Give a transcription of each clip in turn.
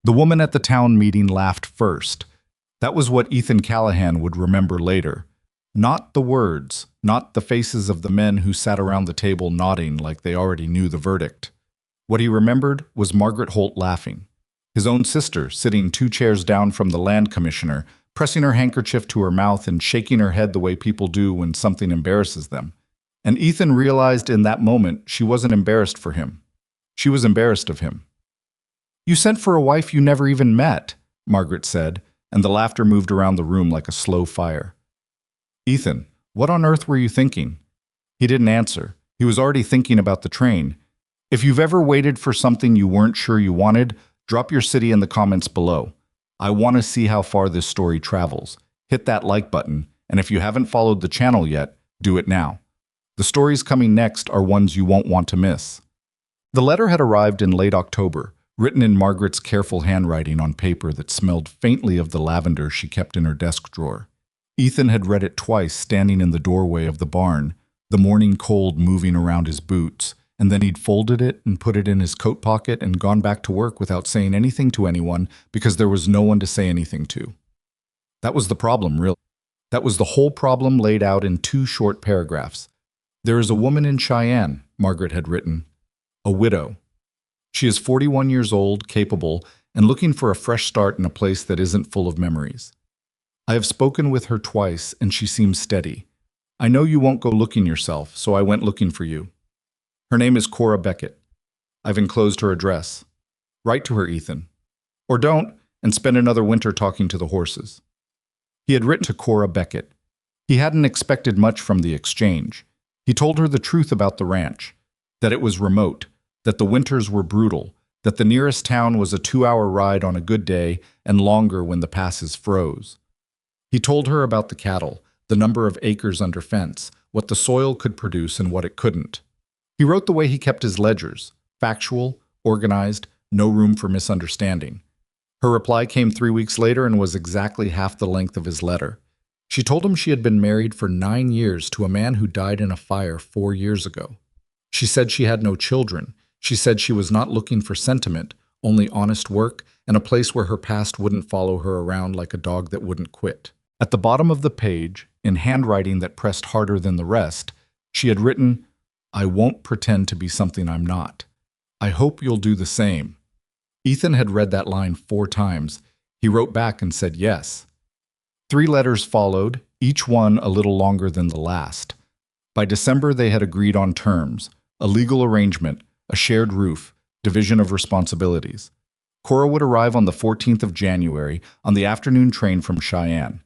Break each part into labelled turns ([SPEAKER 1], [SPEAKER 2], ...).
[SPEAKER 1] The woman at the town meeting laughed first. That was what Ethan Callahan would remember later. Not the words, not the faces of the men who sat around the table nodding like they already knew the verdict. What he remembered was Margaret Holt laughing, his own sister sitting 2 chairs down from the land commissioner, pressing her handkerchief to her mouth and shaking her head the way people do when something embarrasses them. And Ethan realized in that moment she wasn't embarrassed for him. She was embarrassed of him. "You sent for a wife you never even met," Margaret said, and the laughter moved around the room like a slow fire. "Ethan, what on earth were you thinking?" He didn't answer. He was already thinking about the train. If you've ever waited for something you weren't sure you wanted, drop your city in the comments below. I want to see how far this story travels. Hit that like button, and if you haven't followed the channel yet, do it now. The stories coming next are ones you won't want to miss. The letter had arrived in late October, written in Margaret's careful handwriting on paper that smelled faintly of the lavender she kept in her desk drawer. Ethan had read it twice standing in the doorway of the barn, the morning cold moving around his boots, and then he'd folded it and put it in his coat pocket and gone back to work without saying anything to anyone because there was no one to say anything to. That was the problem, really. That was the whole problem laid out in 2 short paragraphs. "There is a woman in Cheyenne," Margaret had written, "a widow. She is 41 years old, capable, and looking for a fresh start in a place that isn't full of memories. I have spoken with her twice, and she seems steady. I know you won't go looking yourself, so I went looking for you. Her name is Cora Beckett. I've enclosed her address. Write to her, Ethan. Or don't, and spend another winter talking to the horses." He had written to Cora Beckett. He hadn't expected much from the exchange. He told her the truth about the ranch, that it was remote, that the winters were brutal, that the nearest town was a 2-hour ride on a good day and longer when the passes froze. He told her about the cattle, the number of acres under fence, what the soil could produce and what it couldn't. He wrote the way he kept his ledgers, factual, organized, no room for misunderstanding. Her reply came 3 weeks later and was exactly half the length of his letter. She told him she had been married for 9 years to a man who died in a fire 4 years ago. She said she had no children. She said she was not looking for sentiment, only honest work and a place where her past wouldn't follow her around like a dog that wouldn't quit. At the bottom of the page, in handwriting that pressed harder than the rest, she had written, "I won't pretend to be something I'm not. I hope you'll do the same." Ethan had read that line 4 times. He wrote back and said yes. 3 letters followed, each one a little longer than the last. By December, they had agreed on terms, a legal arrangement, a shared roof, division of responsibilities. Cora would arrive on the 14th of January on the afternoon train from Cheyenne.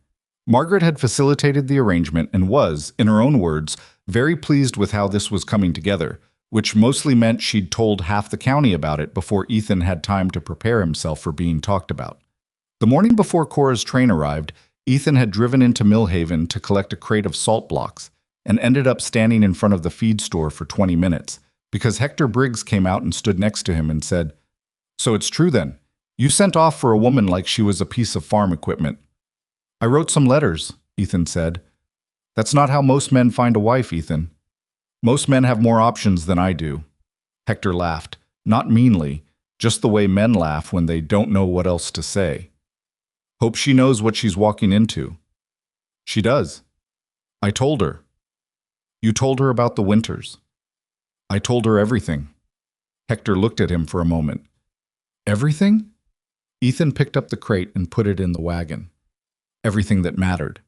[SPEAKER 1] Margaret had facilitated the arrangement and was, in her own words, very pleased with how this was coming together, which mostly meant she'd told half the county about it before Ethan had time to prepare himself for being talked about. The morning before Cora's train arrived, Ethan had driven into Millhaven to collect a crate of salt blocks and ended up standing in front of the feed store for 20 minutes because Hector Briggs came out and stood next to him and said, "So it's true then. You sent off for a woman like she was a piece of farm equipment." "I wrote some letters," Ethan said. "That's not how most men find a wife, Ethan. Most men have more options than I do." Hector laughed, not meanly, just the way men laugh when they don't know what else to say. "Hope she knows what she's walking into." "She does. I told her." "You told her about the winters." "I told her everything." Hector looked at him for a moment. "Everything?" Ethan picked up the crate and put it in the wagon. Everything that mattered.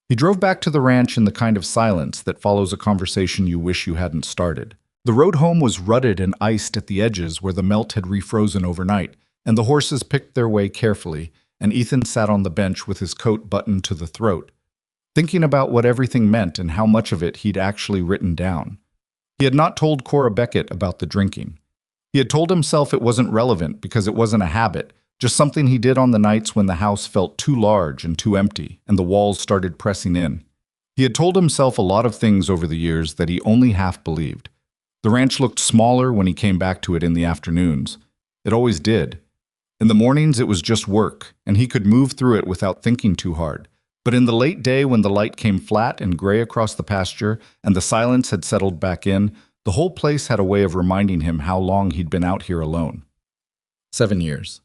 [SPEAKER 1] He drove back to the ranch in the kind of silence that follows a conversation you wish you hadn't started. The road home was rutted and iced at the edges where the melt had refrozen overnight, and the horses picked their way carefully, and Ethan sat on the bench with his coat buttoned to the throat, thinking about what everything meant and how much of it he'd actually written down. He had not told Cora Beckett about the drinking. He had told himself it wasn't relevant because it wasn't a habit, just something he did on the nights when the house felt too large and too empty, and the walls started pressing in. He had told himself a lot of things over the years that he only half believed. The ranch looked smaller when he came back to it in the afternoons. It always did. In the mornings it was just work, and he could move through it without thinking too hard. But in the late day when the light came flat and gray across the pasture and the silence had settled back in, the whole place had a way of reminding him how long he'd been out here alone. 7 years.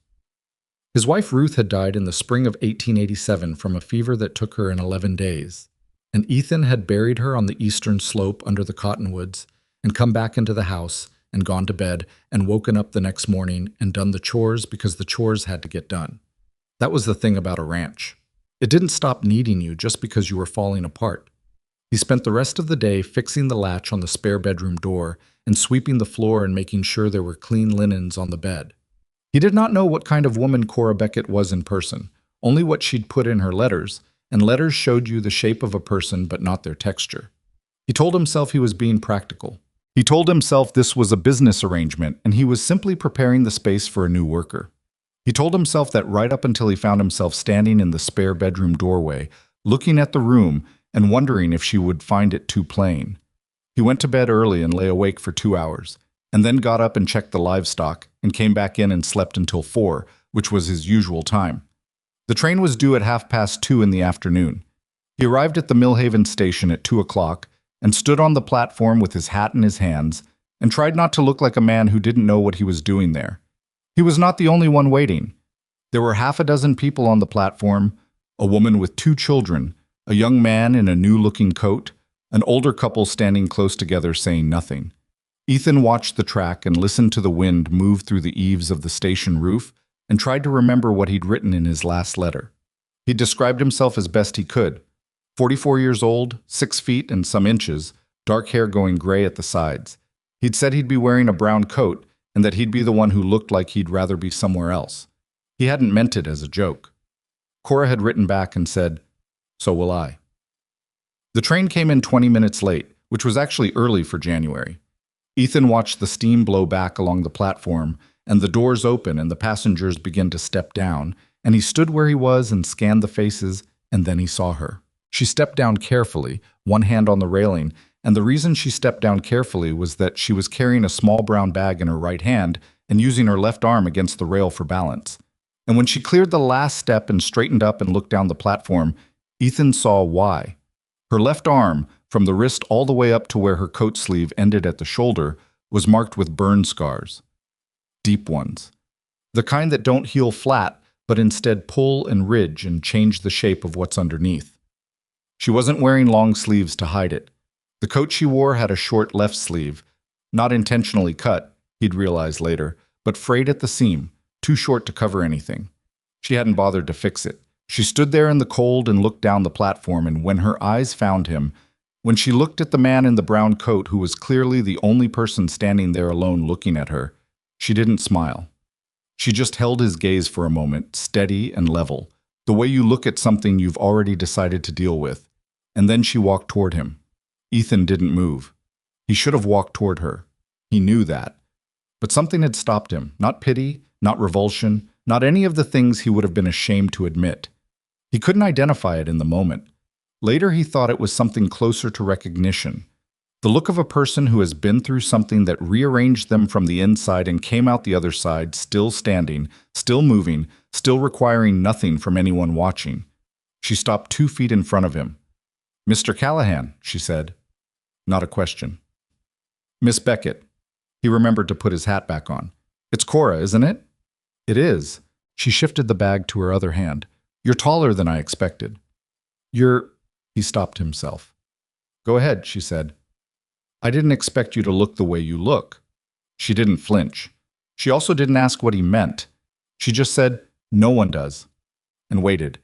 [SPEAKER 1] His wife Ruth had died in the spring of 1887 from a fever that took her in 11 days, and Ethan had buried her on the eastern slope under the cottonwoods and come back into the house and gone to bed and woken up the next morning and done the chores because the chores had to get done. That was the thing about a ranch. It didn't stop needing you just because you were falling apart. He spent the rest of the day fixing the latch on the spare bedroom door and sweeping the floor and making sure there were clean linens on the bed. He did not know what kind of woman Cora Beckett was in person, only what she'd put in her letters, and letters showed you the shape of a person but not their texture. He told himself he was being practical. He told himself this was a business arrangement and he was simply preparing the space for a new worker. He told himself that right up until he found himself standing in the spare bedroom doorway, looking at the room and wondering if she would find it too plain. He went to bed early and lay awake for 2 hours, and then got up and checked the livestock and came back in and slept until 4, which was his usual time. The train was due at 2:30 in the afternoon. He arrived at the Millhaven station at 2 o'clock and stood on the platform with his hat in his hands and tried not to look like a man who didn't know what he was doing there. He was not the only one waiting. There were 6 people on the platform, a woman with 2 children, a young man in a new-looking coat, an older couple standing close together saying nothing. Ethan watched the track and listened to the wind move through the eaves of the station roof and tried to remember what he'd written in his last letter. He described himself as best he could. 44 years old, 6 feet and some inches, dark hair going gray at the sides. He'd said he'd be wearing a brown coat and that he'd be the one who looked like he'd rather be somewhere else. He hadn't meant it as a joke. Cora had written back and said, "So will I." The train came in 20 minutes late, which was actually early for January. Ethan watched the steam blow back along the platform and the doors open and the passengers begin to step down, and he stood where he was and scanned the faces, and then he saw her. She stepped down carefully, one hand on the railing, and the reason she stepped down carefully was that she was carrying a small brown bag in her right hand and using her left arm against the rail for balance. And when she cleared the last step and straightened up and looked down the platform, Ethan saw why. Her left arm, from the wrist all the way up to where her coat sleeve ended at the shoulder, was marked with burn scars. Deep ones. The kind that don't heal flat, but instead pull and ridge and change the shape of what's underneath. She wasn't wearing long sleeves to hide it. The coat she wore had a short left sleeve, not intentionally cut, he'd realize later, but frayed at the seam, too short to cover anything. She hadn't bothered to fix it. She stood there in the cold and looked down the platform, and when her eyes found him, when she looked at the man in the brown coat who was clearly the only person standing there alone looking at her, she didn't smile. She just held his gaze for a moment, steady and level, the way you look at something you've already decided to deal with, and then she walked toward him. Ethan didn't move. He should have walked toward her. He knew that. But something had stopped him, not pity, not revulsion, not any of the things he would have been ashamed to admit. He couldn't identify it in the moment. Later he thought it was something closer to recognition. The look of a person who has been through something that rearranged them from the inside and came out the other side, still standing, still moving, still requiring nothing from anyone watching. She stopped 2 feet in front of him. "Mr. Callahan," she said. Not a question. "Miss Beckett." He remembered to put his hat back on. "It's Cora, isn't it?" "It is." She shifted the bag to her other hand. "You're taller than I expected." "You're—" He stopped himself. "Go ahead," she said. "I didn't expect you to look the way you look." She didn't flinch. She also didn't ask what he meant. She just said, "No one does," and waited.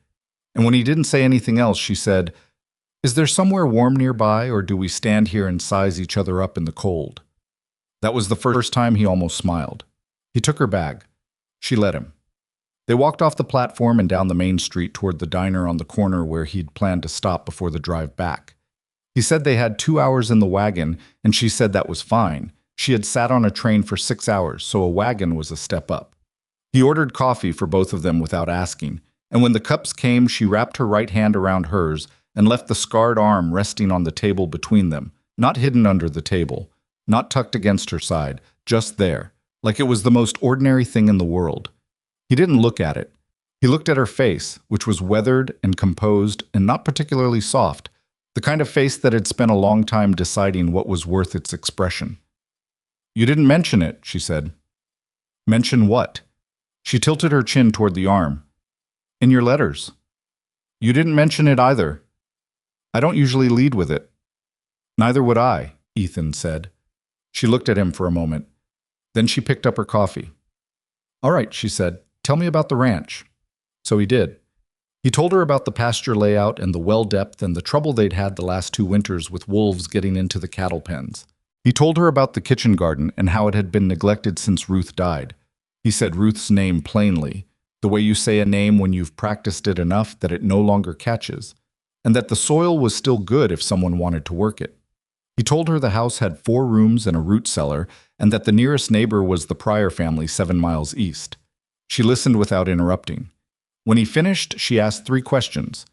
[SPEAKER 1] And when he didn't say anything else, she said, "Is there somewhere warm nearby, or do we stand here and size each other up in the cold?" That was the first time he almost smiled. He took her bag. She let him. They walked off the platform and down the main street toward the diner on the corner where he'd planned to stop before the drive back. He said they had 2 hours in the wagon, and she said that was fine. She had sat on a train for 6 hours, so a wagon was a step up. He ordered coffee for both of them without asking, and when the cups came, she wrapped her right hand around hers and left the scarred arm resting on the table between them, not hidden under the table, not tucked against her side, just there, like it was the most ordinary thing in the world. He didn't look at it. He looked at her face, which was weathered and composed and not particularly soft, the kind of face that had spent a long time deciding what was worth its expression. "You didn't mention it," she said. "Mention what?" She tilted her chin toward the arm. In your letters. You didn't mention it either. I don't usually lead with it. Neither would I, Ethan said. She looked at him for a moment. Then she picked up her coffee. All right, she said, tell me about the ranch. So he did. He told her about the pasture layout and the well depth and the trouble they'd had the last 2 winters with wolves getting into the cattle pens. He told her about the kitchen garden and how it had been neglected since Ruth died. He said Ruth's name plainly, the way you say a name when you've practiced it enough that it no longer catches, and that the soil was still good if someone wanted to work it. He told her the house had 4 rooms and a root cellar, and that the nearest neighbor was the Pryor family 7 miles east. She listened without interrupting. When he finished, she asked 3 questions.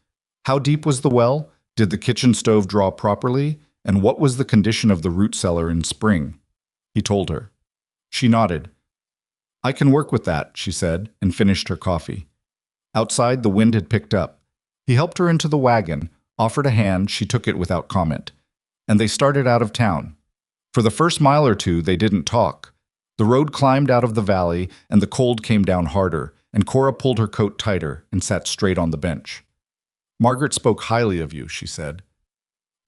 [SPEAKER 1] How deep was the well? Did the kitchen stove draw properly? And what was the condition of the root cellar in spring? He told her. She nodded. I can work with that, she said, and finished her coffee. Outside, the wind had picked up. He helped her into the wagon, offered a hand, she took it without comment. And they started out of town. For the first mile or 2, they didn't talk. The road climbed out of the valley, and the cold came down harder, and Cora pulled her coat tighter and sat straight on the bench. Margaret spoke highly of you, she said.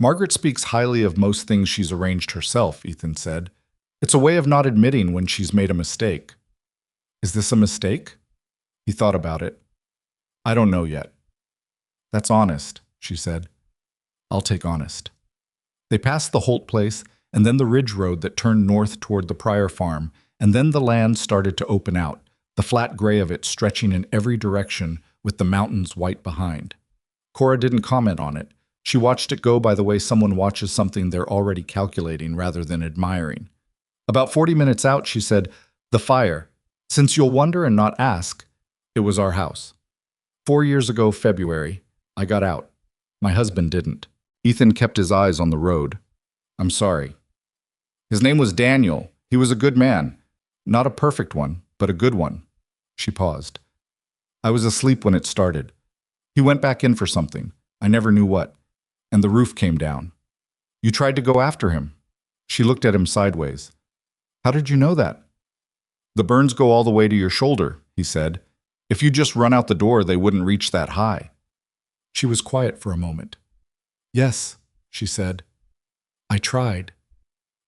[SPEAKER 1] Margaret speaks highly of most things she's arranged herself, Ethan said. It's a way of not admitting when she's made a mistake. Is this a mistake? He thought about it. I don't know yet. That's honest, she said. I'll take honest. They passed the Holt place, and then the ridge road that turned north toward the Pryor farm, and then the land started to open out, the flat gray of it stretching in every direction with the mountains white behind. Cora didn't comment on it. She watched it go by the way someone watches something they're already calculating rather than admiring. About 40 minutes out, she said, the fire. Since you'll wonder and not ask, it was our house. 4 years ago, February, I got out. My husband didn't. Ethan kept his eyes on the road. I'm sorry. His name was Daniel. He was a good man. Not a perfect one, but a good one. She paused. I was asleep when it started. He went back in for something. I never knew what. And the roof came down. You tried to go after him. She looked at him sideways. How did you know that? The burns go all the way to your shoulder, he said. If you just run out the door, they wouldn't reach that high. She was quiet for a moment. Yes, she said. I tried.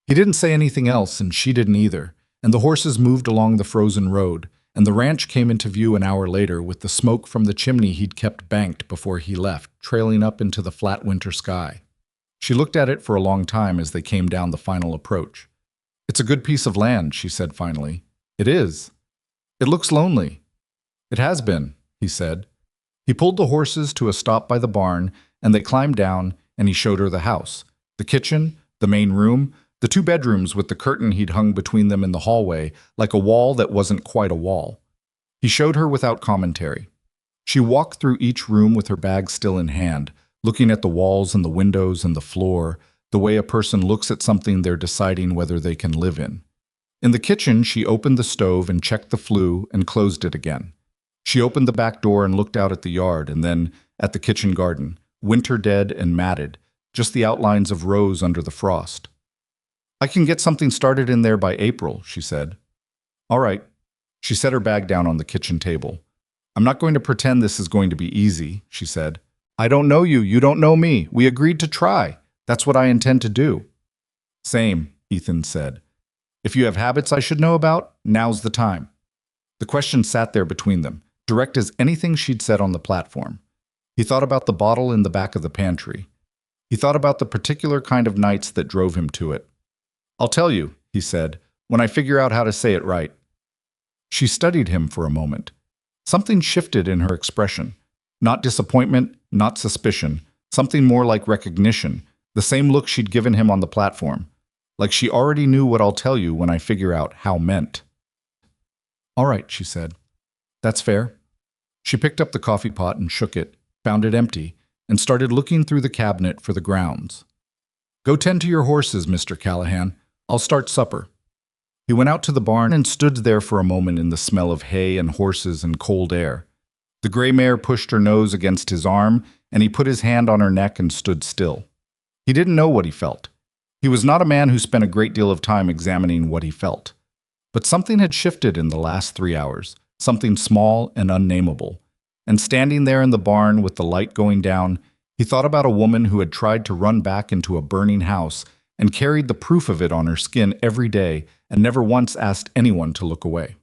[SPEAKER 1] He didn't say anything else, and she didn't either, and the horses moved along the frozen road, and the ranch came into view an hour later with the smoke from the chimney he'd kept banked before he left, trailing up into the flat winter sky. She looked at it for a long time as they came down the final approach. It's a good piece of land, she said finally. It is. It looks lonely. It has been, he said. He pulled the horses to a stop by the barn, and they climbed down, and he showed her the house, the kitchen, the main room, the 2 bedrooms with the curtain he'd hung between them in the hallway, like a wall that wasn't quite a wall. He showed her without commentary. She walked through each room with her bag still in hand, looking at the walls and the windows and the floor, the way a person looks at something they're deciding whether they can live in. In the kitchen, she opened the stove and checked the flue and closed it again. She opened the back door and looked out at the yard and then at the kitchen garden, winter dead and matted, just the outlines of rows under the frost. I can get something started in there by April, she said. All right. She set her bag down on the kitchen table. I'm not going to pretend this is going to be easy, she said. I don't know you, you don't know me. We agreed to try. That's what I intend to do. Same, Ethan said. If you have habits I should know about, now's the time. The question sat there between them, direct as anything she'd said on the platform. He thought about the bottle in the back of the pantry. He thought about the particular kind of nights that drove him to it. I'll tell you, he said, when I figure out how to say it right. She studied him for a moment. Something shifted in her expression. Not disappointment, not suspicion, something more like recognition, the same look she'd given him on the platform. Like she already knew what I'll tell you when I figure out how meant. All right, she said. That's fair. She picked up the coffee pot and shook it, found it empty, and started looking through the cabinet for the grounds. Go tend to your horses, Mr. Callahan. I'll start supper. He went out to the barn and stood there for a moment in the smell of hay and horses and cold air. The gray mare pushed her nose against his arm, and he put his hand on her neck and stood still. He didn't know what he felt. He was not a man who spent a great deal of time examining what he felt. But something had shifted in the last 3 hours, something small and unnameable. And standing there in the barn with the light going down, he thought about a woman who had tried to run back into a burning house and carried the proof of it on her skin every day and never once asked anyone to look away.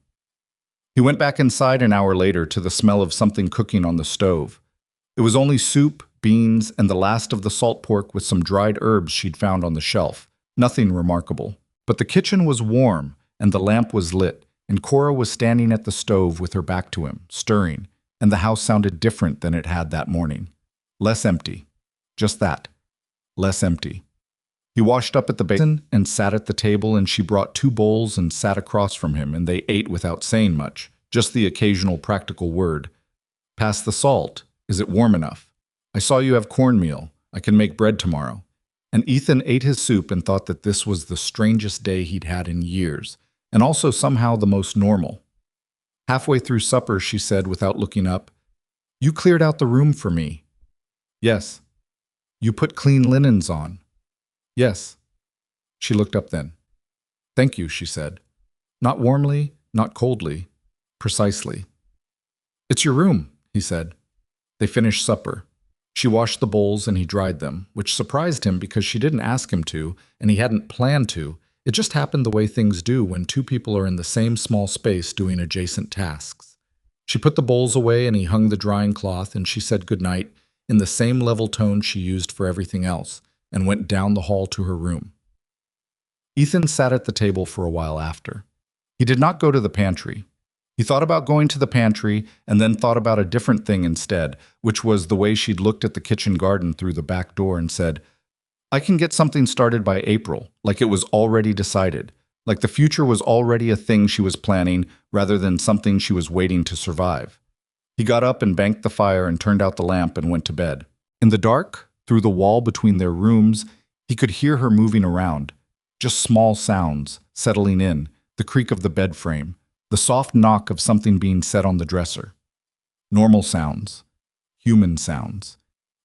[SPEAKER 1] He went back inside an hour later to the smell of something cooking on the stove. It was only soup, beans, and the last of the salt pork with some dried herbs she'd found on the shelf. Nothing remarkable. But the kitchen was warm, and the lamp was lit, and Cora was standing at the stove with her back to him, stirring, and the house sounded different than it had that morning. Less empty. Just that. Less empty. He washed up at the basin and sat at the table, and she brought 2 bowls and sat across from him, and they ate without saying much, just the occasional practical word. Pass the salt. Is it warm enough? I saw you have cornmeal. I can make bread tomorrow. And Ethan ate his soup and thought that this was the strangest day he'd had in years, and also somehow the most normal. Halfway through supper, she said without looking up, "You cleared out the room for me." "Yes." "You put clean linens on." "Yes." She looked up then. "Thank you," she said. Not warmly, not coldly, precisely. "It's your room," he said. They finished supper. She washed the bowls and he dried them, which surprised him because she didn't ask him to, and he hadn't planned to. It just happened the way things do when 2 people are in the same small space doing adjacent tasks. She put the bowls away and he hung the drying cloth, and she said goodnight in the same level tone she used for everything else, and went down the hall to her room. Ethan sat at the table for a while after. He did not go to the pantry. He thought about going to the pantry and then thought about a different thing instead, which was the way she'd looked at the kitchen garden through the back door and said, "I can get something started by April," like it was already decided, like the future was already a thing she was planning rather than something she was waiting to survive. He got up and banked the fire and turned out the lamp and went to bed. In the dark, through the wall between their rooms, he could hear her moving around, just small sounds, settling in, the creak of the bed frame, the soft knock of something being set on the dresser. Normal sounds. Human sounds.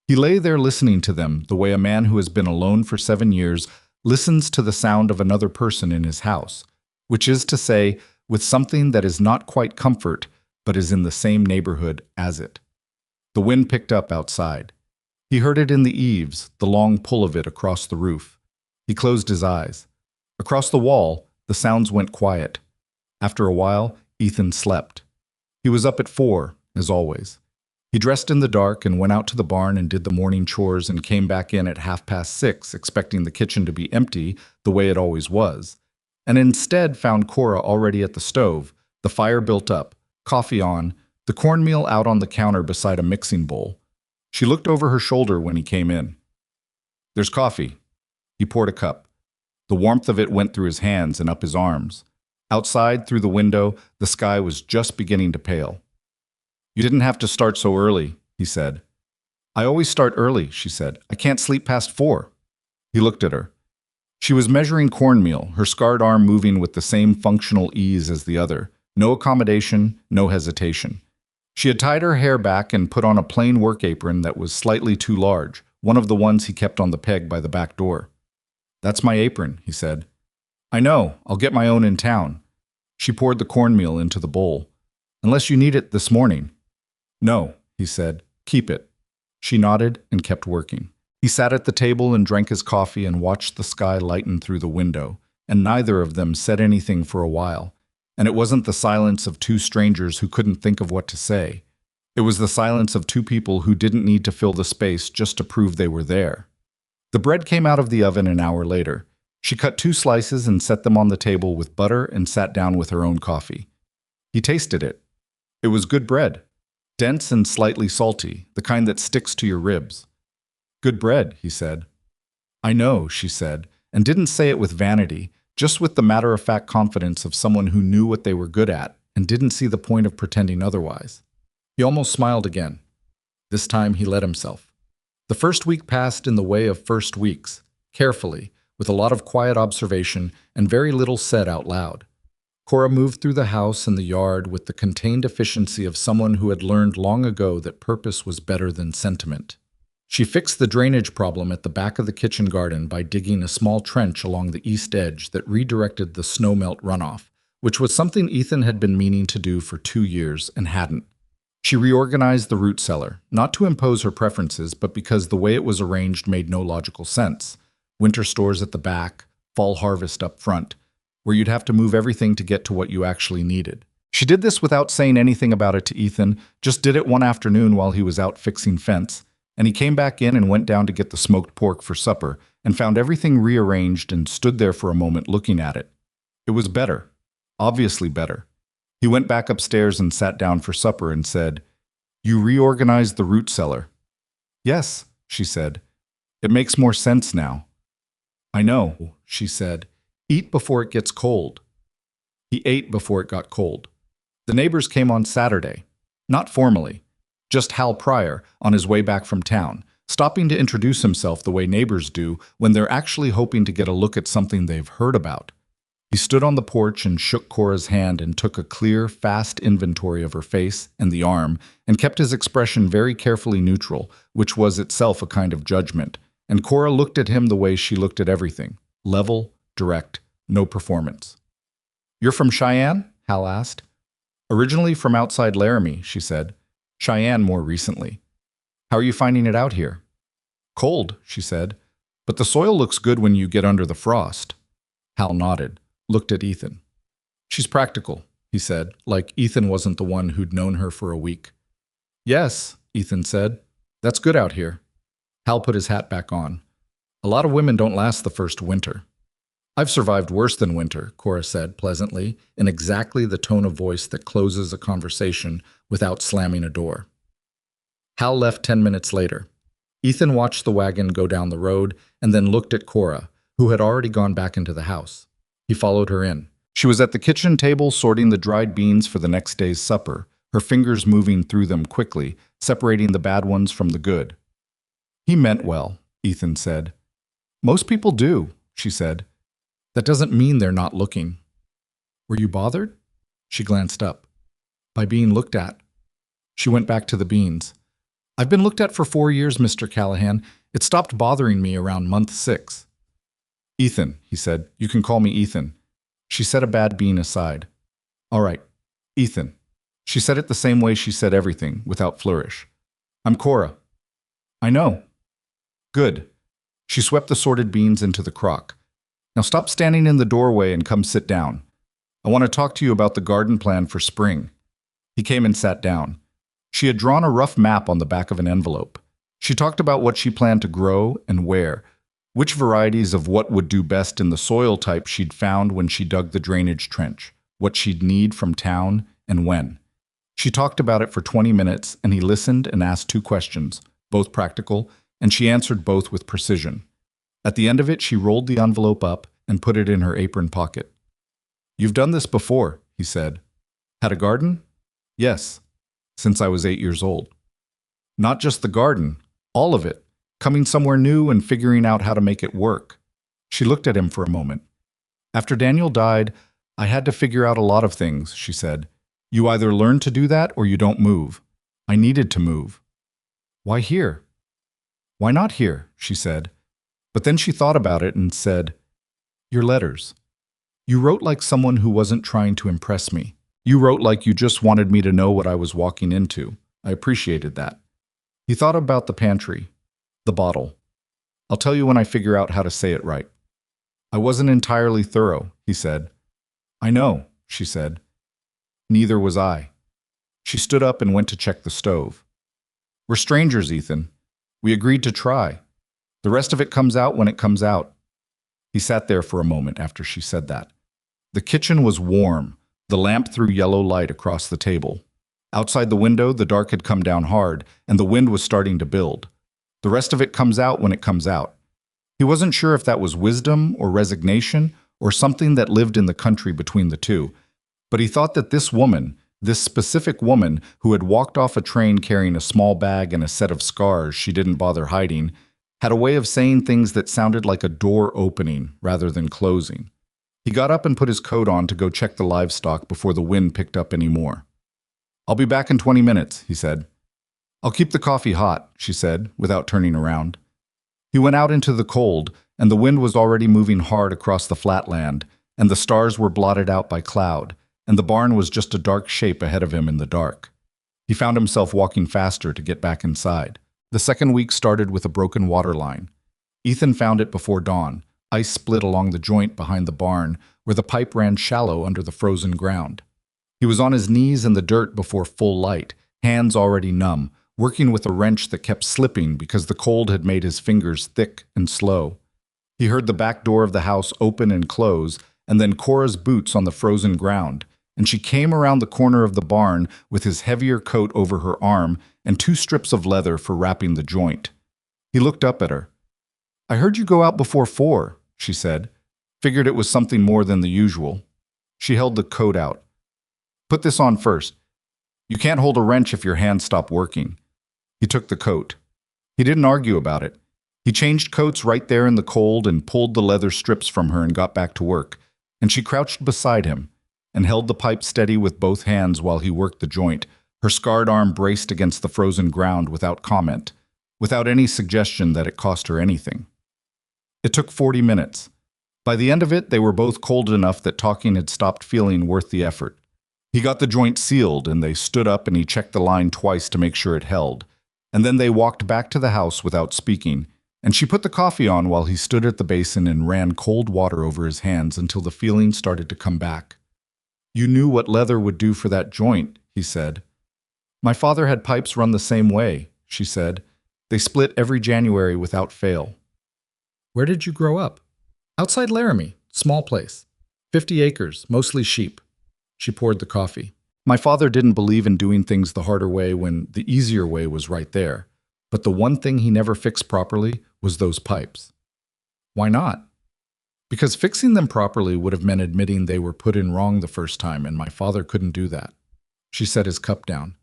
[SPEAKER 1] He lay there listening to them the way a man who has been alone for 7 years listens to the sound of another person in his house, which is to say, with something that is not quite comfort, but is in the same neighborhood as it. The wind picked up outside. He heard it in the eaves, the long pull of it across the roof. He closed his eyes. Across the wall, the sounds went quiet. After a while, Ethan slept. He was up at 4, as always. He dressed in the dark and went out to the barn and did the morning chores and came back in at 6:30, expecting the kitchen to be empty the way it always was, and instead found Cora already at the stove, the fire built up, coffee on, the cornmeal out on the counter beside a mixing bowl. She looked over her shoulder when he came in. "There's coffee." He poured a cup. The warmth of it went through his hands and up his arms. Outside, through the window, the sky was just beginning to pale. "You didn't have to start so early," he said. "I always start early," she said. "I can't sleep past 4. He looked at her. She was measuring cornmeal, her scarred arm moving with the same functional ease as the other. No accommodation, no hesitation. She had tied her hair back and put on a plain work apron that was slightly too large, one of the ones he kept on the peg by the back door. "That's my apron," he said. "I know. I'll get my own in town." She poured the cornmeal into the bowl. "Unless you need it this morning." "No," he said. "Keep it." She nodded and kept working. He sat at the table and drank his coffee and watched the sky lighten through the window, and neither of them said anything for a while. And it wasn't the silence of 2 strangers who couldn't think of what to say. It was the silence of 2 people who didn't need to fill the space just to prove they were there. The bread came out of the oven an hour later. She cut 2 slices and set them on the table with butter and sat down with her own coffee. He tasted it. It was good bread. Dense and slightly salty, the kind that sticks to your ribs. "Good bread," he said. "I know," she said, and didn't say it with vanity, just with the matter-of-fact confidence of someone who knew what they were good at and didn't see the point of pretending otherwise. He almost smiled again. This time he let himself. The first week passed in the way of first weeks, carefully, with a lot of quiet observation and very little said out loud. Cora moved through the house and the yard with the contained efficiency of someone who had learned long ago that purpose was better than sentiment. She fixed the drainage problem at the back of the kitchen garden by digging a small trench along the east edge that redirected the snowmelt runoff, which was something Ethan had been meaning to do for 2 years and hadn't. She reorganized the root cellar, not to impose her preferences, but because the way it was arranged made no logical sense. Winter stores at the back, fall harvest up front, where you'd have to move everything to get to what you actually needed. She did this without saying anything about it to Ethan, just did it one afternoon while he was out fixing fence, and he came back in and went down to get the smoked pork for supper, and found everything rearranged and stood there for a moment looking at it. It was better, obviously better. He went back upstairs and sat down for supper and said, "You reorganized the root cellar." "Yes," she said. "It makes more sense now." "I know," she said. "Eat before it gets cold." He ate before it got cold. The neighbors came on Saturday. Not formally, just Hal Pryor on his way back from town, stopping to introduce himself the way neighbors do when they're actually hoping to get a look at something they've heard about. He stood on the porch and shook Cora's hand and took a clear, fast inventory of her face and the arm, and kept his expression very carefully neutral, which was itself a kind of judgment. And Cora looked at him the way she looked at everything, level, direct, no performance. "You're from Cheyenne?" Hal asked. "Originally from outside Laramie," she said. "Cheyenne more recently." "How are you finding it out here?" "Cold," she said, "but the soil looks good when you get under the frost." Hal nodded, looked at Ethan. "She's practical," he said, like Ethan wasn't the one who'd known her for a week. "Yes," Ethan said. "That's good out here." Hal put his hat back on. "A lot of women don't last the first winter." "I've survived worse than winter," Cora said pleasantly, in exactly the tone of voice that closes a conversation without slamming a door. Hal left 10 minutes later. Ethan watched the wagon go down the road and then looked at Cora, who had already gone back into the house. He followed her in. She was at the kitchen table sorting the dried beans for the next day's supper, her fingers moving through them quickly, separating the bad ones from the good. "He meant well," Ethan said. "Most people do," she said. "That doesn't mean they're not looking." "Were you bothered?" She glanced up. "By being looked at?" She went back to the beans. "I've been looked at for 4 years, Mr. Callahan. It stopped bothering me around month 6. "Ethan," he said. "You can call me Ethan." She set a bad bean aside. "All right, Ethan." She said it the same way she said everything, without flourish. "I'm Cora." "I know." "Good." She swept the sorted beans into the crock. "Now stop standing in the doorway and come sit down. I want to talk to you about the garden plan for spring." He came and sat down. She had drawn a rough map on the back of an envelope. She talked about what she planned to grow and where, which varieties of what would do best in the soil type she'd found when she dug the drainage trench, what she'd need from town, and when. She talked about it for 20 minutes, and he listened and asked 2 questions, both practical, and she answered both with precision. At the end of it, she rolled the envelope up and put it in her apron pocket. "You've done this before," he said. "Had a garden?" "Yes, since I was 8 years old." "Not just the garden, all of it, coming somewhere new and figuring out how to make it work." She looked at him for a moment. "After Daniel died, I had to figure out a lot of things," she said. "You either learn to do that or you don't move. I needed to move." "Why here?" "Why not here?" she said. But then she thought about it and said, "Your letters. You wrote like someone who wasn't trying to impress me. You wrote like you just wanted me to know what I was walking into. I appreciated that." He thought about the pantry, the bottle. "I'll tell you when I figure out how to say it right." "I wasn't entirely thorough," he said. "I know," she said. "Neither was I." She stood up and went to check the stove. "We're strangers, Ethan. We agreed to try. The rest of it comes out when it comes out." He sat there for a moment after she said that. The kitchen was warm. The lamp threw yellow light across the table. Outside the window, the dark had come down hard, and the wind was starting to build. The rest of it comes out when it comes out. He wasn't sure if that was wisdom or resignation or something that lived in the country between the two, but he thought that this woman, this specific woman who had walked off a train carrying a small bag and a set of scars she didn't bother hiding, had a way of saying things that sounded like a door opening rather than closing. He got up and put his coat on to go check the livestock before the wind picked up any more. "I'll be back in 20 minutes, he said. "I'll keep the coffee hot," she said, without turning around. He went out into the cold, and the wind was already moving hard across the flatland, and the stars were blotted out by cloud, and the barn was just a dark shape ahead of him in the dark. He found himself walking faster to get back inside. The second week started with a broken water line. Ethan found it before dawn. Ice split along the joint behind the barn, where the pipe ran shallow under the frozen ground. He was on his knees in the dirt before full light, hands already numb, working with a wrench that kept slipping because the cold had made his fingers thick and slow. He heard the back door of the house open and close, and then Cora's boots on the frozen ground, and she came around the corner of the barn with his heavier coat over her arm and 2 strips of leather for wrapping the joint. He looked up at her. "I heard you go out before 4, she said. Figured it was something more than the usual. She held the coat out. "Put this on first. You can't hold a wrench if your hands stop working." He took the coat. He didn't argue about it. He changed coats right there in the cold and pulled the leather strips from her and got back to work, and she crouched beside him and held the pipe steady with both hands while he worked the joint, her scarred arm braced against the frozen ground without comment, without any suggestion that it cost her anything. It took 40 minutes. By the end of it, they were both cold enough that talking had stopped feeling worth the effort. He got the joint sealed, and they stood up and he checked the line twice to make sure it held. And then they walked back to the house without speaking, and she put the coffee on while he stood at the basin and ran cold water over his hands until the feeling started to come back. "You knew what leather would do for that joint," he said. "My father had pipes run the same way," she said. "They split every January without fail." "Where did you grow up?" "Outside Laramie, small place. 50 acres, mostly sheep." She poured the coffee. "My father didn't believe in doing things the harder way when the easier way was right there. But the one thing he never fixed properly was those pipes." "Why not?" "Because fixing them properly would have meant admitting they were put in wrong the first time, and my father couldn't do that." She set his cup down.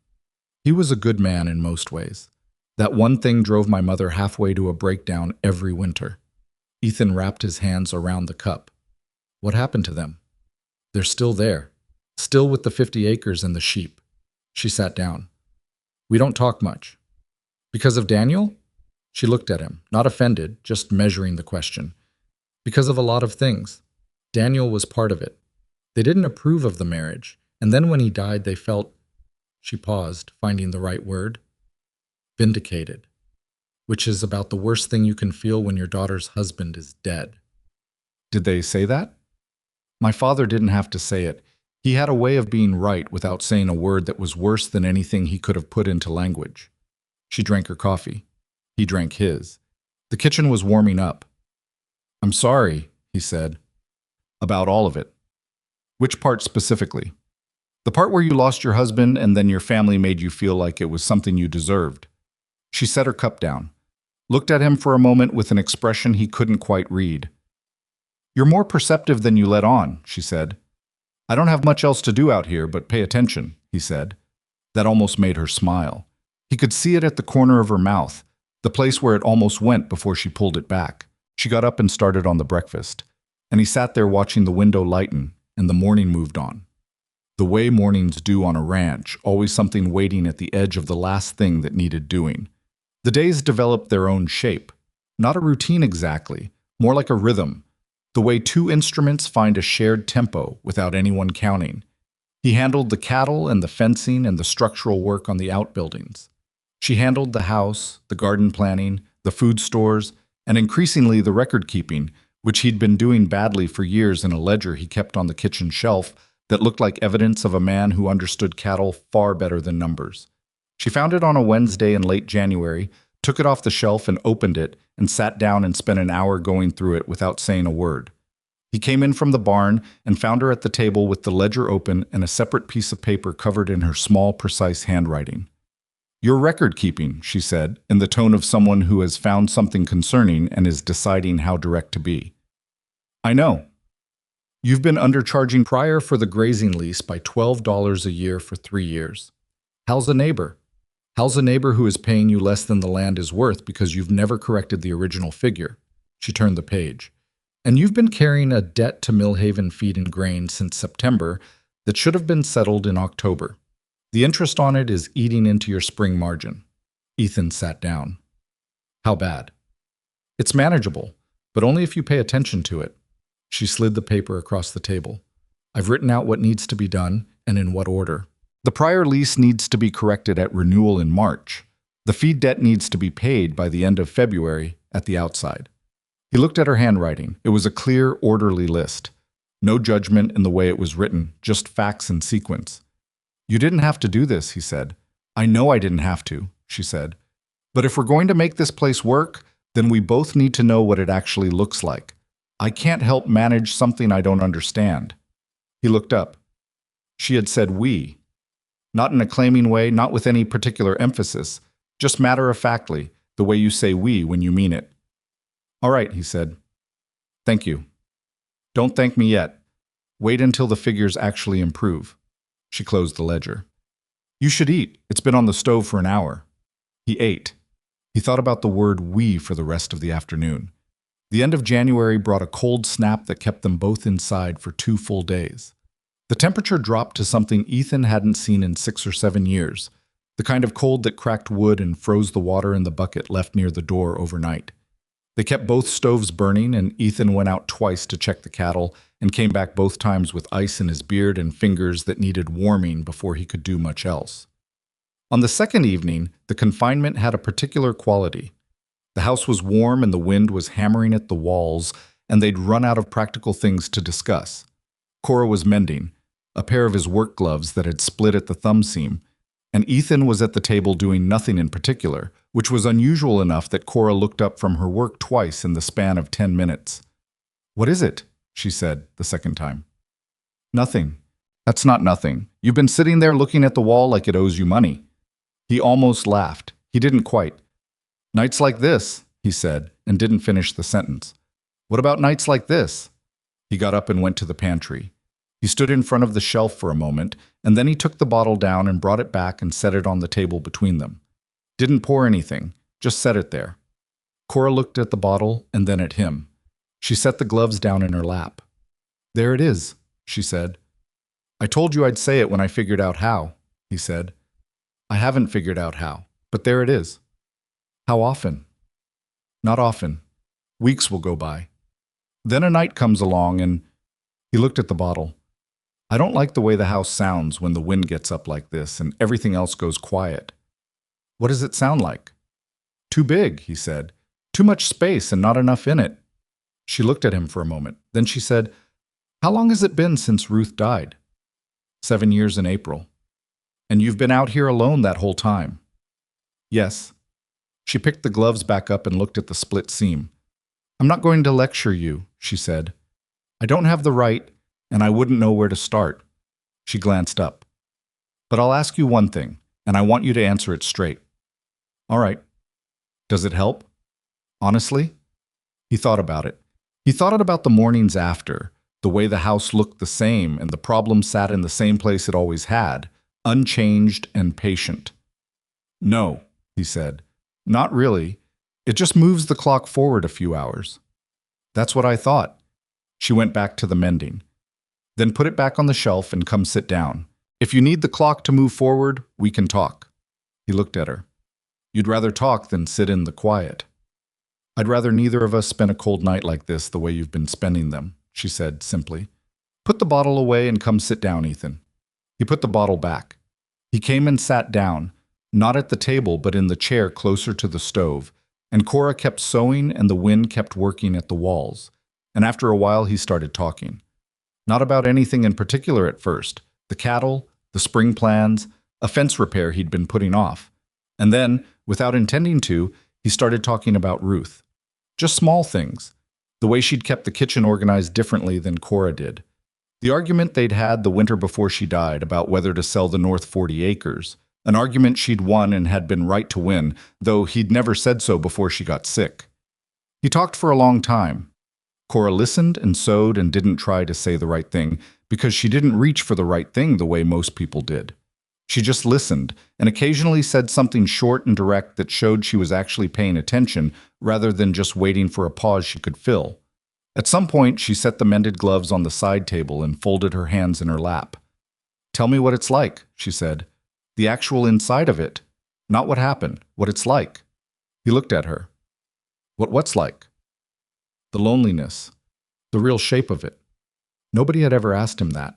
[SPEAKER 1] "He was a good man in most ways. That one thing drove my mother halfway to a breakdown every winter." Ethan wrapped his hands around the cup. "What happened to them?" "They're still there. Still with the 50 acres and the sheep." She sat down. "We don't talk much." "Because of Daniel?" She looked at him, not offended, just measuring the question. "Because of a lot of things. Daniel was part of it. They didn't approve of the marriage, and then when he died they felt—" She paused, finding the right word. "Vindicated. Which is about the worst thing you can feel when your daughter's husband is dead." "Did they say that?" "My father didn't have to say it. He had a way of being right without saying a word that was worse than anything he could have put into language." She drank her coffee. He drank his. The kitchen was warming up. "I'm sorry," he said. "About all of it." "Which part specifically?" "The part where you lost your husband and then your family made you feel like it was something you deserved." She set her cup down, looked at him for a moment with an expression he couldn't quite read. "You're more perceptive than you let on," she said. "I don't have much else to do out here but pay attention," he said. That almost made her smile. He could see it at the corner of her mouth, the place where it almost went before she pulled it back. She got up and started on the breakfast, and he sat there watching the window lighten, and the morning moved on. The way mornings do on a ranch, always something waiting at the edge of the last thing that needed doing. The days developed their own shape, not a routine exactly, more like a rhythm, the way 2 instruments find a shared tempo without anyone counting. He handled the cattle and the fencing and the structural work on the outbuildings. She handled the house, the garden planning, the food stores, and increasingly the record keeping, which he'd been doing badly for years in a ledger he kept on the kitchen shelf that looked like evidence of a man who understood cattle far better than numbers. She found it on a Wednesday in late January, took it off the shelf and opened it, and sat down and spent an hour going through it without saying a word. He came in from the barn and found her at the table with the ledger open and a separate piece of paper covered in her small, precise handwriting. "You're record keeping," she said, in the tone of someone who has found something concerning and is deciding how direct to be. "I know. You've been undercharging prior for the grazing lease by $12 a year for 3 years. How's a neighbor? How's a neighbor who is paying you less than the land is worth because you've never corrected the original figure?" She turned the page. "And you've been carrying a debt to Millhaven Feed and Grain since September that should have been settled in October. The interest on it is eating into your spring margin." Ethan sat down. "How bad?" "It's manageable, but only if you pay attention to it." She slid the paper across the table. I've written out what needs to be done and in what order. The prior lease needs to be corrected at renewal in March. The feed debt needs to be paid by the end of February at the outside. He looked at her handwriting. It was a clear, orderly list. No judgment in the way it was written, just facts in sequence. You didn't have to do this, he said. I know I didn't have to, she said. But if we're going to make this place work, then we both need to know what it actually looks like. I can't help manage something I don't understand. He looked up. She had said we. Not in a claiming way, not with any particular emphasis, just matter-of-factly, the way you say we when you mean it. All right, he said. Thank you. Don't thank me yet. Wait until the figures actually improve. She closed the ledger. You should eat. It's been on the stove for an hour. He ate. He thought about the word we for the rest of the afternoon. The end of January brought a cold snap that kept them both inside for 2 full days. The temperature dropped to something Ethan hadn't seen in 6 or 7 years, the kind of cold that cracked wood and froze the water in the bucket left near the door overnight. They kept both stoves burning, and Ethan went out twice to check the cattle and came back both times with ice in his beard and fingers that needed warming before he could do much else. On the second evening, the confinement had a particular quality. The house was warm and the wind was hammering at the walls, and they'd run out of practical things to discuss. Cora was mending, a pair of his work gloves that had split at the thumb seam, and Ethan was at the table doing nothing in particular, which was unusual enough that Cora looked up from her work twice in the span of 10 minutes. What is it? She said the second time. Nothing. That's not nothing. You've been sitting there looking at the wall like it owes you money. He almost laughed. He didn't quite. Nights like this, he said, and didn't finish the sentence. What about nights like this? He got up and went to the pantry. He stood in front of the shelf for a moment, and then he took the bottle down and brought it back and set it on the table between them. Didn't pour anything, just set it there. Cora looked at the bottle and then at him. She set the gloves down in her lap. There it is, she said. I told you I'd say it when I figured out how, he said. I haven't figured out how, but there it is. How often? Not often. Weeks will go by. Then a night comes along and he looked at the bottle. I don't like the way the house sounds when the wind gets up like this and everything else goes quiet. What does it sound like? Too big, he said. Too much space and not enough in it. She looked at him for a moment. Then she said, How long has it been since Ruth died? 7 years in April. And you've been out here alone that whole time? Yes. She picked the gloves back up and looked at the split seam. I'm not going to lecture you, she said. I don't have the right, and I wouldn't know where to start. She glanced up. But I'll ask you one thing, and I want you to answer it straight. All right. Does it help? Honestly? He thought about it. He thought about the mornings after, the way the house looked the same and the problem sat in the same place it always had, unchanged and patient. No, he said. Not really. It just moves the clock forward a few hours. That's what I thought. She went back to the mending. Then put it back on the shelf and come sit down. If you need the clock to move forward, we can talk. He looked at her. You'd rather talk than sit in the quiet. I'd rather neither of us spend a cold night like this the way you've been spending them, she said simply. Put the bottle away and come sit down, Ethan. He put the bottle back. He came and sat down, not at the table but in the chair closer to the stove, and Cora kept sewing and the wind kept working at the walls. And after a while he started talking. Not about anything in particular at first. The cattle, the spring plans, a fence repair he'd been putting off. And then, without intending to, he started talking about Ruth. Just small things. The way she'd kept the kitchen organized differently than Cora did. The argument they'd had the winter before she died about whether to sell the North 40 acres. An argument she'd won and had been right to win, though he'd never said so before she got sick. He talked for a long time. Cora listened and sewed and didn't try to say the right thing because she didn't reach for the right thing the way most people did. She just listened and occasionally said something short and direct that showed she was actually paying attention rather than just waiting for a pause she could fill. At some point, she set the mended gloves on the side table and folded her hands in her lap. Tell me what it's like, she said. The actual inside of it. Not what happened, what it's like. He looked at her. What's like? The loneliness. The real shape of it. Nobody had ever asked him that.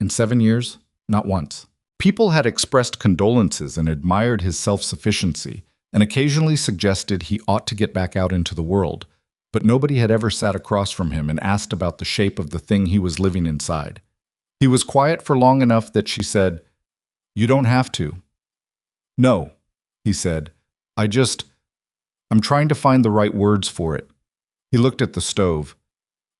[SPEAKER 1] In 7 years, not once. People had expressed condolences and admired his self-sufficiency, and occasionally suggested he ought to get back out into the world, but nobody had ever sat across from him and asked about the shape of the thing he was living inside. He was quiet for long enough that she said, "You don't have to." "No," he said. I'm trying to find the right words for it." He looked at the stove.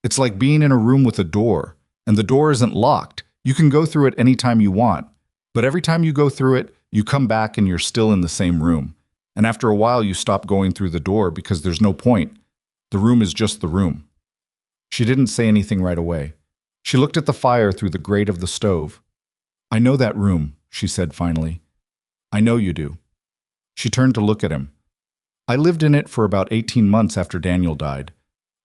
[SPEAKER 1] "It's like being in a room with a door, and the door isn't locked. You can go through it any time you want, but every time you go through it, you come back and you're still in the same room. And after a while, you stop going through the door because there's no point. The room is just the room." She didn't say anything right away. She looked at the fire through the grate of the stove. "I know that room," she said finally. "I know you do." She turned to look at him. "I lived in it for about 18 months after Daniel died,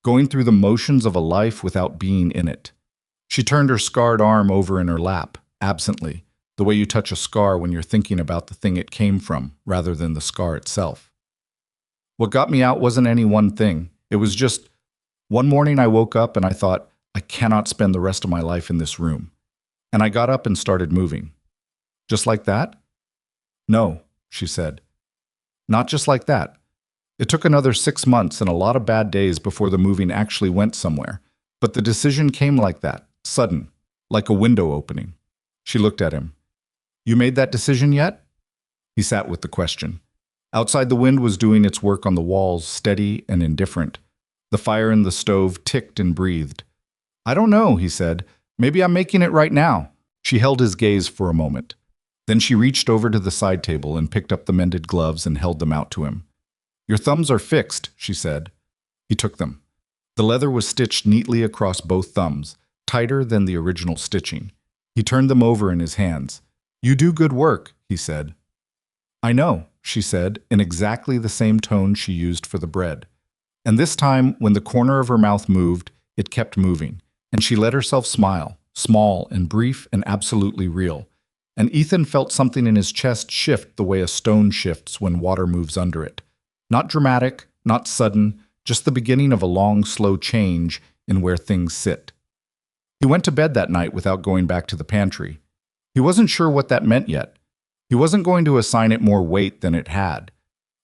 [SPEAKER 1] going through the motions of a life without being in it." She turned her scarred arm over in her lap, absently, the way you touch a scar when you're thinking about the thing it came from, rather than the scar itself. "What got me out wasn't any one thing. It was just, one morning I woke up and I thought, I cannot spend the rest of my life in this room. And I got up and started moving." "Just like that?" "No," she said. "Not just like that. It took another 6 months and a lot of bad days before the moving actually went somewhere. But the decision came like that, sudden, like a window opening." She looked at him. "You made that decision yet?" He sat with the question. Outside, the wind was doing its work on the walls, steady and indifferent. The fire in the stove ticked and breathed. "I don't know," he said. "Maybe I'm making it right now." She held his gaze for a moment. Then she reached over to the side table and picked up the mended gloves and held them out to him. "Your thumbs are fixed," she said. He took them. The leather was stitched neatly across both thumbs, tighter than the original stitching. He turned them over in his hands. "You do good work," he said. "I know," she said, in exactly the same tone she used for the bread. And this time, when the corner of her mouth moved, it kept moving, and she let herself smile, small and brief and absolutely real. And Ethan felt something in his chest shift the way a stone shifts when water moves under it. Not dramatic, not sudden, just the beginning of a long, slow change in where things sit. He went to bed that night without going back to the pantry. He wasn't sure what that meant yet. He wasn't going to assign it more weight than it had.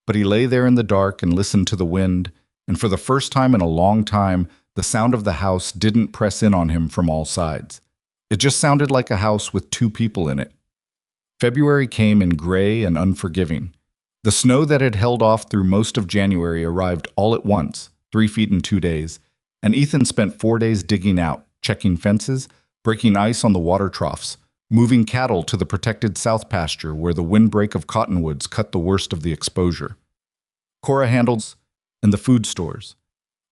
[SPEAKER 1] But he lay there in the dark and listened to the wind, and for the first time in a long time, the sound of the house didn't press in on him from all sides. It just sounded like a house with 2 people in it. February came in gray and unforgiving. The snow that had held off through most of January arrived all at once, 3 feet in 2 days, and Ethan spent 4 days digging out, checking fences, breaking ice on the water troughs, moving cattle to the protected south pasture where the windbreak of cottonwoods cut the worst of the exposure. Cora handled and the food stores,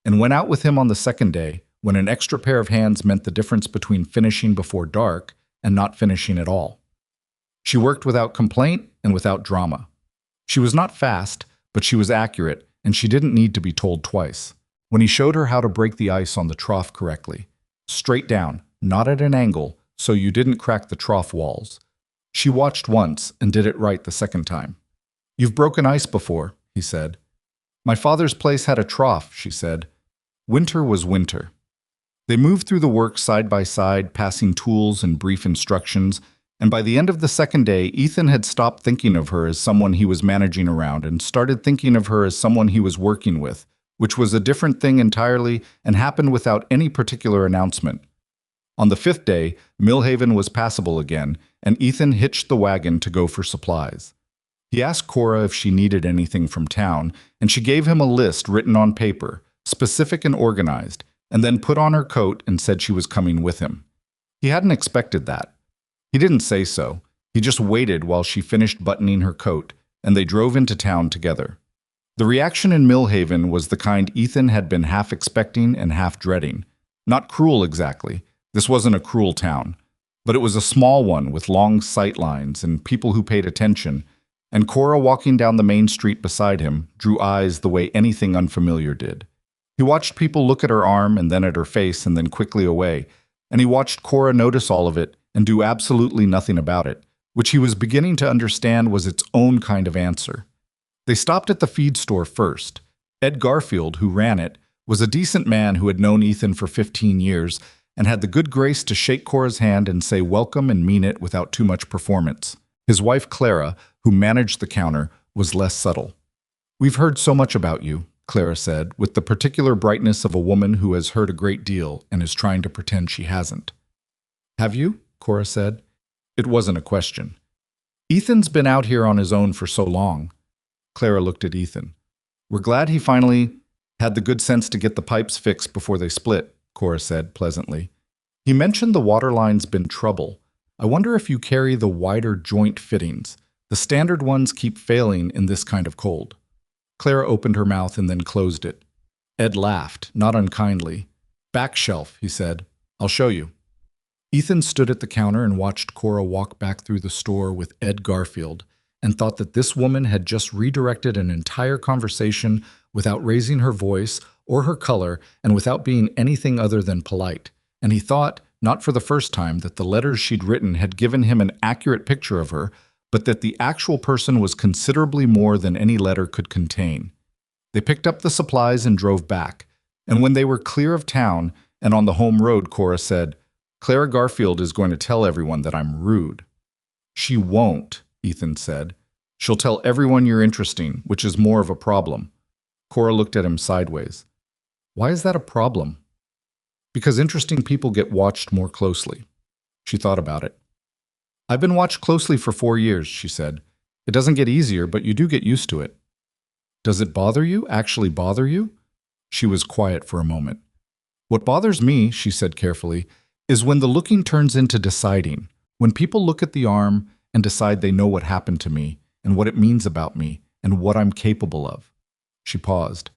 [SPEAKER 1] and went out with him on the second day when an extra pair of hands meant the difference between finishing before dark and not finishing at all. She worked without complaint and without drama. She was not fast, but she was accurate, and she didn't need to be told twice. When he showed her how to break the ice on the trough correctly, straight down, not at an angle, so you didn't crack the trough walls, she watched once and did it right the second time. "You've broken ice before," he said. "My father's place had a trough," she said. Winter was winter. They moved through the work side by side, passing tools and brief instructions, and by the end of the second day, Ethan had stopped thinking of her as someone he was managing around and started thinking of her as someone he was working with, which was a different thing entirely and happened without any particular announcement. On the 5th day, Millhaven was passable again, and Ethan hitched the wagon to go for supplies. He asked Cora if she needed anything from town, and she gave him a list written on paper, specific and organized, and then put on her coat and said she was coming with him. He hadn't expected that. He didn't say so. He just waited while she finished buttoning her coat, and they drove into town together. The reaction in Millhaven was the kind Ethan had been half expecting and half dreading. Not cruel exactly. This wasn't a cruel town. But it was a small one with long sight lines and people who paid attention, and Cora, walking down the main street beside him, drew eyes the way anything unfamiliar did. He watched people look at her arm and then at her face and then quickly away, and he watched Cora notice all of it and do absolutely nothing about it, which he was beginning to understand was its own kind of answer. They stopped at the feed store first. Ed Garfield, who ran it, was a decent man who had known Ethan for 15 years, and had the good grace to shake Cora's hand and say welcome and mean it without too much performance. His wife Clara, who managed the counter, was less subtle. "We've heard so much about you," Clara said, with the particular brightness of a woman who has heard a great deal and is trying to pretend she hasn't. "Have you?" Cora said. It wasn't a question. "Ethan's been out here on his own for so long." Clara looked at Ethan. "We're glad he finally had the good sense to get the pipes fixed before they split," Cora said pleasantly. "He mentioned the water line's been trouble. I wonder if you carry the wider joint fittings. The standard ones keep failing in this kind of cold." Clara opened her mouth and then closed it. Ed laughed, not unkindly. "Back shelf," he said. "I'll show you." Ethan stood at the counter and watched Cora walk back through the store with Ed Garfield and thought that this woman had just redirected an entire conversation without raising her voice or her color and without being anything other than polite. And he thought, not for the first time, that the letters she'd written had given him an accurate picture of her, but that the actual person was considerably more than any letter could contain. They picked up the supplies and drove back, and when they were clear of town and on the home road, Cora said, "Clara Garfield is going to tell everyone that I'm rude." "She won't," Ethan said. "She'll tell everyone you're interesting, which is more of a problem." Cora looked at him sideways. "Why is that a problem?" "Because interesting people get watched more closely." She thought about it. "I've been watched closely for 4 years," she said. "It doesn't get easier, but you do get used to it." "Does it bother you? Actually bother you?" She was quiet for a moment. "What bothers me," she said carefully, "is when the looking turns into deciding. When people look at the arm and decide they know what happened to me and what it means about me and what I'm capable of." She paused.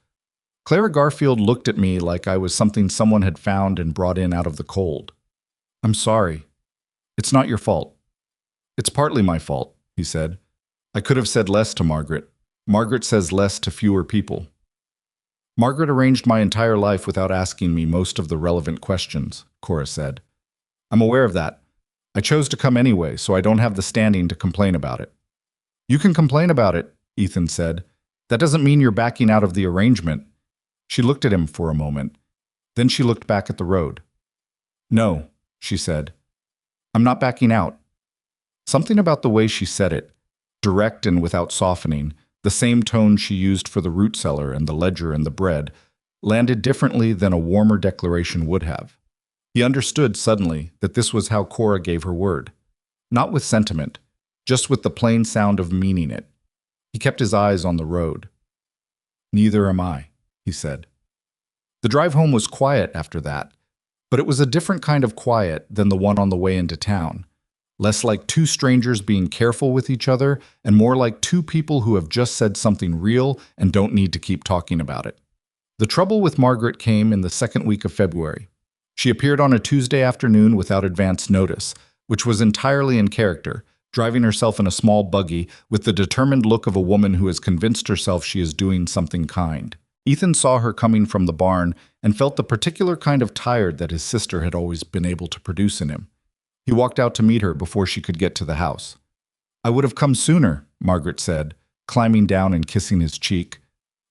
[SPEAKER 1] "Clara Garfield looked at me like I was something someone had found and brought in out of the cold." "I'm sorry. It's not your fault." "It's partly my fault," he said. "I could have said less to Margaret. Margaret says less to fewer people." "Margaret arranged my entire life without asking me most of the relevant questions," Cora said. "I'm aware of that. I chose to come anyway, so I don't have the standing to complain about it." "You can complain about it," Ethan said. "That doesn't mean you're backing out of the arrangement." She looked at him for a moment. Then she looked back at the road. "No," she said. "I'm not backing out." Something about the way she said it, direct and without softening, the same tone she used for the root cellar and the ledger and the bread, landed differently than a warmer declaration would have. He understood suddenly that this was how Cora gave her word. Not with sentiment, just with the plain sound of meaning it. He kept his eyes on the road. "Neither am I," he said. The drive home was quiet after that, but it was a different kind of quiet than the one on the way into town. Less like two strangers being careful with each other, and more like two people who have just said something real and don't need to keep talking about it. The trouble with Margaret came in the second week of February. She appeared on a Tuesday afternoon without advance notice, which was entirely in character, driving herself in a small buggy with the determined look of a woman who has convinced herself she is doing something kind. Ethan saw her coming from the barn and felt the particular kind of tired that his sister had always been able to produce in him. He walked out to meet her before she could get to the house. "I would have come sooner," Margaret said, climbing down and kissing his cheek.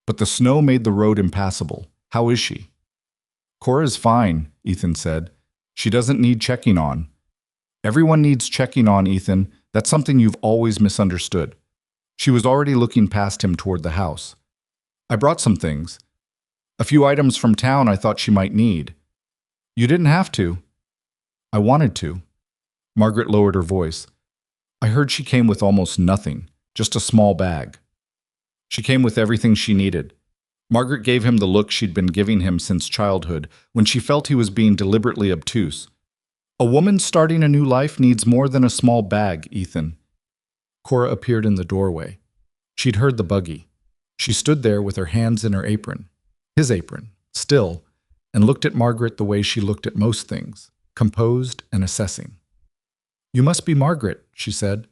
[SPEAKER 1] "But the snow made the road impassable. How is she?" "Cora's fine," Ethan said. "She doesn't need checking on." "Everyone needs checking on, Ethan. That's something you've always misunderstood." She was already looking past him toward the house. "I brought some things. A few items from town I thought she might need." "You didn't have to." "I wanted to." Margaret lowered her voice. "I heard she came with almost nothing, just a small bag." "She came with everything she needed." Margaret gave him the look she'd been giving him since childhood, when she felt he was being deliberately obtuse. "A woman starting a new life needs more than a small bag, Ethan." Cora appeared in the doorway. She'd heard the buggy. She stood there with her hands in her apron, his apron, still, and looked at Margaret the way she looked at most things, composed and assessing. "You must be Margaret," she said.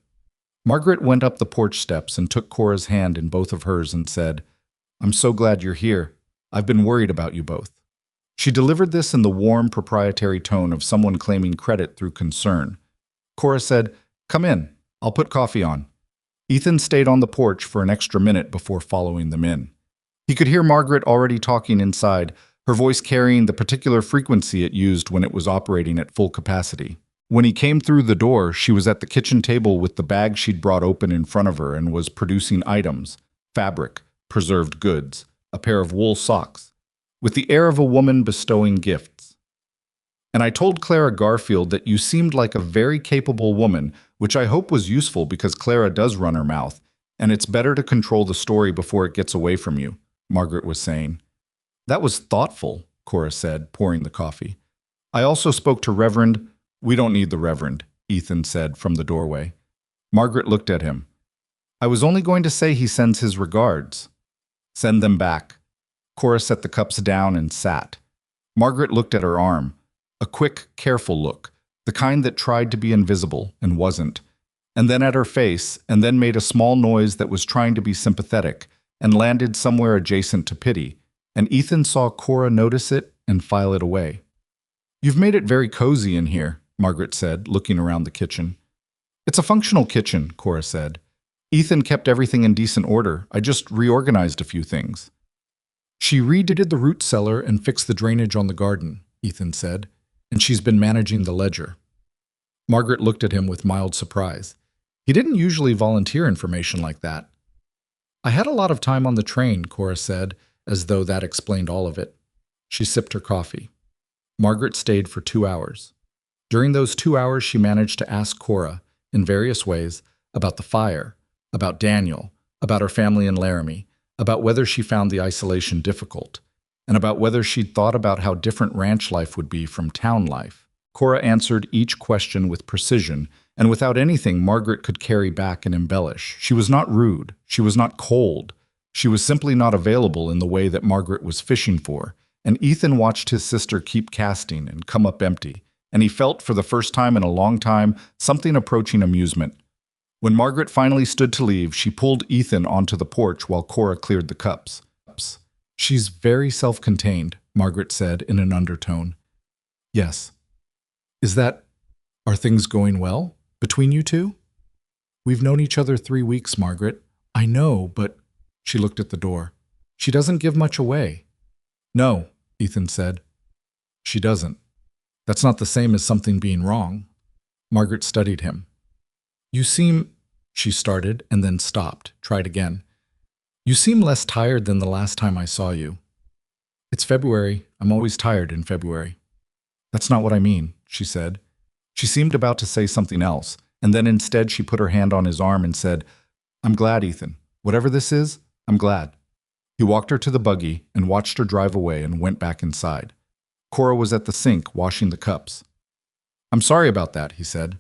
[SPEAKER 1] Margaret went up the porch steps and took Cora's hand in both of hers and said, "I'm so glad you're here. I've been worried about you both." She delivered this in the warm, proprietary tone of someone claiming credit through concern. Cora said, "Come in. I'll put coffee on." Ethan stayed on the porch for an extra minute before following them in. He could hear Margaret already talking inside, her voice carrying the particular frequency it used when it was operating at full capacity. When he came through the door, she was at the kitchen table with the bag she'd brought open in front of her and was producing items: fabric, preserved goods, a pair of wool socks, with the air of a woman bestowing gifts. "And I told Clara Garfield that you seemed like a very capable woman, which I hope was useful because Clara does run her mouth, and it's better to control the story before it gets away from you," Margaret was saying. "That was thoughtful," Cora said, pouring the coffee. "I also spoke to Reverend—" "We don't need the Reverend," Ethan said from the doorway. Margaret looked at him. "I was only going to say he sends his regards." "Send them back." Cora set the cups down and sat. Margaret looked at her arm. A quick, careful look, the kind that tried to be invisible and wasn't, and then at her face, and then made a small noise that was trying to be sympathetic and landed somewhere adjacent to pity, and Ethan saw Cora notice it and file it away. "You've made it very cozy in here," Margaret said, looking around the kitchen. "It's a functional kitchen," Cora said. "Ethan kept everything in decent order. I just reorganized a few things." "She redid the root cellar and fixed the drainage on the garden," Ethan said, "and she's been managing the ledger." Margaret looked at him with mild surprise. He didn't usually volunteer information like that. "I had a lot of time on the train," Cora said, as though that explained all of it. She sipped her coffee. Margaret stayed for 2 hours. During those 2 hours, she managed to ask Cora, in various ways, about the fire, about Daniel, about her family in Laramie, about whether she found the isolation difficult, and about whether she'd thought about how different ranch life would be from town life. Cora answered each question with precision, and without anything Margaret could carry back and embellish. She was not rude. She was not cold. She was simply not available in the way that Margaret was fishing for, and Ethan watched his sister keep casting and come up empty, and he felt for the first time in a long time something approaching amusement. When Margaret finally stood to leave, she pulled Ethan onto the porch while Cora cleared the cups. "She's very self-contained," Margaret said in an undertone. "Yes." Are things going well between you two?" "We've known each other 3 weeks, Margaret." "I know, but—" She looked at the door. "She doesn't give much away." "No," Ethan said. "She doesn't. That's not the same as something being wrong." Margaret studied him. "You seem—" she started and then stopped, tried again. "You seem less tired than the last time I saw you." "It's February. I'm always tired in February." "That's not what I mean," she said. She seemed about to say something else, and then instead she put her hand on his arm and said, "I'm glad, Ethan. Whatever this is, I'm glad." He walked her to the buggy and watched her drive away and went back inside. Cora was at the sink washing the cups. "I'm sorry about that," he said.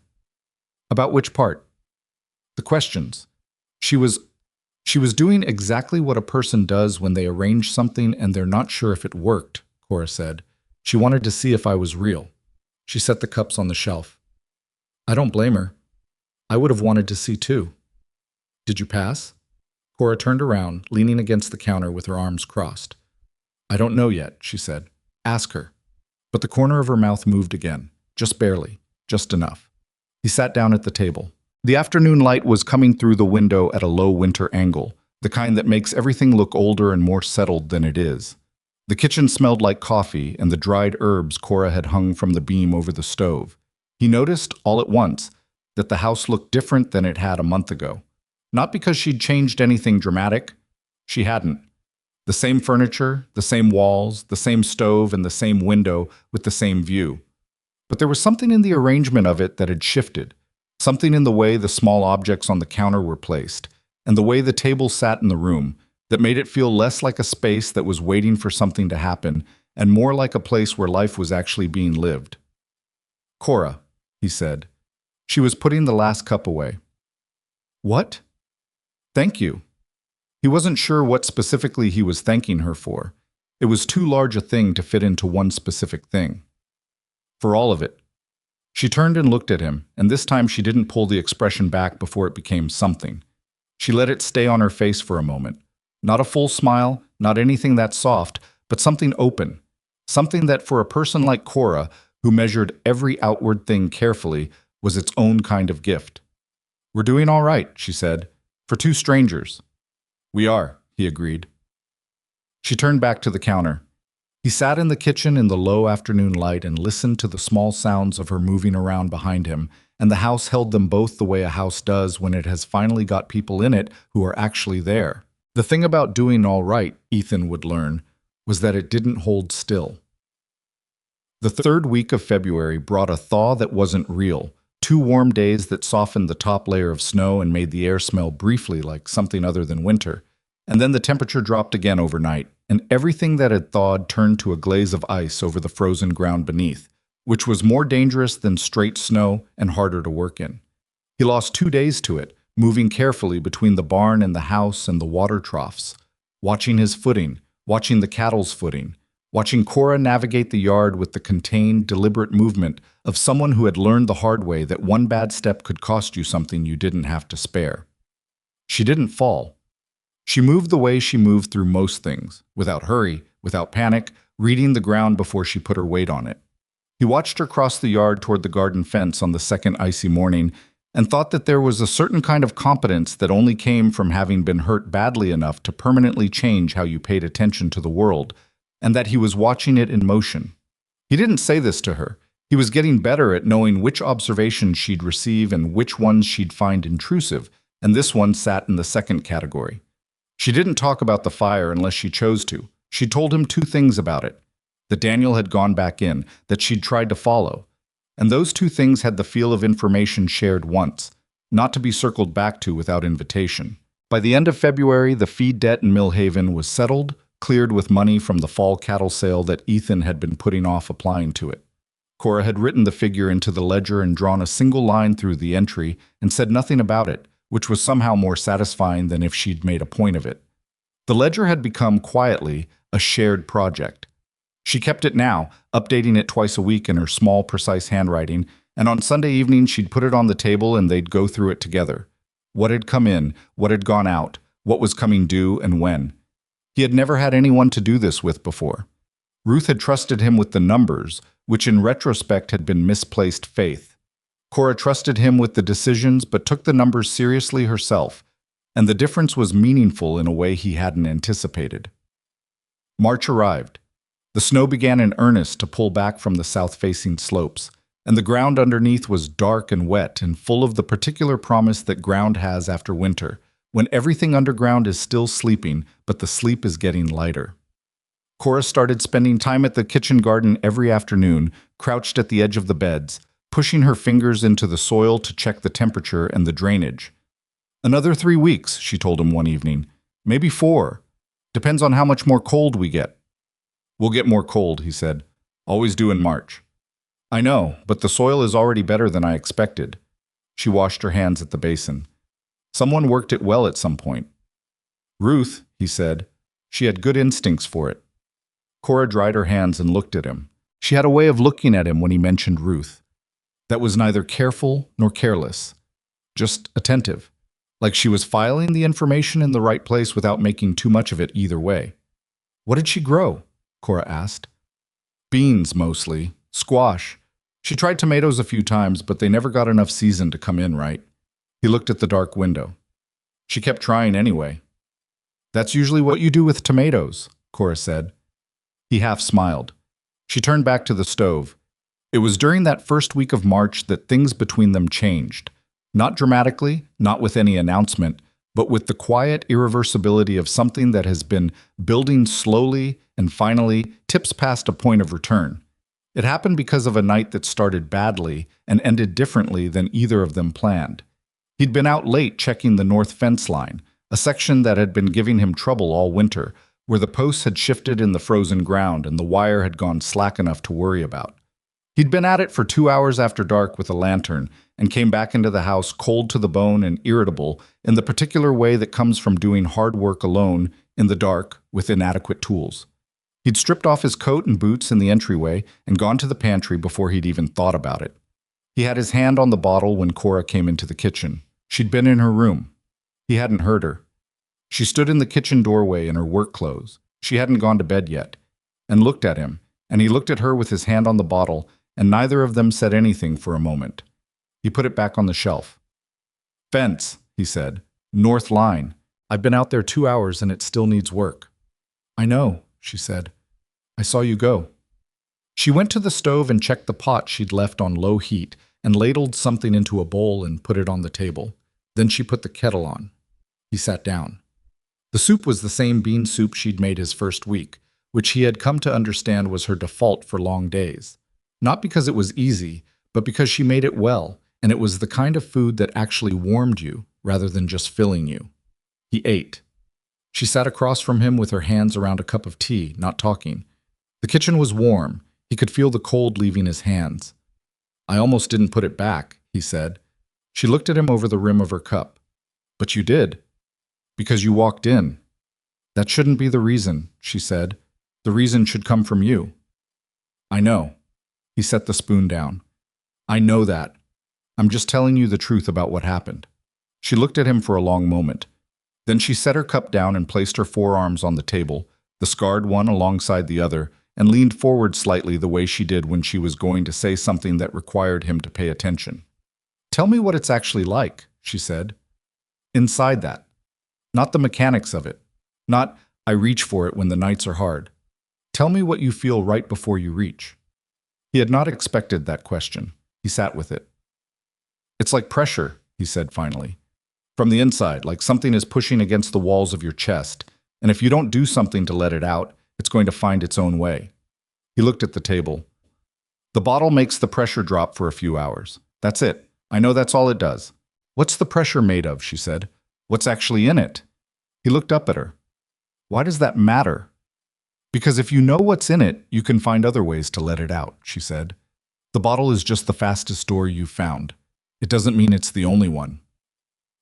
[SPEAKER 1] "About which part?" "The questions." She was doing exactly what a person does when they arrange something and they're not sure if it worked, Cora said. She wanted to see if I was real. She set the cups on the shelf. I don't blame her. I would have wanted to see too. "Did you pass?" Cora turned around, leaning against the counter with her arms crossed. "I don't know yet," she said. "Ask her." But the corner of her mouth moved again, just barely, just enough. He sat down at the table. The afternoon light was coming through the window at a low winter angle, the kind that makes everything look older and more settled than it is. The kitchen smelled like coffee and the dried herbs Cora had hung from the beam over the stove. He noticed, all at once, that the house looked different than it had a month ago. Not because she'd changed anything dramatic. She hadn't. The same furniture, the same walls, the same stove, and the same window with the same view. But there was something in the arrangement of it that had shifted. Something in the way the small objects on the counter were placed, and the way the table sat in the room, that made it feel less like a space that was waiting for something to happen, and more like a place where life was actually being lived. "Cora," he said. She was putting the last cup away. "What?" "Thank you." He wasn't sure what specifically he was thanking her for. It was too large a thing to fit into one specific thing. "For all of it." She turned and looked at him, and this time she didn't pull the expression back before it became something. She let it stay on her face for a moment. Not a full smile, not anything that soft, but something open. Something that for a person like Cora, who measured every outward thing carefully, was its own kind of gift. "We're doing all right," she said. "For two strangers." "We are," he agreed. She turned back to the counter. He sat in the kitchen in the low afternoon light and listened to the small sounds of her moving around behind him, and the house held them both the way a house does when it has finally got people in it who are actually there. The thing about doing all right, Ethan would learn, was that it didn't hold still. The third week of February brought a thaw that wasn't real, 2 warm days that softened the top layer of snow and made the air smell briefly like something other than winter. And then the temperature dropped again overnight, and everything that had thawed turned to a glaze of ice over the frozen ground beneath, which was more dangerous than straight snow and harder to work in. He lost 2 days to it, moving carefully between the barn and the house and the water troughs, watching his footing, watching the cattle's footing, watching Cora navigate the yard with the contained, deliberate movement of someone who had learned the hard way that one bad step could cost you something you didn't have to spare. She didn't fall. She moved the way she moved through most things, without hurry, without panic, reading the ground before she put her weight on it. He watched her cross the yard toward the garden fence on the second icy morning and thought that there was a certain kind of competence that only came from having been hurt badly enough to permanently change how you paid attention to the world, and that he was watching it in motion. He didn't say this to her. He was getting better at knowing which observations she'd receive and which ones she'd find intrusive, and this one sat in the second category. She didn't talk about the fire unless she chose to. She told him 2 things about it: that Daniel had gone back in, that she'd tried to follow. And those 2 things had the feel of information shared once, not to be circled back to without invitation. By the end of February, the feed debt in Millhaven was settled, cleared with money from the fall cattle sale that Ethan had been putting off applying to it. Cora had written the figure into the ledger and drawn a single line through the entry and said nothing about it, which was somehow more satisfying than if she'd made a point of it. The ledger had become, quietly, a shared project. She kept it now, updating it twice a week in her small, precise handwriting, and on Sunday evening she'd put it on the table and they'd go through it together. What had come in, what had gone out, what was coming due, and when. He had never had anyone to do this with before. Ruth had trusted him with the numbers, which in retrospect had been misplaced faith. Cora trusted him with the decisions but took the numbers seriously herself, and the difference was meaningful in a way he hadn't anticipated. March arrived. The snow began in earnest to pull back from the south-facing slopes, and the ground underneath was dark and wet and full of the particular promise that ground has after winter, when everything underground is still sleeping, but the sleep is getting lighter. Cora started spending time at the kitchen garden every afternoon, crouched at the edge of the beds, pushing her fingers into the soil to check the temperature and the drainage. "Another 3 weeks," she told him one evening. "Maybe 4. Depends on how much more cold we get." "We'll get more cold," he said. "Always do in March." "I know, but the soil is already better than I expected." She washed her hands at the basin. "Someone worked it well at some point." "Ruth," he said. "She had good instincts for it." Cora dried her hands and looked at him. She had a way of looking at him when he mentioned Ruth that was neither careful nor careless, just attentive, like she was filing the information in the right place without making too much of it either way. "What did she grow?" Cora asked. "Beans, mostly. Squash. She tried tomatoes a few times, but they never got enough season to come in right." He looked at the dark window. "She kept trying anyway." "That's usually what you do with tomatoes," Cora said. He half smiled. She turned back to the stove. It was during that first week of March that things between them changed. Not dramatically, not with any announcement, but with the quiet irreversibility of something that has been building slowly and finally tips past a point of return. It happened because of a night that started badly and ended differently than either of them planned. He'd been out late checking the north fence line, a section that had been giving him trouble all winter, where the posts had shifted in the frozen ground and the wire had gone slack enough to worry about. He'd been at it for 2 hours after dark with a lantern and came back into the house cold to the bone and irritable in the particular way that comes from doing hard work alone in the dark with inadequate tools. He'd stripped off his coat and boots in the entryway and gone to the pantry before he'd even thought about it. He had his hand on the bottle when Cora came into the kitchen. She'd been in her room. He hadn't heard her. She stood in the kitchen doorway in her work clothes. She hadn't gone to bed yet, and looked at him, and he looked at her with his hand on the bottle, and neither of them said anything for a moment. He put it back on the shelf. "Fence," he said. "North line. I've been out there 2 hours and it still needs work." "I know," she said. I saw you go." She went to the stove and checked the pot she'd left on low heat and ladled something into a bowl and put it on the table. Then she put the kettle on. He sat down. The soup was the same bean soup she'd made his first week, which he had come to understand was her default for long days. Not because it was easy, but because she made it well, and it was the kind of food that actually warmed you rather than just filling you. He ate. She sat across from him with her hands around a cup of tea, not talking. The kitchen was warm. He could feel the cold leaving his hands. "I almost didn't put it back," he said. She looked at him over the rim of her cup. "But you did. Because you walked in." "That shouldn't be the reason," she said. "The reason should come from you." "I know." He set the spoon down. "I know that. I'm just telling you the truth about what happened." She looked at him for a long moment. Then she set her cup down and placed her forearms on the table, the scarred one alongside the other, and leaned forward slightly the way she did when she was going to say something that required him to pay attention. "Tell me what it's actually like," she said. "Inside that. Not the mechanics of it. Not, I reach for it when the nights are hard. Tell me what you feel right before you reach." He had not expected that question. He sat with it. "It's like pressure," he said finally. "From the inside, like something is pushing against the walls of your chest, and if you don't do something to let it out, it's going to find its own way." He looked at the table. "The bottle makes the pressure drop for a few hours. That's it. I know that's all it does." "What's the pressure made of?" she said. "What's actually in it?" He looked up at her. "Why does that matter?" "Because if you know what's in it, you can find other ways to let it out," she said. "The bottle is just the fastest door you've found. It doesn't mean it's the only one."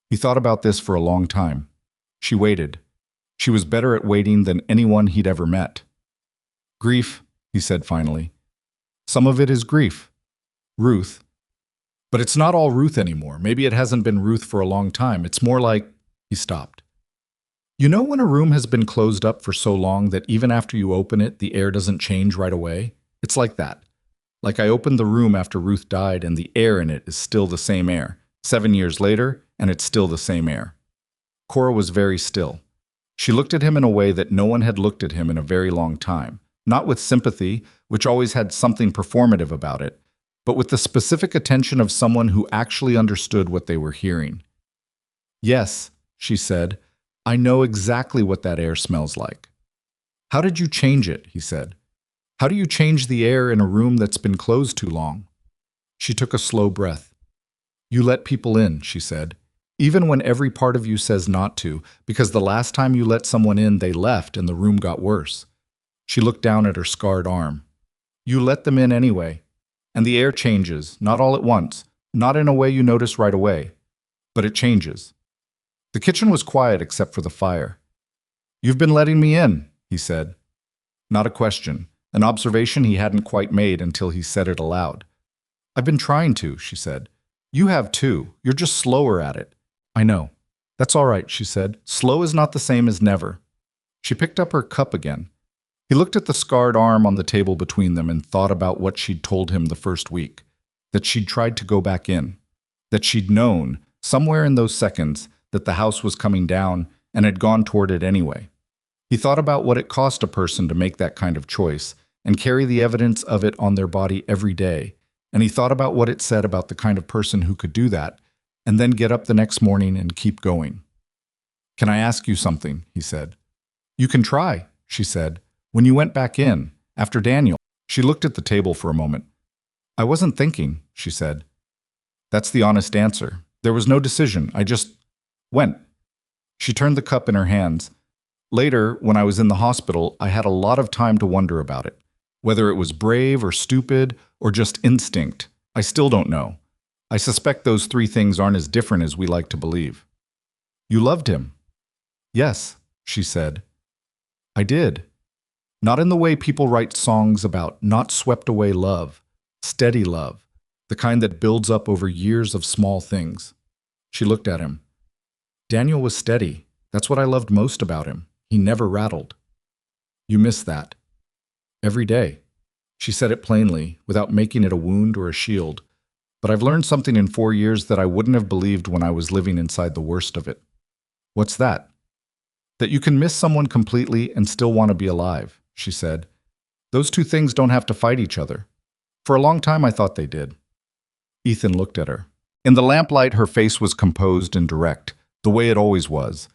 [SPEAKER 1] He thought about this for a long time. She waited. She was better at waiting than anyone he'd ever met. "Grief," he said finally. "Some of it is grief. Ruth. But it's not all Ruth anymore. Maybe it hasn't been Ruth for a long time. It's more like—" He stopped. "You know when a room has been closed up for so long that even after you open it, the air doesn't change right away? It's like that. Like I opened the room after Ruth died and the air in it is still the same air. 7 years later, and it's still the same air." Cora was very still. She looked at him in a way that no one had looked at him in a very long time. Not with sympathy, which always had something performative about it, but with the specific attention of someone who actually understood what they were hearing. "Yes," she said, "I know exactly what that air smells like." "How did you change it?" he said. "How do you change the air in a room that's been closed too long?" She took a slow breath. "You let people in," she said, "even when every part of you says not to, because the last time you let someone in, they left and the room got worse." She looked down at her scarred arm. "You let them in anyway. And the air changes, not all at once, not in a way you notice right away, but it changes." The kitchen was quiet except for the fire. "You've been letting me in," he said. Not a question, an observation he hadn't quite made until he said it aloud. "I've been trying to," she said. "You have too. You're just slower at it." "I know." "That's all right," she said. "Slow is not the same as never." She picked up her cup again. He looked at the scarred arm on the table between them and thought about what she'd told him the first week, that she'd tried to go back in, that she'd known, somewhere in those seconds, that the house was coming down and had gone toward it anyway. He thought about what it cost a person to make that kind of choice and carry the evidence of it on their body every day, and he thought about what it said about the kind of person who could do that and then get up the next morning and keep going. "Can I ask you something?" he said. "You can try," she said. "When you went back in, after Daniel." She looked at the table for a moment. "I wasn't thinking," she said. That's the honest answer. There was no decision. I just went. She turned the cup in her hands. "Later, when I was in the hospital, I had a lot of time to wonder about it. Whether it was brave or stupid or just instinct, I still don't know. I suspect those 3 things aren't as different as we like to believe." "You loved him?" "Yes," she said. "I did. Not in the way people write songs about, not swept away love, steady love, the kind that builds up over years of small things." She looked at him. "Daniel was steady. That's what I loved most about him. He never rattled." "You miss that." "Every day." She said it plainly, without making it a wound or a shield. "But I've learned something in 4 years that I wouldn't have believed when I was living inside the worst of it." "What's that?" "That you can miss someone completely and still want to be alive," she said. Those two things don't have to fight each other. For a long time, I thought they did. Ethan looked at her. In the lamplight, her face was composed and direct, the way it always was.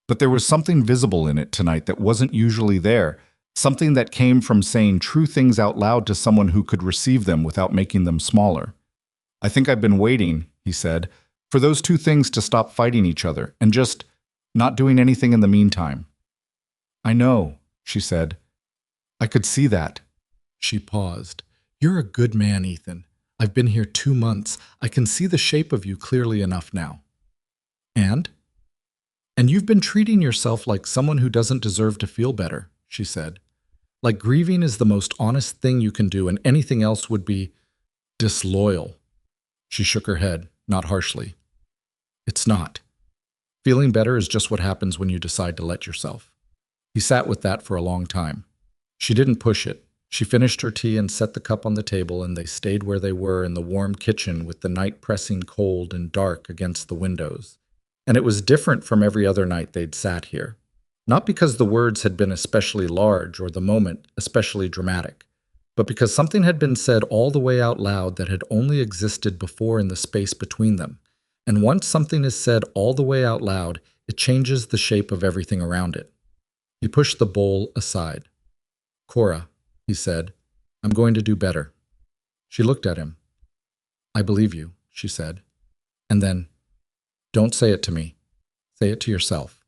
[SPEAKER 1] But there was something visible in it tonight that wasn't usually there, something that came from saying true things out loud to someone who could receive them without making them smaller. I think I've been waiting, he said, for those two things to stop fighting each other and just not doing anything in the meantime. I know, she said. I could see that. She paused. You're a good man, Ethan. I've been here 2 months. I can see the shape of you clearly enough now. And you've been treating yourself like someone who doesn't deserve to feel better, she said. Like grieving is the most honest thing you can do and anything else would be disloyal. She shook her head, not harshly. It's not. Feeling better is just what happens when you decide to let yourself. He sat with that for a long time. She didn't push it. She finished her tea and set the cup on the table, and they stayed where they were in the warm kitchen with the night pressing cold and dark against the windows. And it was different from every other night they'd sat here. Not because the words had been especially large or the moment especially dramatic, but because something had been said all the way out loud that had only existed before in the space between them. And once something is said all the way out loud, it changes the shape of everything around it. He pushed the bowl aside. Cora, he said, I'm going to do better. She looked at him. I believe you, she said. And then, don't say it to me. Say it to yourself.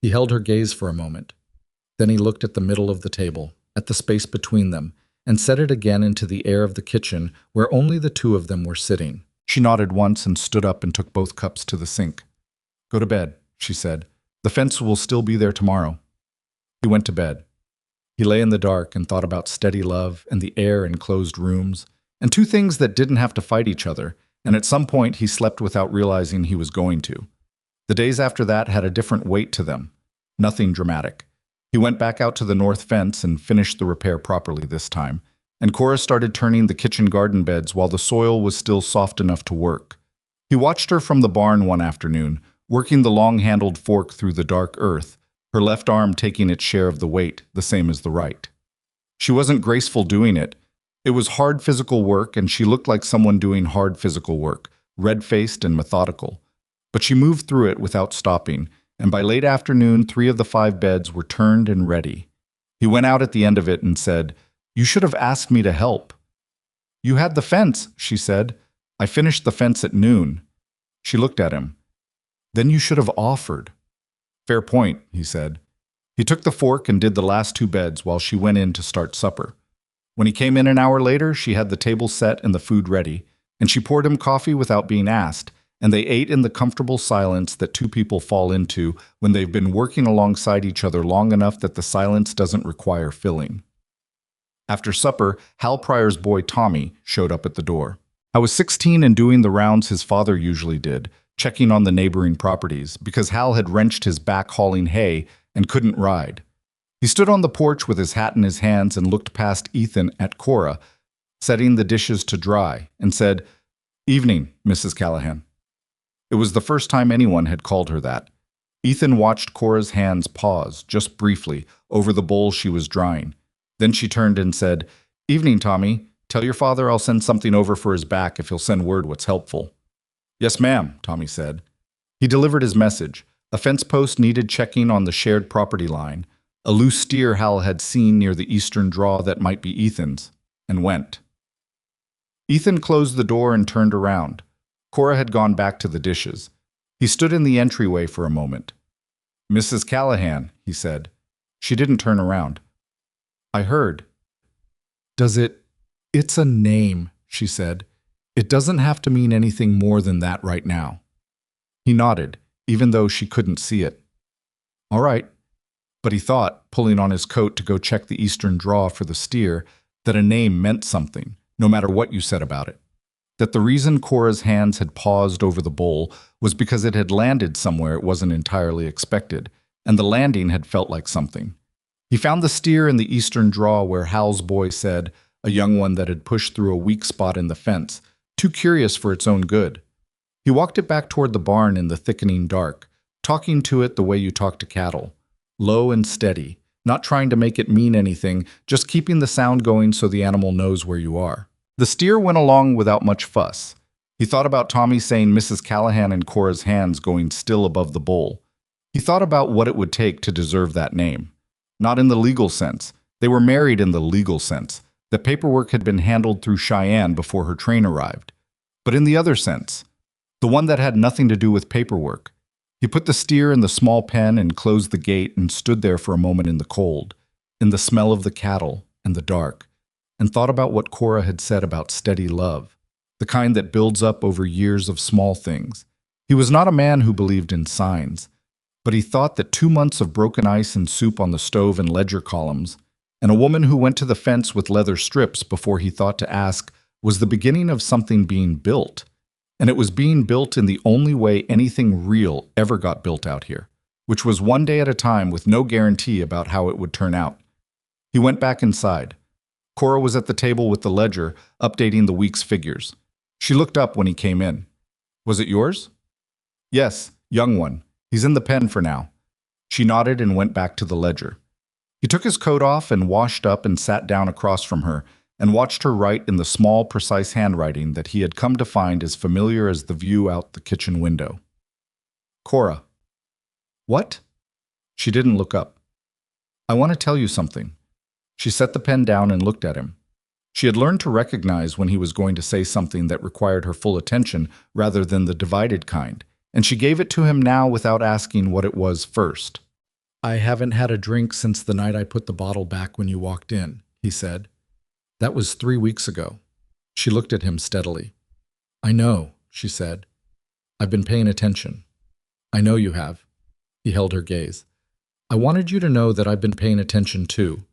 [SPEAKER 1] He held her gaze for a moment. Then he looked at the middle of the table, at the space between them, and set it again into the air of the kitchen where only the two of them were sitting. She nodded once and stood up and took both cups to the sink. Go to bed, she said. The fence will still be there tomorrow. He went to bed. He lay in the dark and thought about steady love and the air in closed rooms, and two things that didn't have to fight each other, and at some point he slept without realizing he was going to. The days after that had a different weight to them. Nothing dramatic. He went back out to the north fence and finished the repair properly this time, and Cora started turning the kitchen garden beds while the soil was still soft enough to work. He watched her from the barn one afternoon, working the long-handled fork through the dark earth, her left arm taking its share of the weight, the same as the right. She wasn't graceful doing it. It was hard physical work, and she looked like someone doing hard physical work, red-faced and methodical. But she moved through it without stopping, and by late afternoon, 3 of the 5 beds were turned and ready. He went out at the end of it and said, You should have asked me to help. You had the fence, she said. I finished the fence at noon. She looked at him. Then you should have offered. Fair point, he said. He took the fork and did the last 2 beds while she went in to start supper. When he came in an hour later, she had the table set and the food ready, and she poured him coffee without being asked, and they ate in the comfortable silence that 2 people fall into when they've been working alongside each other long enough that the silence doesn't require filling. After supper, Hal Pryor's boy Tommy showed up at the door. I was 16 and doing the rounds his father usually did, checking on the neighboring properties, because Hal had wrenched his back hauling hay and couldn't ride. He stood on the porch with his hat in his hands and looked past Ethan at Cora, setting the dishes to dry, and said, Evening, Mrs. Callahan. It was the first time anyone had called her that. Ethan watched Cora's hands pause, just briefly, over the bowl she was drying. Then she turned and said, Evening, Tommy. Tell your father I'll send something over for his back if he'll send word what's helpful. Yes, ma'am, Tommy said. He delivered his message. A fence post needed checking on the shared property line, a loose steer Hal had seen near the eastern draw that might be Ethan's, and went. Ethan closed the door and turned around. Cora had gone back to the dishes. He stood in the entryway for a moment. Mrs. Callahan, he said. She didn't turn around. I heard. It's a name, she said. It doesn't have to mean anything more than that right now. He nodded, even though she couldn't see it. All right. But he thought, pulling on his coat to go check the eastern draw for the steer, that a name meant something, no matter what you said about it. That the reason Cora's hands had paused over the bowl was because it had landed somewhere it wasn't entirely expected, and the landing had felt like something. He found the steer in the eastern draw where Hal's boy said, a young one that had pushed through a weak spot in the fence, too curious for its own good. He walked it back toward the barn in the thickening dark, talking to it the way you talk to cattle, low and steady, not trying to make it mean anything, just keeping the sound going so the animal knows where you are. The steer went along without much fuss. He thought about Tommy saying Mrs. Callahan in Cora's hands going still above the bowl. He thought about what it would take to deserve that name. Not in the legal sense. They were married in the legal sense. The paperwork had been handled through Cheyenne before her train arrived. But in the other sense, the one that had nothing to do with paperwork. He put the steer in the small pen and closed the gate and stood there for a moment in the cold, in the smell of the cattle and the dark, and thought about what Cora had said about steady love, the kind that builds up over years of small things. He was not a man who believed in signs, but he thought that 2 months of broken ice and soup on the stove and ledger columns, and a woman who went to the fence with leather strips before he thought to ask, was the beginning of something being built. And it was being built in the only way anything real ever got built out here, which was one day at a time with no guarantee about how it would turn out. He went back inside. Cora was at the table with the ledger, updating the week's figures. She looked up when he came in. "Was it yours?" "Yes, young one. He's in the pen for now." She nodded and went back to the ledger. He took his coat off and washed up and sat down across from her and watched her write in the small, precise handwriting that he had come to find as familiar as the view out the kitchen window. "Cora." "What?" She didn't look up. "I want to tell you something." She set the pen down and looked at him. She had learned to recognize when he was going to say something that required her full attention rather than the divided kind, and she gave it to him now without asking what it was first. "I haven't had a drink since the night I put the bottle back when you walked in," he said. "That was 3 weeks ago." She looked at him steadily. "I know," she said. "I've been paying attention." "I know you have." He held her gaze. "I wanted you to know that I've been paying attention too,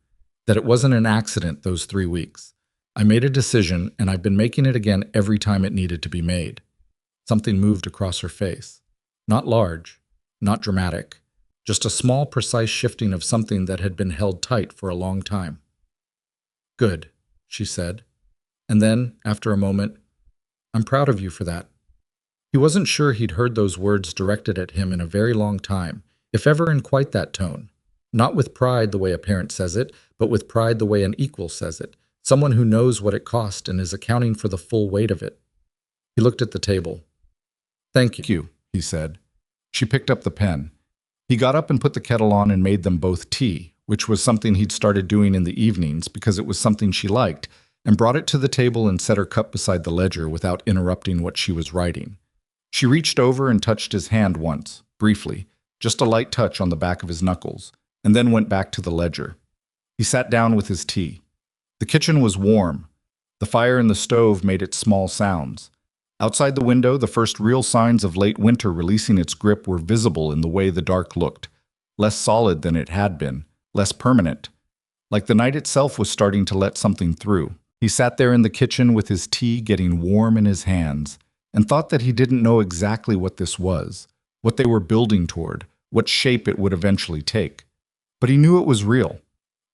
[SPEAKER 1] that it wasn't an accident those 3 weeks. I made a decision, and I've been making it again every time it needed to be made." Something moved across her face. Not large, not dramatic, just a small, precise shifting of something that had been held tight for a long time. "Good," she said. And then, after a moment, "I'm proud of you for that." He wasn't sure he'd heard those words directed at him in a very long time, if ever in quite that tone. Not with pride the way a parent says it, but with pride the way an equal says it, someone who knows what it cost and is accounting for the full weight of it. He looked at the table. "Thank you," he said. She picked up the pen. He got up and put the kettle on and made them both tea, which was something he'd started doing in the evenings because it was something she liked, and brought it to the table and set her cup beside the ledger without interrupting what she was writing. She reached over and touched his hand once, briefly, just a light touch on the back of his knuckles, and then went back to the ledger. He sat down with his tea. The kitchen was warm. The fire in the stove made its small sounds. Outside the window, the first real signs of late winter releasing its grip were visible in the way the dark looked, less solid than it had been, less permanent, like the night itself was starting to let something through. He sat there in the kitchen with his tea getting warm in his hands, and thought that he didn't know exactly what this was, what they were building toward, what shape it would eventually take. But he knew it was real.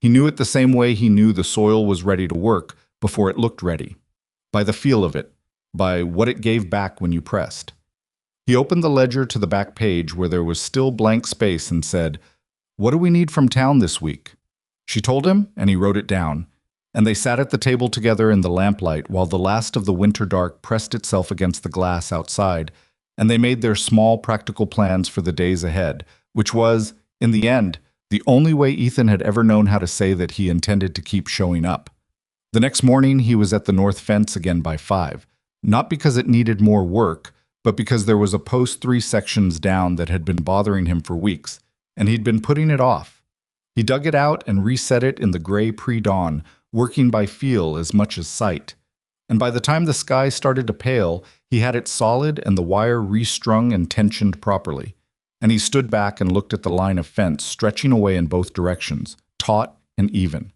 [SPEAKER 1] He knew it the same way he knew the soil was ready to work before it looked ready, by the feel of it, by what it gave back when you pressed. He opened the ledger to the back page where there was still blank space and said, "What do we need from town this week?" She told him, and he wrote it down, and they sat at the table together in the lamplight while the last of the winter dark pressed itself against the glass outside, and they made their small practical plans for the days ahead, which was, in the end, the only way Ethan had ever known how to say that he intended to keep showing up. The next morning he was at the north fence again by 5, not because it needed more work, but because there was a post 3 sections down that had been bothering him for weeks, and he'd been putting it off. He dug it out and reset it in the gray pre-dawn, working by feel as much as sight. And by the time the sky started to pale, he had it solid and the wire restrung and tensioned properly. And he stood back and looked at the line of fence stretching away in both directions, taut and even.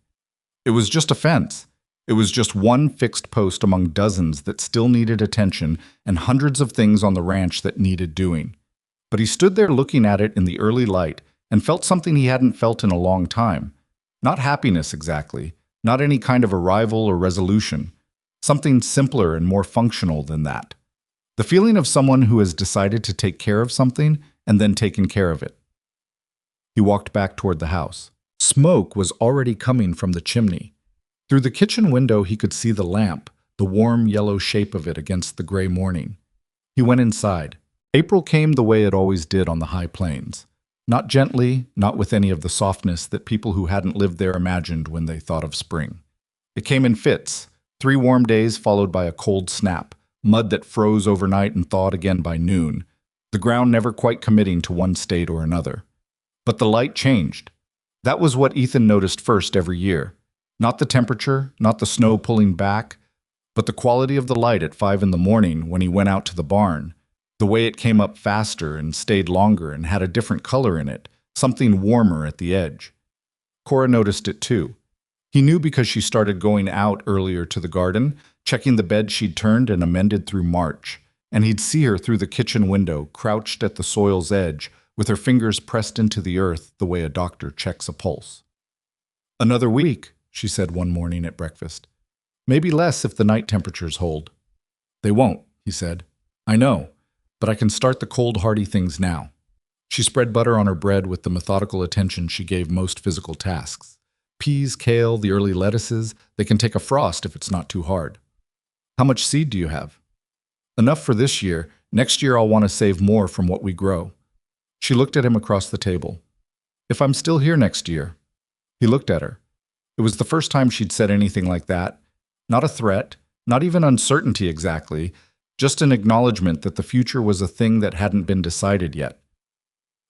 [SPEAKER 1] It was just a fence. It was just one fixed post among dozens that still needed attention and hundreds of things on the ranch that needed doing. But he stood there looking at it in the early light and felt something he hadn't felt in a long time. Not happiness exactly, not any kind of arrival or resolution. Something simpler and more functional than that. The feeling of someone who has decided to take care of something and then taken care of it. He walked back toward the house. Smoke was already coming from the chimney. Through the kitchen window he could see the lamp, the warm yellow shape of it against the gray morning. He went inside. April came the way it always did on the high plains. Not gently, not with any of the softness that people who hadn't lived there imagined when they thought of spring. It came in fits, 3 warm days followed by a cold snap, mud that froze overnight and thawed again by noon, the ground never quite committing to one state or another. But the light changed. That was what Ethan noticed first every year. Not the temperature, not the snow pulling back, but the quality of the light at 5 in the morning when he went out to the barn. The way it came up faster and stayed longer and had a different color in it, something warmer at the edge. Cora noticed it too. He knew because she started going out earlier to the garden, checking the bed she'd turned and amended through March, and he'd see her through the kitchen window, crouched at the soil's edge, with her fingers pressed into the earth the way a doctor checks a pulse. "Another week," she said one morning at breakfast. "Maybe less if the night temperatures hold." "They won't," he said. "I know, but I can start the cold, hearty things now." She spread butter on her bread with the methodical attention she gave most physical tasks. Peas, kale, the early lettuces, they can take a frost if it's not too hard. "How much seed do you have?" "Enough for this year. Next year I'll want to save more from what we grow." She looked at him across the table. "If I'm still here next year?" He looked at her. It was the first time she'd said anything like that. Not a threat, not even uncertainty exactly, just an acknowledgement that the future was a thing that hadn't been decided yet.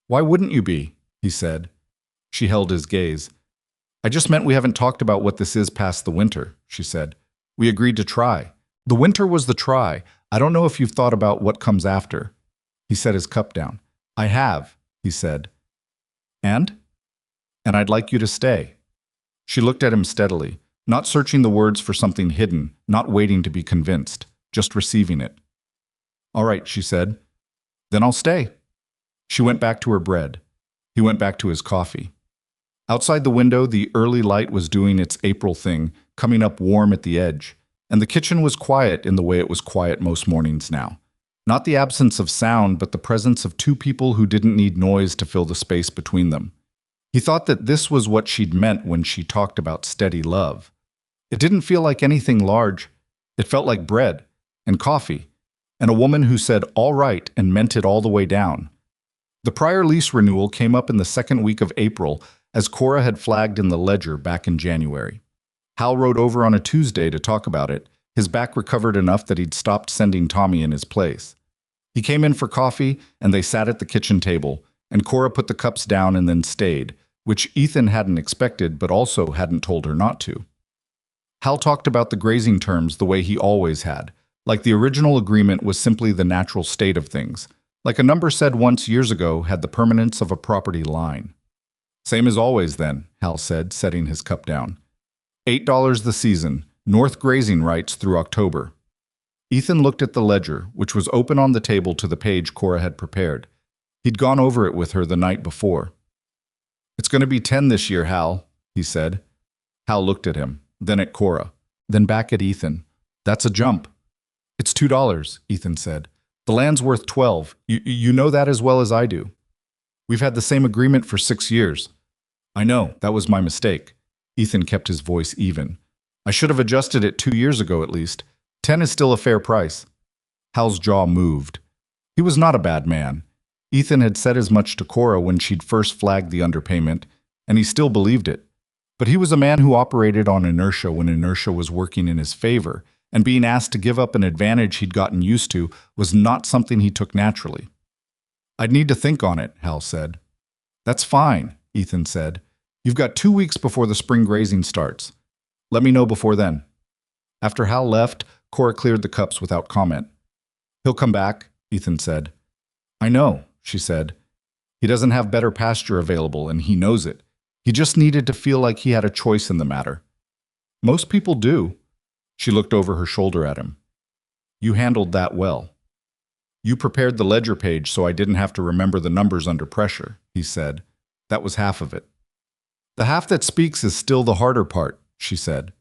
[SPEAKER 1] "Why wouldn't you be?" he said. She held his gaze. "I just meant we haven't talked about what this is past the winter," she said. "We agreed to try. The winter was the try. I don't know if you've thought about what comes after." He set his cup down. "I have," he said. "And?" "And I'd like you to stay." She looked at him steadily, not searching the words for something hidden, not waiting to be convinced, just receiving it. "All right," she said. "Then I'll stay." She went back to her bread. He went back to his coffee. Outside the window, the early light was doing its April thing, coming up warm at the edge, and the kitchen was quiet in the way it was quiet most mornings now. Not the absence of sound, but the presence of 2 people who didn't need noise to fill the space between them. He thought that this was what she'd meant when she talked about steady love. It didn't feel like anything large. It felt like bread and coffee, and a woman who said all right and meant it all the way down. The prior lease renewal came up in the second week of April, as Cora had flagged in the ledger back in January. Hal rode over on a Tuesday to talk about it. His back recovered enough that he'd stopped sending Tommy in his place. He came in for coffee, and they sat at the kitchen table, and Cora put the cups down and then stayed, which Ethan hadn't expected but also hadn't told her not to. Hal talked about the grazing terms the way he always had, like the original agreement was simply the natural state of things, like a number said once years ago had the permanence of a property line. "Same as always then," Hal said, setting his cup down. $8 the season, North grazing rights through October. Ethan looked at the ledger, which was open on the table to the page Cora had prepared. He'd gone over it with her the night before. "It's going to be 10 this year, Hal," he said. Hal looked at him, then at Cora, then back at Ethan. "That's a jump." "It's $2, Ethan said. "The land's worth 12. You know that as well as I do. We've had the same agreement for 6 years. "I know, that was my mistake." Ethan kept his voice even. "I should have adjusted it 2 years ago at least. 10 is still a fair price." Hal's jaw moved. He was not a bad man. Ethan had said as much to Cora when she'd first flagged the underpayment, and he still believed it. But he was a man who operated on inertia when inertia was working in his favor, and being asked to give up an advantage he'd gotten used to was not something he took naturally. "I'd need to think on it," Hal said. "That's fine," Ethan said. "You've got 2 weeks before the spring grazing starts. Let me know before then." After Hal left, Cora cleared the cups without comment. "He'll come back," Ethan said. "I know," she said. "He doesn't have better pasture available, and he knows it. He just needed to feel like he had a choice in the matter." "Most people do." She looked over her shoulder at him. "You handled that well." "You prepared the ledger page so I didn't have to remember the numbers under pressure," he said. "That was half of it." "The half that speaks is still the harder part," she said.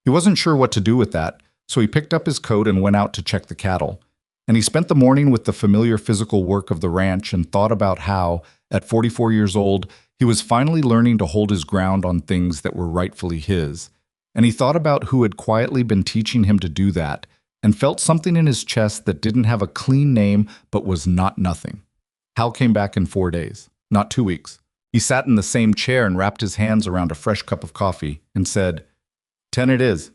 [SPEAKER 1] He wasn't sure what to do with that, so he picked up his coat and went out to check the cattle. And he spent the morning with the familiar physical work of the ranch and thought about how, at 44 years old, He was finally learning to hold his ground on things that were rightfully his, and he thought about who had quietly been teaching him to do that, and felt something in his chest that didn't have a clean name but was not nothing. Hal came back in 4 days, not 2 weeks. He sat in the same chair and wrapped his hands around a fresh cup of coffee and said, "10 it is,"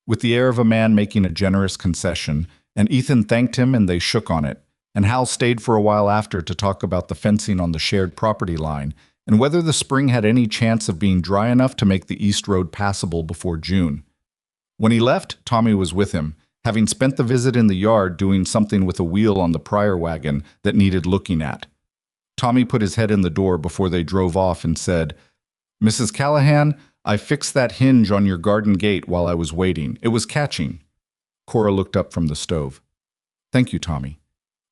[SPEAKER 1] with the air of a man making a generous concession, and Ethan thanked him and they shook on it, and Hal stayed for a while after to talk about the fencing on the shared property line and whether the spring had any chance of being dry enough to make the East Road passable before June. When he left, Tommy was with him, having spent the visit in the yard doing something with a wheel on the prior wagon that needed looking at. Tommy put his head in the door before they drove off and said, "Mrs. Callahan, I fixed that hinge on your garden gate while I was waiting. It was catching." Cora looked up from the stove. "Thank you, Tommy.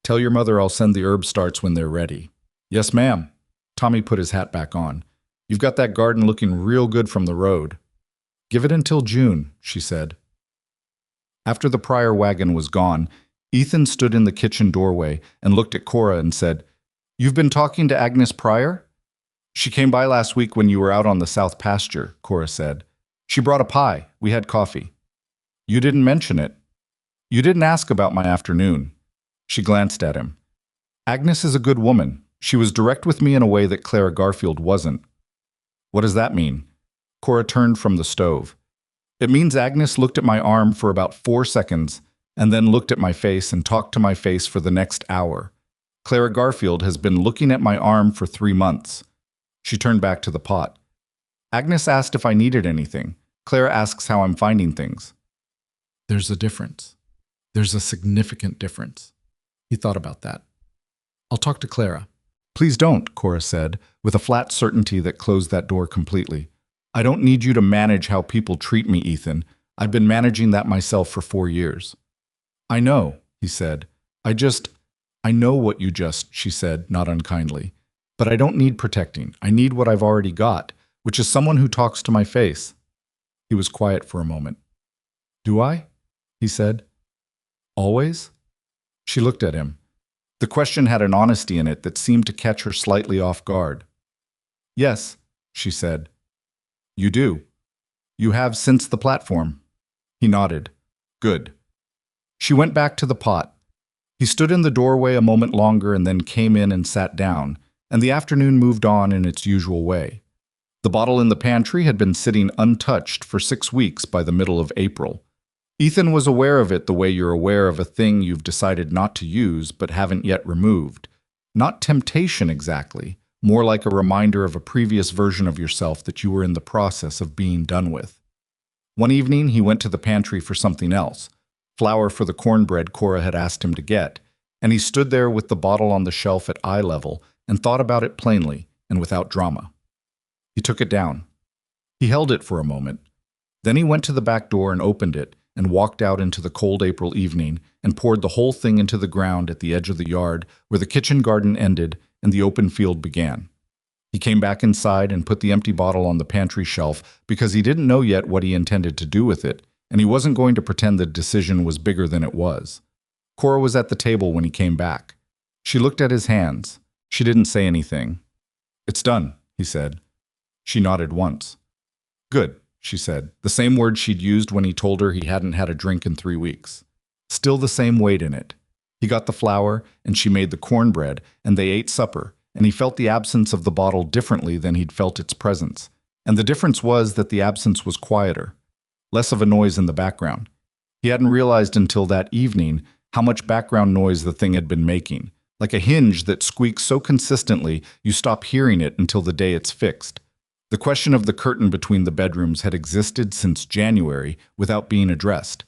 [SPEAKER 1] Tell your mother I'll send the herb starts when they're ready." "Yes, ma'am." Tommy put his hat back on. "You've got that garden looking real good from the road." "Give it until June," she said. After the prior wagon was gone, Ethan stood in the kitchen doorway and looked at Cora and said, "You've been talking to Agnes Pryor?" "She came by last week when you were out on the south pasture," Cora said. "She brought a pie. We had coffee." "You didn't mention it." "You didn't ask about my afternoon." She glanced at him. "Agnes is a good woman. She was direct with me in a way that Clara Garfield wasn't." "What does that mean?" Cora turned from the stove. "It means Agnes looked at my arm for about 4 seconds and then looked at my face and talked to my face for the next hour. Clara Garfield has been looking at my arm for 3 months." She turned back to the pot. "Agnes asked if I needed anything. Clara asks how I'm finding things." "There's a difference. There's a significant difference." He thought about that. "I'll talk to Clara." "Please don't," Cora said, with a flat certainty that closed that door completely. "I don't need you to manage how people treat me, Ethan. I've been managing that myself for 4 years." "I know," he said. I know what you just," she said, not unkindly. "But I don't need protecting. I need what I've already got, which is someone who talks to my face." He was quiet for a moment. "Do I?" he said. "Always?" She looked at him. The question had an honesty in it that seemed to catch her slightly off guard. "Yes," she said. "You do. You have since the platform." He nodded. "Good." She went back to the pot. He stood in the doorway a moment longer and then came in and sat down, and the afternoon moved on in its usual way. The bottle in the pantry had been sitting untouched for 6 weeks by the middle of April. Ethan was aware of it the way you're aware of a thing you've decided not to use but haven't yet removed. Not temptation exactly, more like a reminder of a previous version of yourself that you were in the process of being done with. One evening, he went to the pantry for something else, flour for the cornbread Cora had asked him to get, and he stood there with the bottle on the shelf at eye level and thought about it plainly and without drama. He took it down. He held it for a moment. Then he went to the back door and opened it and walked out into the cold April evening and poured the whole thing into the ground at the edge of the yard where the kitchen garden ended and the open field began. He came back inside and put the empty bottle on the pantry shelf because he didn't know yet what he intended to do with it, and he wasn't going to pretend the decision was bigger than it was. Cora was at the table when he came back. She looked at his hands. She didn't say anything. "It's done," he said. She nodded once. "Good," she said, the same word she'd used when he told her he hadn't had a drink in 3 weeks. Still the same weight in it. He got the flour, and she made the cornbread, and they ate supper, and he felt the absence of the bottle differently than he'd felt its presence. And the difference was that the absence was quieter. Less of a noise in the background. He hadn't realized until that evening how much background noise the thing had been making, like a hinge that squeaks so consistently you stop hearing it until the day it's fixed. The question of the curtain between the bedrooms had existed since January without being addressed.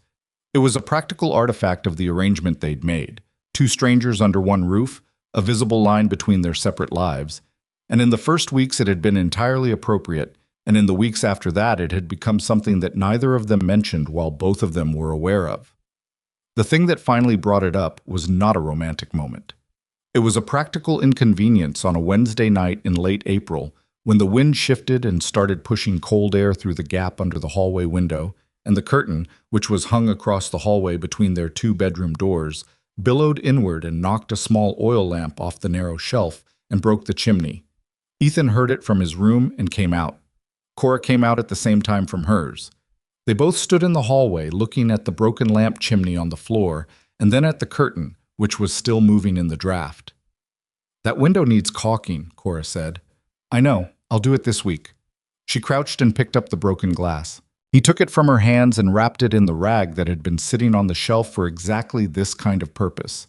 [SPEAKER 1] It was a practical artifact of the arrangement they'd made. 2 strangers under one roof, a visible line between their separate lives, and in the first weeks it had been entirely appropriate, and in the weeks after that it had become something that neither of them mentioned while both of them were aware of. The thing that finally brought it up was not a romantic moment. It was a practical inconvenience on a Wednesday night in late April when the wind shifted and started pushing cold air through the gap under the hallway window, and the curtain, which was hung across the hallway between their 2 bedroom doors, billowed inward and knocked a small oil lamp off the narrow shelf and broke the chimney. Ethan heard it from his room and came out. Cora came out at the same time from hers. They both stood in the hallway, looking at the broken lamp chimney on the floor, and then at the curtain, which was still moving in the draft. "That window needs caulking," Cora said. "I know. I'll do it this week." She crouched and picked up the broken glass. He took it from her hands and wrapped it in the rag that had been sitting on the shelf for exactly this kind of purpose.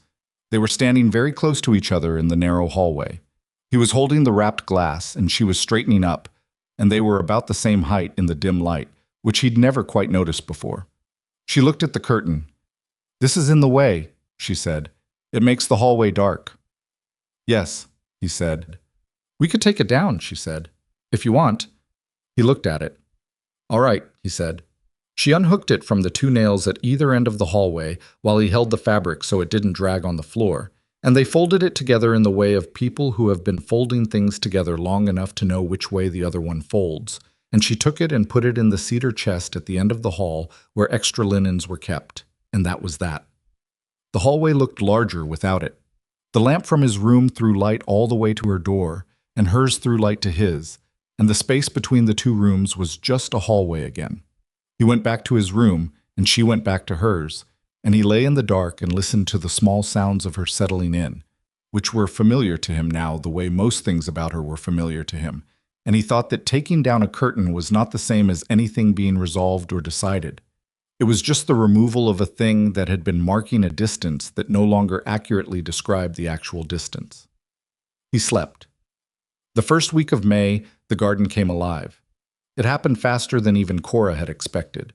[SPEAKER 1] They were standing very close to each other in the narrow hallway. He was holding the wrapped glass, and she was straightening up, and they were about the same height in the dim light, which he'd never quite noticed before. She looked at the curtain. "This is in the way," she said. "It makes the hallway dark." "Yes," he said. "We could take it down," she said, "if you want." He looked at it. "All right," he said. She unhooked it from the two nails at either end of the hallway while he held the fabric so it didn't drag on the floor, and they folded it together in the way of people who have been folding things together long enough to know which way the other one folds, and she took it and put it in the cedar chest at the end of the hall where extra linens were kept, and that was that. The hallway looked larger without it. The lamp from his room threw light all the way to her door, and hers threw light to his, and the space between the two rooms was just a hallway again. He went back to his room, and she went back to hers, and he lay in the dark and listened to the small sounds of her settling in, which were familiar to him now the way most things about her were familiar to him, and he thought that taking down a curtain was not the same as anything being resolved or decided. It was just the removal of a thing that had been marking a distance that no longer accurately described the actual distance. He slept. The first week of May, the garden came alive. It happened faster than even Cora had expected.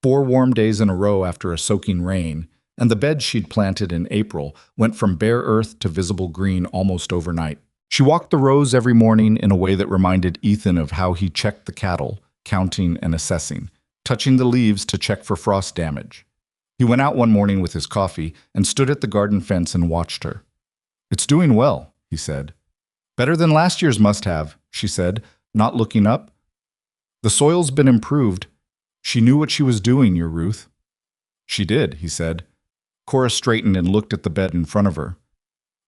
[SPEAKER 1] 4 warm days in a row after a soaking rain, and the beds she'd planted in April went from bare earth to visible green almost overnight. She walked the rows every morning in a way that reminded Ethan of how he checked the cattle, counting and assessing, touching the leaves to check for frost damage. He went out one morning with his coffee and stood at the garden fence and watched her. "It's doing well," he said. "Better than last year's must have," she said, not looking up. "The soil's been improved. She knew what she was doing, your Ruth." "She did," he said. Cora straightened and looked at the bed in front of her.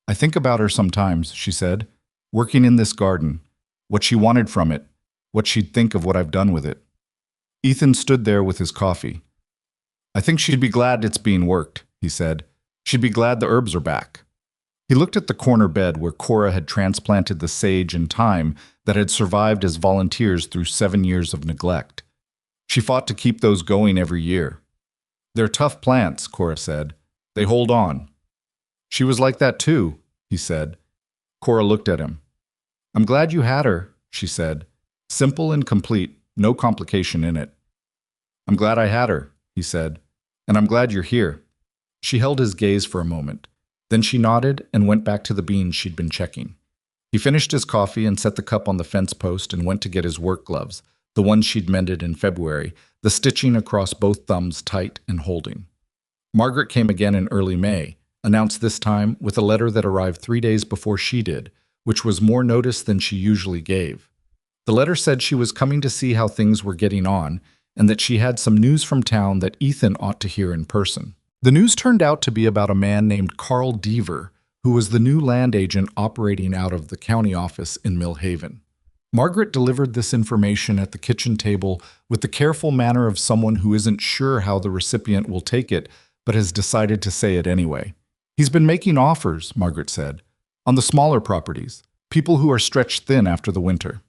[SPEAKER 1] "I think about her sometimes," she said, "working in this garden, what she wanted from it, what she'd think of what I've done with it." Ethan stood there with his coffee. "I think she'd be glad it's being worked," he said. "She'd be glad the herbs are back." He looked at the corner bed where Cora had transplanted the sage and thyme that had survived as volunteers through 7 years of neglect. She fought to keep those going every year. "They're tough plants," Cora said. "They hold on." "She was like that too," he said. Cora looked at him. "I'm glad you had her," she said. "Simple and complete, no complication in it." "I'm glad I had her," he said. "And I'm glad you're here." She held his gaze for a moment. Then she nodded and went back to the beans she'd been checking. He finished his coffee and set the cup on the fence post and went to get his work gloves, the ones she'd mended in February, the stitching across both thumbs tight and holding. Margaret came again in early May, announced this time with a letter that arrived 3 days before she did, which was more notice than she usually gave. The letter said she was coming to see how things were getting on, and that she had some news from town that Ethan ought to hear in person. The news turned out to be about a man named Carl Deaver, who was the new land agent operating out of the county office in Mill Haven. Margaret delivered this information at the kitchen table with the careful manner of someone who isn't sure how the recipient will take it, but has decided to say it anyway. "He's been making offers," Margaret said, "on the smaller properties, people who are stretched thin after the winter."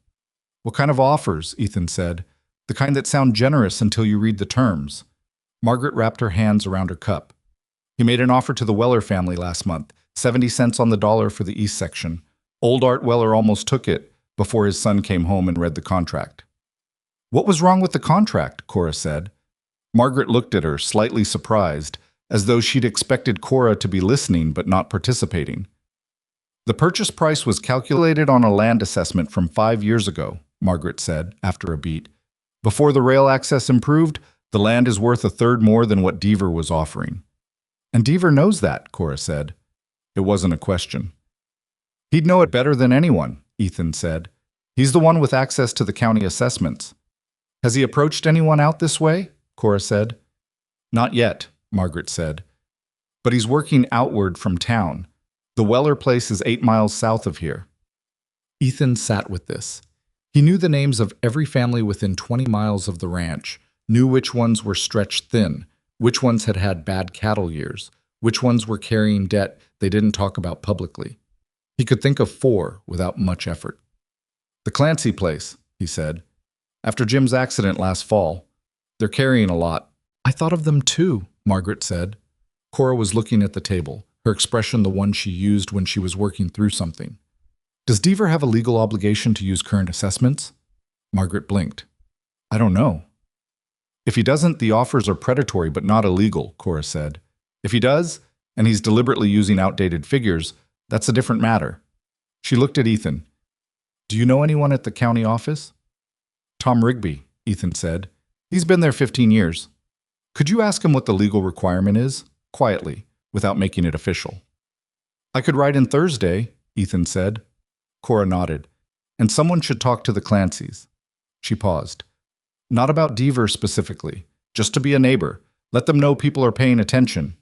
[SPEAKER 1] "What kind of offers?" Ethan said. "The kind that sound generous until you read the terms." Margaret wrapped her hands around her cup. "He made an offer to the Weller family last month, 70 cents on the dollar for the east section. Old Art Weller almost took it before his son came home and read the contract." "What was wrong with the contract?" Cora said. Margaret looked at her, slightly surprised, as though she'd expected Cora to be listening but not participating. "The purchase price was calculated on a land assessment from 5 years ago," Margaret said, after a beat. "Before the rail access improved, the land is worth a third more than what Deaver was offering." "And Deaver knows that," Cora said. It wasn't a question. "He'd know it better than anyone," Ethan said. "He's the one with access to the county assessments." "Has he approached anyone out this way?" Cora said. "Not yet," Margaret said. "But he's working outward from town. The Weller place is 8 miles south of here." Ethan sat with this. He knew the names of every family within 20 miles of the ranch, knew which ones were stretched thin, which ones had had bad cattle years, which ones were carrying debt they didn't talk about publicly. He could think of 4 without much effort. "The Clancy place," he said. "After Jim's accident last fall. They're carrying a lot." "I thought of them too," Margaret said. Cora was looking at the table, her expression the one she used when she was working through something. "Does Deaver have a legal obligation to use current assessments?" Margaret blinked. "I don't know." "If he doesn't, the offers are predatory but not illegal," Cora said. "If he does, and he's deliberately using outdated figures, that's a different matter." She looked at Ethan. "Do you know anyone at the county office?" "Tom Rigby," Ethan said. "He's been there 15 years. Could you ask him what the legal requirement is? Quietly, without making it official." "I could write in Thursday," Ethan said. Cora nodded. "And someone should talk to the Clancys." She paused. "Not about Deaver specifically, just to be a neighbor. Let them know people are paying attention."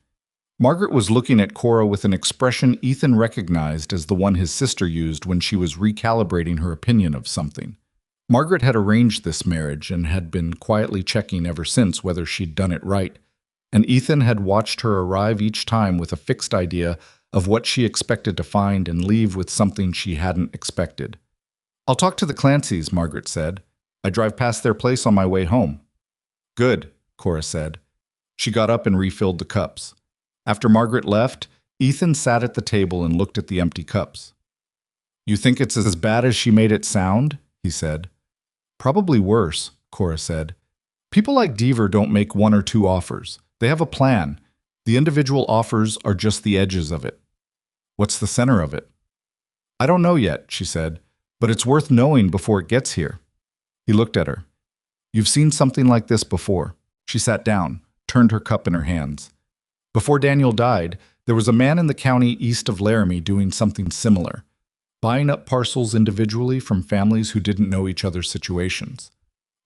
[SPEAKER 1] Margaret was looking at Cora with an expression Ethan recognized as the one his sister used when she was recalibrating her opinion of something. Margaret had arranged this marriage and had been quietly checking ever since whether she'd done it right, and Ethan had watched her arrive each time with a fixed idea of what she expected to find and leave with something she hadn't expected. "I'll talk to the Clancys," Margaret said. "I drive past their place on my way home." "Good," Cora said. She got up and refilled the cups. After Margaret left, Ethan sat at the table and looked at the empty cups. "You think it's as bad as she made it sound?" he said. "Probably worse," Cora said. "People like Deaver don't make 1 or 2 offers. They have a plan. The individual offers are just the edges of it." "What's the center of it?" "I don't know yet," she said, "but it's worth knowing before it gets here." He looked at her. "You've seen something like this before." She sat down, turned her cup in her hands. "Before Daniel died, there was a man in the county east of Laramie doing something similar, buying up parcels individually from families who didn't know each other's situations.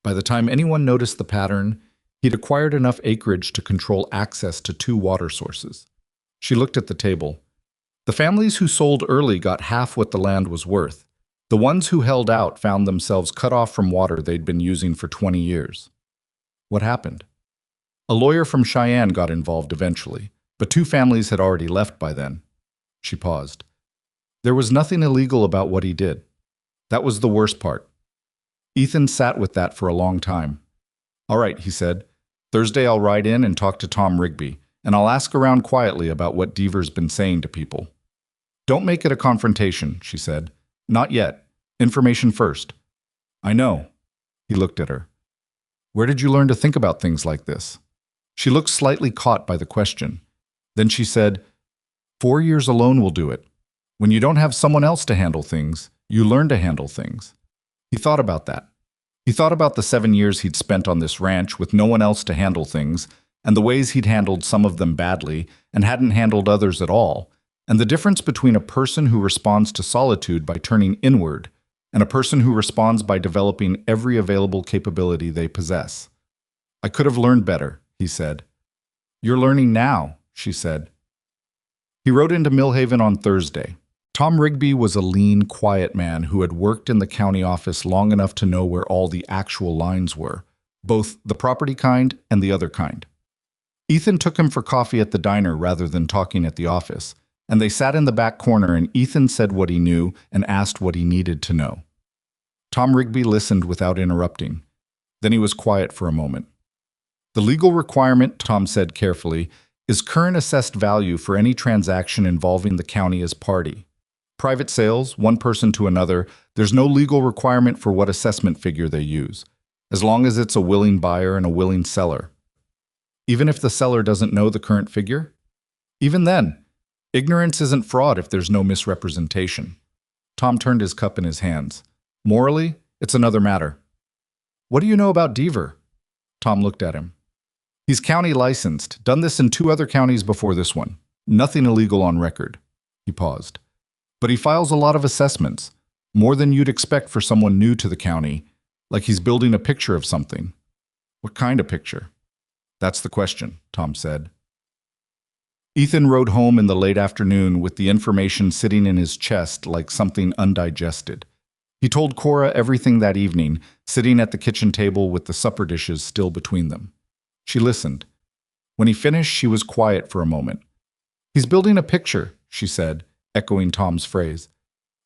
[SPEAKER 1] By the time anyone noticed the pattern, he'd acquired enough acreage to control access to 2 water sources." She looked at the table. "The families who sold early got half what the land was worth. The ones who held out found themselves cut off from water they'd been using for 20 years. What happened? A lawyer from Cheyenne got involved eventually, but 2 families had already left by then." She paused. "There was nothing illegal about what he did. That was the worst part." Ethan sat with that for a long time. "All right," he said. "Thursday I'll ride in and talk to Tom Rigby, and I'll ask around quietly about what Deaver's been saying to people." "Don't make it a confrontation," she said. "Not yet. Information first." "I know." He looked at her. "Where did you learn to think about things like this?" She looked slightly caught by the question. Then she said, 4 years alone will do it. When you don't have someone else to handle things, you learn to handle things." He thought about that. He thought about the 7 years he'd spent on this ranch with no one else to handle things, and the ways he'd handled some of them badly and hadn't handled others at all, and the difference between a person who responds to solitude by turning inward and a person who responds by developing every available capability they possess. "I could have learned better," he said. "You're learning now," she said. He rode into Millhaven on Thursday. Tom Rigby was a lean, quiet man who had worked in the county office long enough to know where all the actual lines were, both the property kind and the other kind. Ethan took him for coffee at the diner rather than talking at the office, and they sat in the back corner and Ethan said what he knew and asked what he needed to know. Tom Rigby listened without interrupting. Then he was quiet for a moment. "The legal requirement," Tom said carefully, "is current assessed value for any transaction involving the county as party. Private sales, one person to another, there's no legal requirement for what assessment figure they use, as long as it's a willing buyer and a willing seller." "Even if the seller doesn't know the current figure?" "Even then. Ignorance isn't fraud if there's no misrepresentation." Tom turned his cup in his hands. "Morally, it's another matter." "What do you know about Deaver?" Tom looked at him. "He's county licensed, done this in 2 other counties before this one. Nothing illegal on record." He paused. "But he files a lot of assessments, more than you'd expect for someone new to the county, like he's building a picture of something." "What kind of picture?" "That's the question," Tom said. Ethan rode home in the late afternoon with the information sitting in his chest like something undigested. He told Cora everything that evening, sitting at the kitchen table with the supper dishes still between them. She listened. When he finished, she was quiet for a moment. "He's building a picture," she said, echoing Tom's phrase.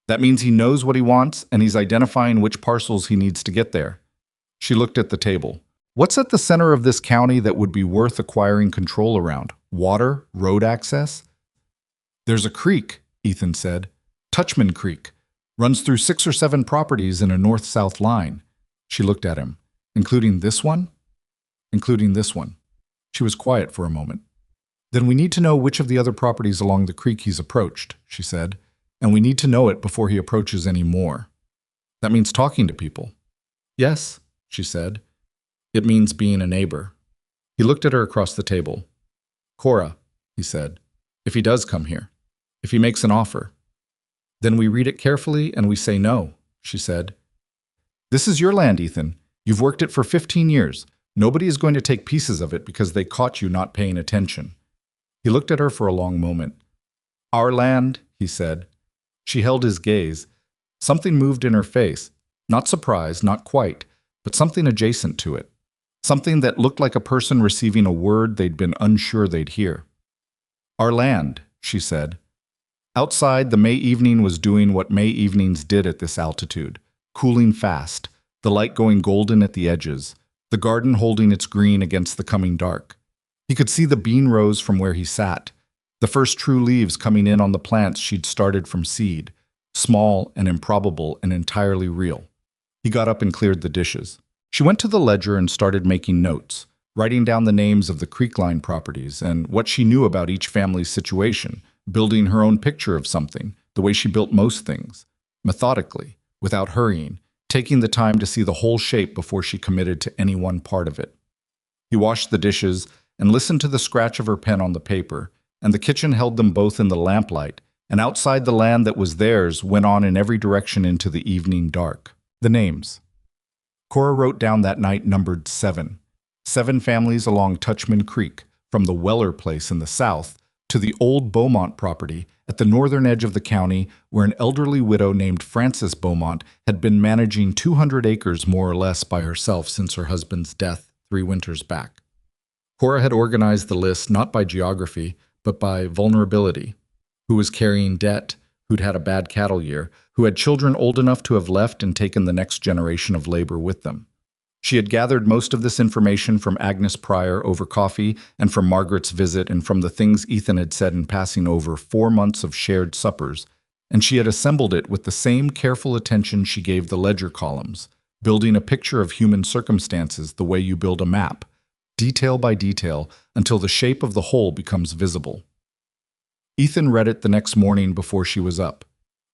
[SPEAKER 1] "That means he knows what he wants, and he's identifying which parcels he needs to get there." She looked at the table. "What's at the center of this county that would be worth acquiring control around? Water? Road access?" "There's a creek," Ethan said. "Touchman Creek. Runs through 6 or 7 properties in a north-south line." She looked at him. "Including this one?" "Including this one." She was quiet for a moment. "Then we need to know which of the other properties along the creek he's approached," she said. "And we need to know it before he approaches any more." "That means talking to people." "Yes," she said. "It means being a neighbor." He looked at her across the table. "Cora," he said, "if he does come here, if he makes an offer, then we read it carefully and we say no," she said. "This is your land, Ethan. You've worked it for 15 years. Nobody is going to take pieces of it because they caught you not paying attention." He looked at her for a long moment. "Our land," he said. She held his gaze. Something moved in her face. Not surprise, not quite, but something adjacent to it. Something that looked like a person receiving a word they'd been unsure they'd hear. "Our land," she said. Outside, the May evening was doing what May evenings did at this altitude, cooling fast, the light going golden at the edges, the garden holding its green against the coming dark. He could see the bean rows from where he sat, the first true leaves coming in on the plants she'd started from seed, small and improbable and entirely real. He got up and cleared the dishes. She went to the ledger and started making notes, writing down the names of the creekline properties and what she knew about each family's situation, building her own picture of something, the way she built most things, methodically, without hurrying, taking the time to see the whole shape before she committed to any one part of it. He washed the dishes and listened to the scratch of her pen on the paper, and the kitchen held them both in the lamplight, and outside the land that was theirs went on in every direction into the evening dark. The names. Cora wrote down that night numbered 7. 7 families along Touchman Creek, from the Weller place in the south to the old Beaumont property at the northern edge of the county, where an elderly widow named Frances Beaumont had been managing 200 acres more or less by herself since her husband's death 3 winters back. Cora had organized the list not by geography, but by vulnerability. Who was carrying debt, who'd had a bad cattle year, who had children old enough to have left and taken the next generation of labor with them. She had gathered most of this information from Agnes Pryor over coffee and from Margaret's visit and from the things Ethan had said in passing over 4 months of shared suppers, and she had assembled it with the same careful attention she gave the ledger columns, building a picture of human circumstances the way you build a map, detail by detail, until the shape of the whole becomes visible. Ethan read it the next morning before she was up.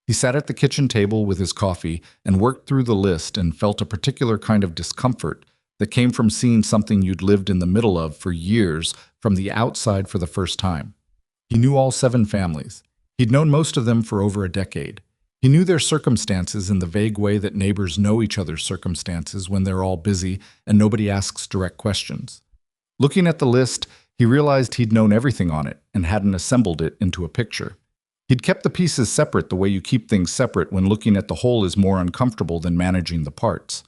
[SPEAKER 1] He sat at the kitchen table with his coffee and worked through the list and felt a particular kind of discomfort that came from seeing something you'd lived in the middle of for years from the outside for the first time. He knew all 7 families. He'd known most of them for over a decade. He knew their circumstances in the vague way that neighbors know each other's circumstances when they're all busy and nobody asks direct questions. Looking at the list, he realized he'd known everything on it and hadn't assembled it into a picture. He'd kept the pieces separate the way you keep things separate when looking at the whole is more uncomfortable than managing the parts.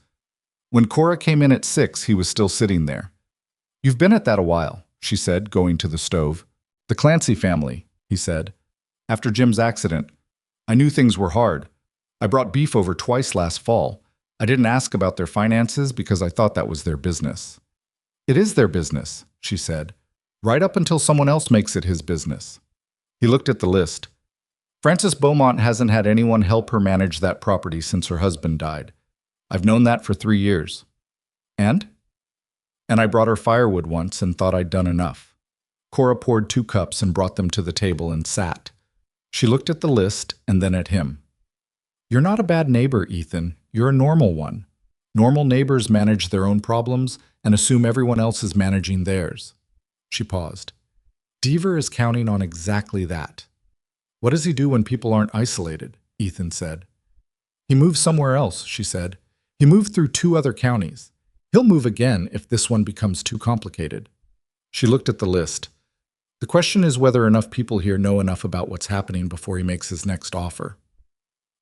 [SPEAKER 1] When Cora came in at 6, he was still sitting there. "You've been at that a while," she said, going to the stove. "The Clancy family," he said. "After Jim's accident. I knew things were hard. I brought beef over twice last fall. I didn't ask about their finances because I thought that was their business." "It is their business," she said, "right up until someone else makes it his business." He looked at the list. "Frances Beaumont hasn't had anyone help her manage that property since her husband died. I've known that for 3 years. And? And I brought her firewood once and thought I'd done enough." Cora poured 2 cups and brought them to the table and sat. She looked at the list and then at him. "You're not a bad neighbor, Ethan. You're a normal one. Normal neighbors manage their own problems and assume everyone else is managing theirs." She paused. "Deaver is counting on exactly that." "What does he do when people aren't isolated?" Ethan said. "He moves somewhere else," she said. "He moved through 2 other counties. He'll move again if this one becomes too complicated." She looked at the list. "The question is whether enough people here know enough about what's happening before he makes his next offer."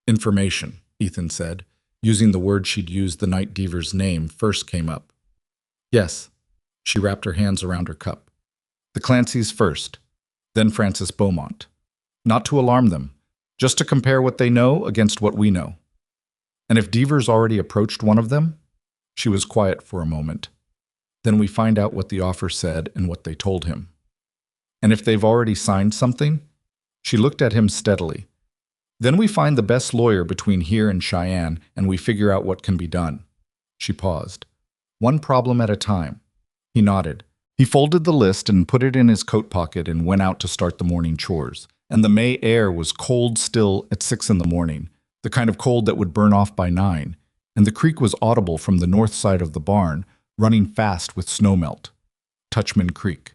[SPEAKER 1] "Information," Ethan said. using the word she'd used the night Deaver's name first came up. Yes. She wrapped her hands around her cup. The Clancys first, then Francis Beaumont. Not to alarm them, just to compare what they know against what we know. And if Deaver's already approached one of them? She was quiet for a moment. Then we find out what the offer said and what they told him. And if they've already signed something? She looked at him steadily. Then we find the best lawyer between here and Cheyenne, and we figure out what can be done. She paused. One problem at a time. He nodded. He folded the list and put it in his coat pocket and went out to start the morning chores. And the May air was cold still at 6 in the morning, the kind of cold that would burn off by 9, and the creek was audible from the north side of the barn, running fast with snowmelt. Touchman Creek.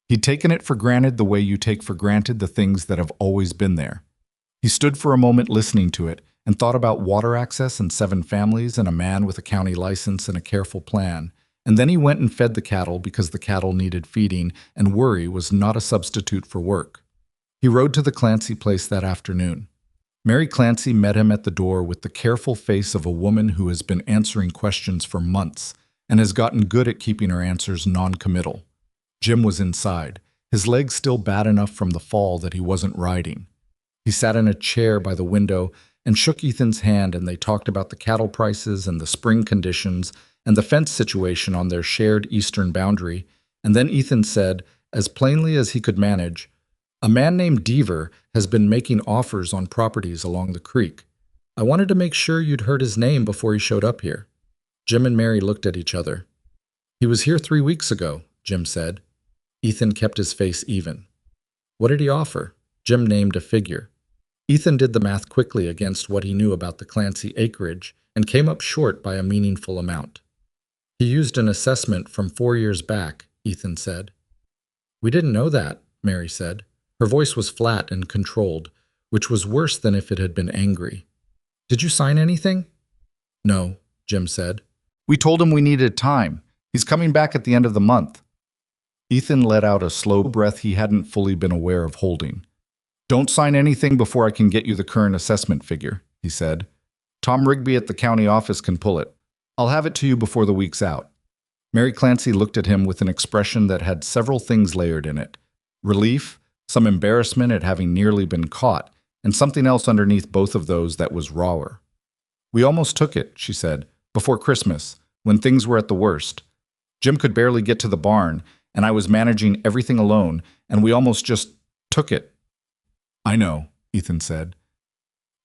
[SPEAKER 1] He'd taken it for granted the way you take for granted the things that have always been there. He stood for a moment listening to it and thought about water access and 7 families and a man with a county license and a careful plan. And then he went and fed the cattle because the cattle needed feeding, and worry was not a substitute for work. He rode to the Clancy place that afternoon. Mary Clancy met him at the door with the careful face of a woman who has been answering questions for months and has gotten good at keeping her answers non-committal. Jim was inside, his legs still bad enough from the fall that he wasn't riding. He sat in a chair by the window and shook Ethan's hand, and they talked about the cattle prices and the spring conditions and the fence situation on their shared eastern boundary, and then Ethan said, as plainly as he could manage, "A man named Deaver has been making offers on properties along the creek. I wanted to make sure you'd heard his name before he showed up here." Jim and Mary looked at each other. "He was here 3 weeks ago," Jim said. Ethan kept his face even. "What did he offer?" Jim named a figure. Ethan did the math quickly against what he knew about the Clancy acreage and came up short by a meaningful amount. "He used an assessment from 4 years back," Ethan said. "We didn't know that," Mary said. Her voice was flat and controlled, which was worse than if it had been angry. "Did you sign anything?" "No," Jim said. "We told him we needed time. He's coming back at the end of the month." Ethan let out a slow breath he hadn't fully been aware of holding. "Don't sign anything before I can get you the current assessment figure," he said. "Tom Rigby at the county office can pull it. I'll have it to you before the week's out." Mary Clancy looked at him with an expression that had several things layered in it. Relief, some embarrassment at having nearly been caught, and something else underneath both of those that was rawer. "We almost took it," she said, "before Christmas, when things were at the worst. Jim could barely get to the barn, and I was managing everything alone, and we almost just took it." "I know," Ethan said.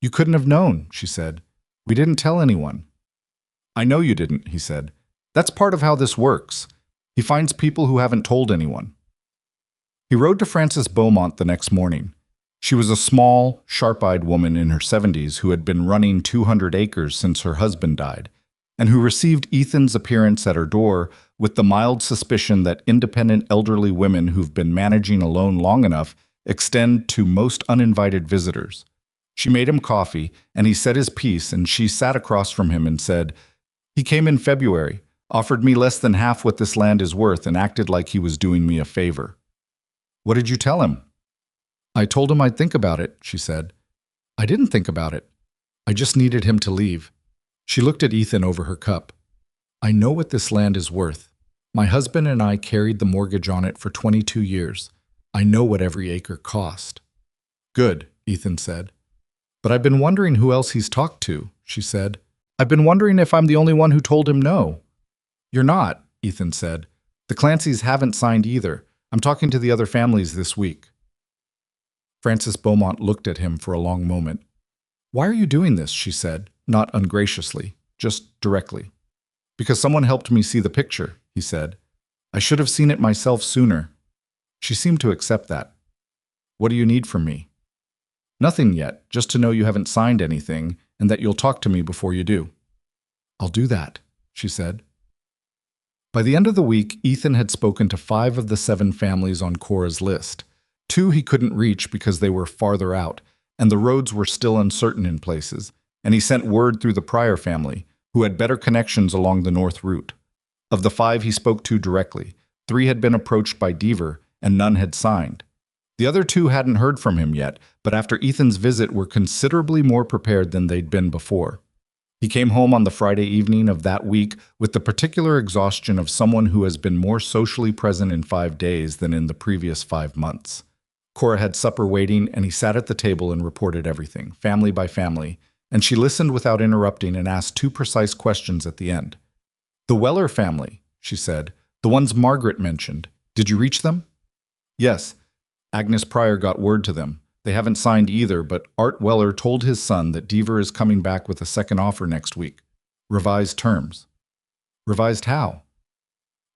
[SPEAKER 1] "You couldn't have known," she said. "We didn't tell anyone." "I know you didn't," he said. "That's part of how this works. He finds people who haven't told anyone." He rode to Frances Beaumont the next morning. She was a small, sharp-eyed woman in her 70s who had been running 200 acres since her husband died, and who received Ethan's appearance at her door with the mild suspicion that independent elderly women who've been managing alone long enough extend to most uninvited visitors. She made him coffee, and he said his piece, and she sat across from him and said, "He came in February, offered me less than half what this land is worth, and acted like he was doing me a favor." "What did you tell him?" "I told him I'd think about it," she said. "I didn't think about it. I just needed him to leave." She looked at Ethan over her cup. "I know what this land is worth. My husband and I carried the mortgage on it for 22 years. I know what every acre cost." "Good," Ethan said. "But I've been wondering who else he's talked to," she said. "I've been wondering if I'm the only one who told him no." "You're not," Ethan said. "The Clancys haven't signed either. I'm talking to the other families this week." Frances Beaumont looked at him for a long moment. "Why are you doing this?" she said, not ungraciously, just directly. "Because someone helped me see the picture," he said. "I should have seen it myself sooner." She seemed to accept that. "What do you need from me?" "Nothing yet, just to know you haven't signed anything and that you'll talk to me before you do." "I'll do that," she said. By the end of the week, Ethan had spoken to 5 of the 7 families on Cora's list. 2 he couldn't reach because they were farther out, and the roads were still uncertain in places, and he sent word through the Pryor family, who had better connections along the north route. Of the 5 he spoke to directly, 3 had been approached by Deaver, and none had signed. The other 2 hadn't heard from him yet, but after Ethan's visit were considerably more prepared than they'd been before. He came home on the Friday evening of that week with the particular exhaustion of someone who has been more socially present in 5 days than in the previous 5 months. Cora had supper waiting, and he sat at the table and reported everything, family by family, and she listened without interrupting and asked 2 precise questions at the end. "The Weller family," she said, "the ones Margaret mentioned. Did you reach them?" "Yes. Agnes Pryor got word to them. They haven't signed either, but Art Weller told his son that Deaver is coming back with a second offer next week. Revised terms." "Revised how?"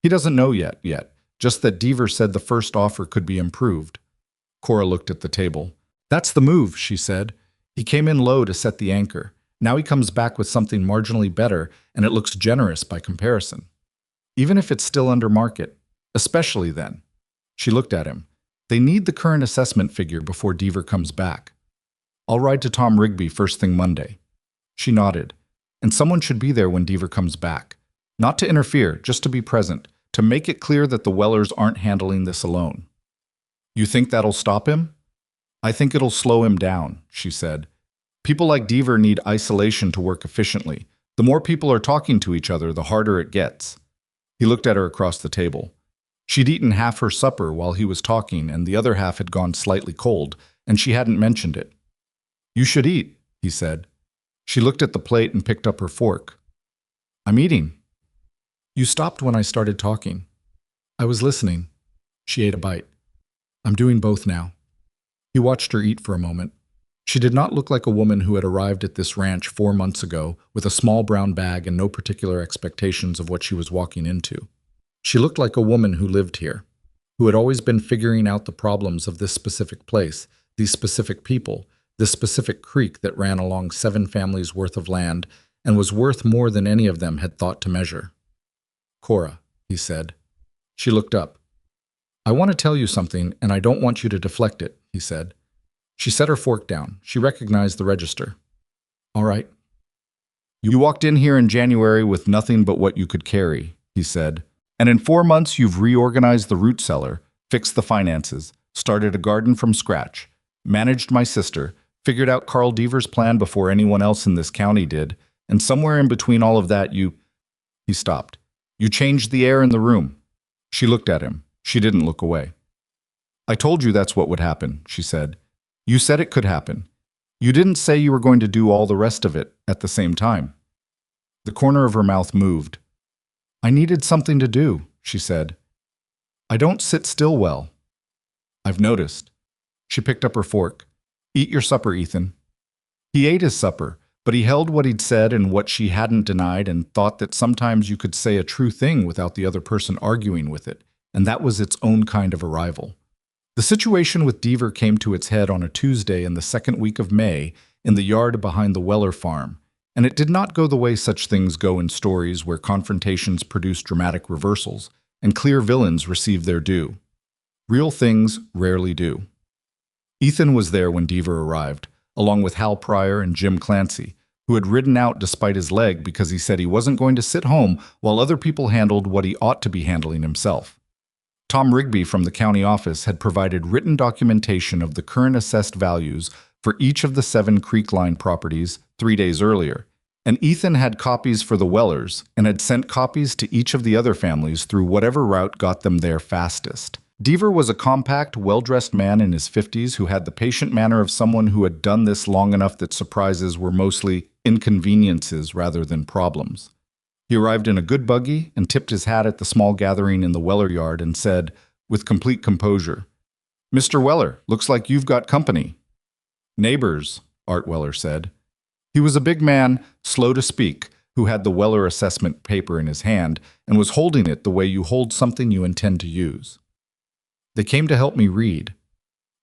[SPEAKER 1] "He doesn't know yet. Just that Deaver said the first offer could be improved." Cora looked at the table. "That's the move," she said. "He came in low to set the anchor. Now he comes back with something marginally better, and it looks generous by comparison. Even if it's still under market. Especially then." She looked at him. "They need the current assessment figure before Deaver comes back." "I'll ride to Tom Rigby first thing Monday." She nodded. "And someone should be there when Deaver comes back. Not to interfere, just to be present, to make it clear that the Wellers aren't handling this alone." "You think that'll stop him?" "I think it'll slow him down," she said. "People like Deaver need isolation to work efficiently. The more people are talking to each other, the harder it gets." He looked at her across the table. She'd eaten half her supper while he was talking, and the other half had gone slightly cold, and she hadn't mentioned it. "You should eat," he said. She looked at the plate and picked up her fork. "I'm eating." "You stopped when I started talking." "I was listening." She ate a bite. "I'm doing both now." He watched her eat for a moment. She did not look like a woman who had arrived at this ranch 4 months ago with a small brown bag and no particular expectations of what she was walking into. She looked like a woman who lived here, who had always been figuring out the problems of this specific place, these specific people, this specific creek that ran along 7 families' worth of land and was worth more than any of them had thought to measure. "Cora," he said. She looked up. "I want to tell you something, and I don't want you to deflect it," he said. She set her fork down. She recognized the register. "All right." "You walked in here in January with nothing but what you could carry," he said. "And in 4 months you've reorganized the root cellar, fixed the finances, started a garden from scratch, managed my sister, figured out Carl Deaver's plan before anyone else in this county did, and somewhere in between all of that you—" He stopped. "You changed the air in the room." She looked at him. She didn't look away. "I told you that's what would happen," she said. "You said it could happen. You didn't say you were going to do all the rest of it at the same time." The corner of her mouth moved. "I needed something to do," she said. "I don't sit still well." "I've noticed." She picked up her fork. "Eat your supper, Ethan." He ate his supper, but he held what he'd said and what she hadn't denied and thought that sometimes you could say a true thing without the other person arguing with it, and that was its own kind of arrival. The situation with Deaver came to its head on a Tuesday in the second week of May in the yard behind the Weller farm, and it did not go the way such things go in stories where confrontations produce dramatic reversals and clear villains receive their due. Real things rarely do. Ethan was there when Deaver arrived, along with Hal Pryor and Jim Clancy, who had ridden out despite his leg because he said he wasn't going to sit home while other people handled what he ought to be handling himself. Tom Rigby from the county office had provided written documentation of the current assessed values for each of the 7 Creekline properties 3 days earlier, and Ethan had copies for the Wellers and had sent copies to each of the other families through whatever route got them there fastest. Deaver was a compact, well-dressed man in his 50s who had the patient manner of someone who had done this long enough that surprises were mostly inconveniences rather than problems. He arrived in a good buggy and tipped his hat at the small gathering in the Weller yard and said, with complete composure, "Mr. Weller, looks like you've got company." "Neighbors," Art Weller said. He was a big man, slow to speak, who had the Weller assessment paper in his hand and was holding it the way you hold something you intend to use. "They came to help me read."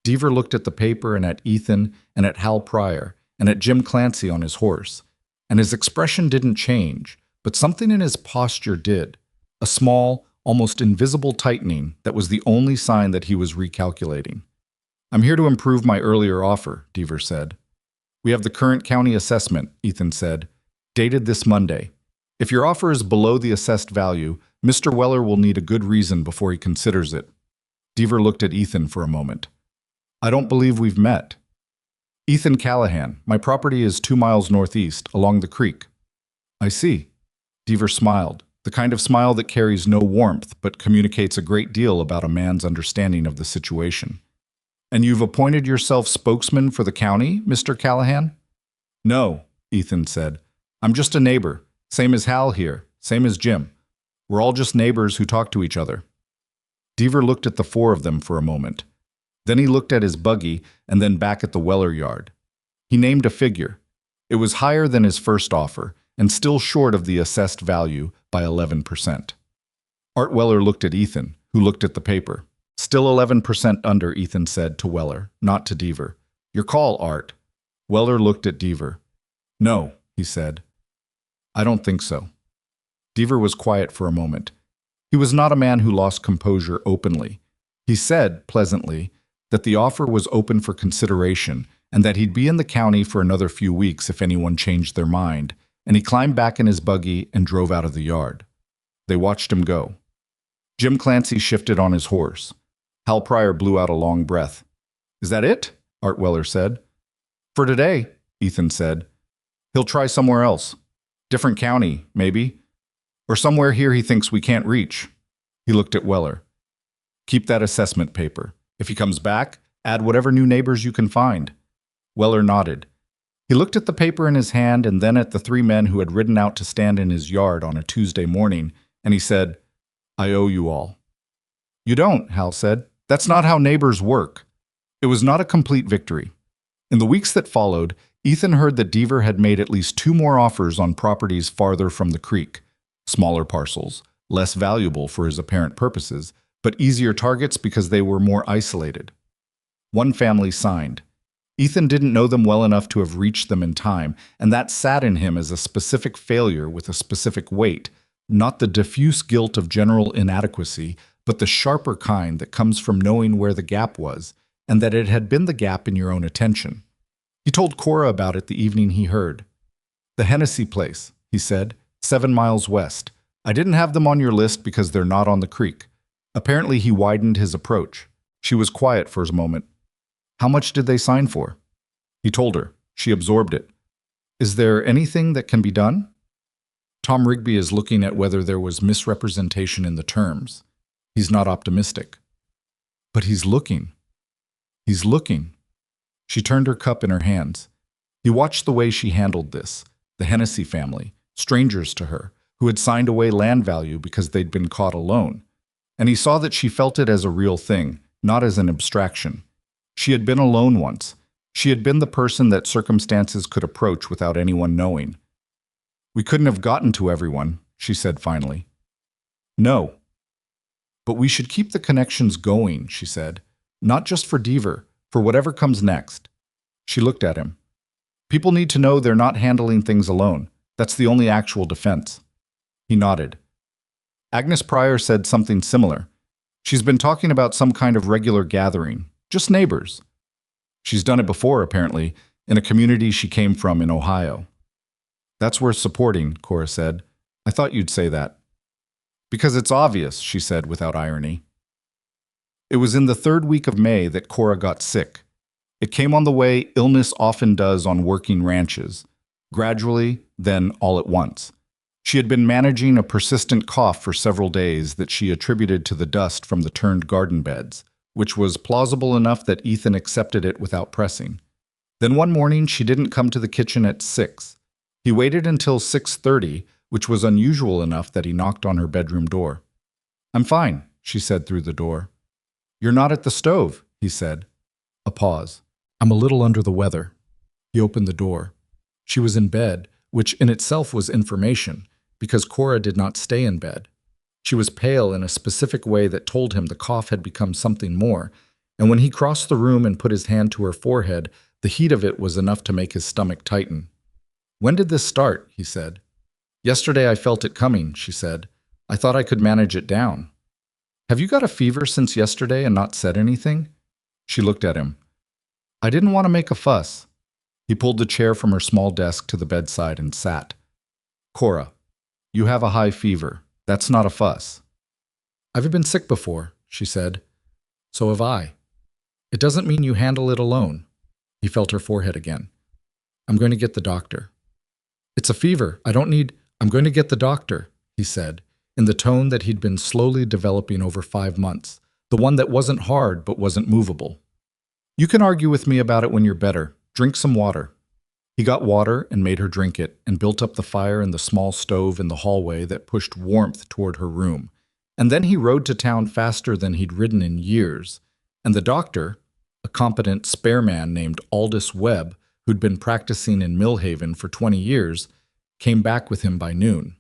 [SPEAKER 1] Deaver looked at the paper and at Ethan and at Hal Pryor and at Jim Clancy on his horse, and his expression didn't change. But something in his posture did, a small, almost invisible tightening that was the only sign that he was recalculating. "I'm here to improve my earlier offer," Deaver said. "We have the current county assessment," Ethan said, "dated this Monday. If your offer is below the assessed value, Mr. Weller will need a good reason before he considers it." Deaver looked at Ethan for a moment. "I don't believe we've met." "Ethan Callahan. My property is 2 miles northeast, along the creek." I see. Deaver smiled, the kind of smile that carries no warmth but communicates a great deal about a man's understanding of the situation. And you've appointed yourself spokesman for the county, Mr. Callahan? No, Ethan said. I'm just a neighbor, same as Hal here, same as Jim. We're all just neighbors who talk to each other. Deaver looked at the four of them for a moment. Then he looked at his buggy and then back at the Weller yard. He named a figure. It was higher than his first offer and still short of the assessed value by 11%. Art Weller looked at Ethan, who looked at the paper. Still 11% under, Ethan said to Weller, not to Deaver. Your call, Art. Weller looked at Deaver. No, he said. I don't think so. Deaver was quiet for a moment. He was not a man who lost composure openly. He said, pleasantly, that the offer was open for consideration and that he'd be in the county for another few weeks if anyone changed their mind, and he climbed back in his buggy and drove out of the yard. They watched him go. Jim Clancy shifted on his horse. Hal Pryor blew out a long breath. Is that it? Art Weller said. For today, Ethan said. He'll try somewhere else. Different county, maybe. Or somewhere here he thinks we can't reach. He looked at Weller. Keep that assessment paper. If he comes back, add whatever new neighbors you can find. Weller nodded. He looked at the paper in his hand and then at the three men who had ridden out to stand in his yard on a Tuesday morning, and he said, I owe you all. You don't, Hal said. That's not how neighbors work. It was not a complete victory. In the weeks that followed, Ethan heard that Deaver had made at least 2 more offers on properties farther from the creek. Smaller parcels, less valuable for his apparent purposes, but easier targets because they were more isolated. One family signed. Ethan didn't know them well enough to have reached them in time, and that sat in him as a specific failure with a specific weight, not the diffuse guilt of general inadequacy, but the sharper kind that comes from knowing where the gap was, and that it had been the gap in your own attention. He told Cora about it the evening he heard. The Hennessy place, he said, 7 miles west. I didn't have them on your list because they're not on the creek. Apparently he widened his approach. She was quiet for a moment. How much did they sign for? He told her. She absorbed it. Is there anything that can be done? Tom Rigby is looking at whether there was misrepresentation in the terms. He's not optimistic. But he's looking. He's looking. She turned her cup in her hands. He watched the way she handled this, the Hennessy family, strangers to her, who had signed away land value because they'd been caught alone. And he saw that she felt it as a real thing, not as an abstraction. She had been alone once. She had been the person that circumstances could approach without anyone knowing. We couldn't have gotten to everyone, she said finally. No. But we should keep the connections going, she said. Not just for Deaver, for whatever comes next. She looked at him. People need to know they're not handling things alone. That's the only actual defense. He nodded. Agnes Pryor said something similar. She's been talking about some kind of regular gathering, just neighbors. She's done it before, apparently, in a community she came from in Ohio. That's worth supporting, Cora said. I thought you'd say that. Because it's obvious, she said without irony. It was in the 3rd week of May that Cora got sick. It came on the way illness often does on working ranches, gradually, then all at once. She had been managing a persistent cough for several days that she attributed to the dust from the turned garden beds, which was plausible enough that Ethan accepted it without pressing. Then one morning she didn't come to the kitchen at 6. He waited until 6:30, which was unusual enough that he knocked on her bedroom door. I'm fine, she said through the door. You're not at the stove, he said. A pause. I'm a little under the weather. He opened the door. She was in bed, which in itself was information, because Cora did not stay in bed. She was pale in a specific way that told him the cough had become something more, and when he crossed the room and put his hand to her forehead, the heat of it was enough to make his stomach tighten. When did this start? He said. Yesterday I felt it coming, she said. I thought I could manage it down. Have you got a fever since yesterday and not said anything? She looked at him. I didn't want to make a fuss. He pulled the chair from her small desk to the bedside and sat. Cora, you have a high fever. That's not a fuss. I've been sick before, she said. So have I. It doesn't mean you handle it alone. He felt her forehead again. I'm going to get the doctor. It's a fever. I I'm going to get the doctor, he said, in the tone that he'd been slowly developing over 5 months, the one that wasn't hard but wasn't movable. You can argue with me about it when you're better. Drink some water. He got water and made her drink it and built up the fire in the small stove in the hallway that pushed warmth toward her room. And then he rode to town faster than he'd ridden in years. And the doctor, a competent spare man named Aldous Webb, who'd been practicing in Millhaven for 20 years, came back with him by noon.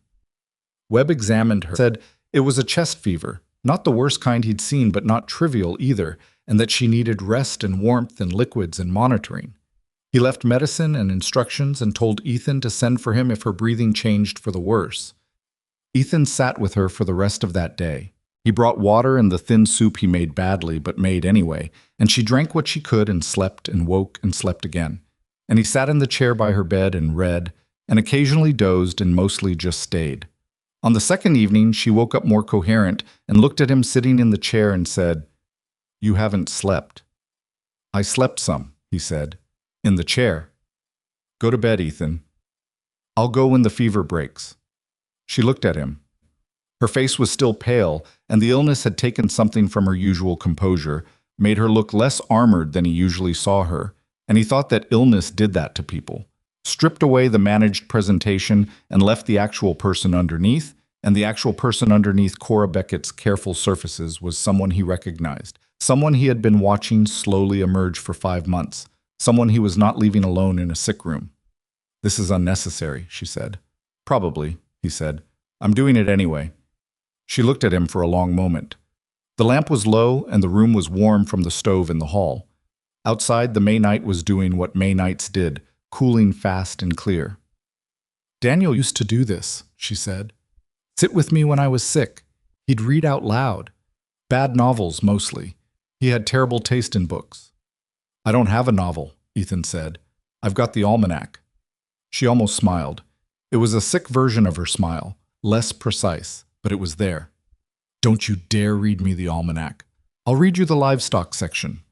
[SPEAKER 1] Webb examined her, said it was a chest fever, not the worst kind he'd seen, but not trivial either, and that she needed rest and warmth and liquids and monitoring. He left medicine and instructions and told Ethan to send for him if her breathing changed for the worse. Ethan sat with her for the rest of that day. He brought water and the thin soup he made badly, but made anyway, and she drank what she could and slept and woke and slept again. And he sat in the chair by her bed and read, and occasionally dozed and mostly just stayed. On the second evening, she woke up more coherent and looked at him sitting in the chair and said, "You haven't slept." "I slept some," he said, in the chair. "Go to bed, Ethan. I'll go when the fever breaks." She looked at him. Her face was still pale, and the illness had taken something from her usual composure, made her look less armored than he usually saw her, and he thought that illness did that to people. Stripped away the managed presentation and left the actual person underneath, and the actual person underneath Cora Beckett's careful surfaces was someone he recognized, someone he had been watching slowly emerge for 5 months, someone he was not leaving alone in a sick room. "This is unnecessary," she said. "Probably," he said. "I'm doing it anyway." She looked at him for a long moment. The lamp was low and the room was warm from the stove in the hall. Outside, the May night was doing what May nights did, cooling fast and clear. "Daniel used to do this," she said. "Sit with me when I was sick. He'd read out loud. Bad novels, mostly. He had terrible taste in books." "I don't have a novel," Ethan said. "I've got the almanac." She almost smiled. It was a sick version of her smile, less precise, but it was there. "Don't you dare read me the almanac. I'll read you the livestock section.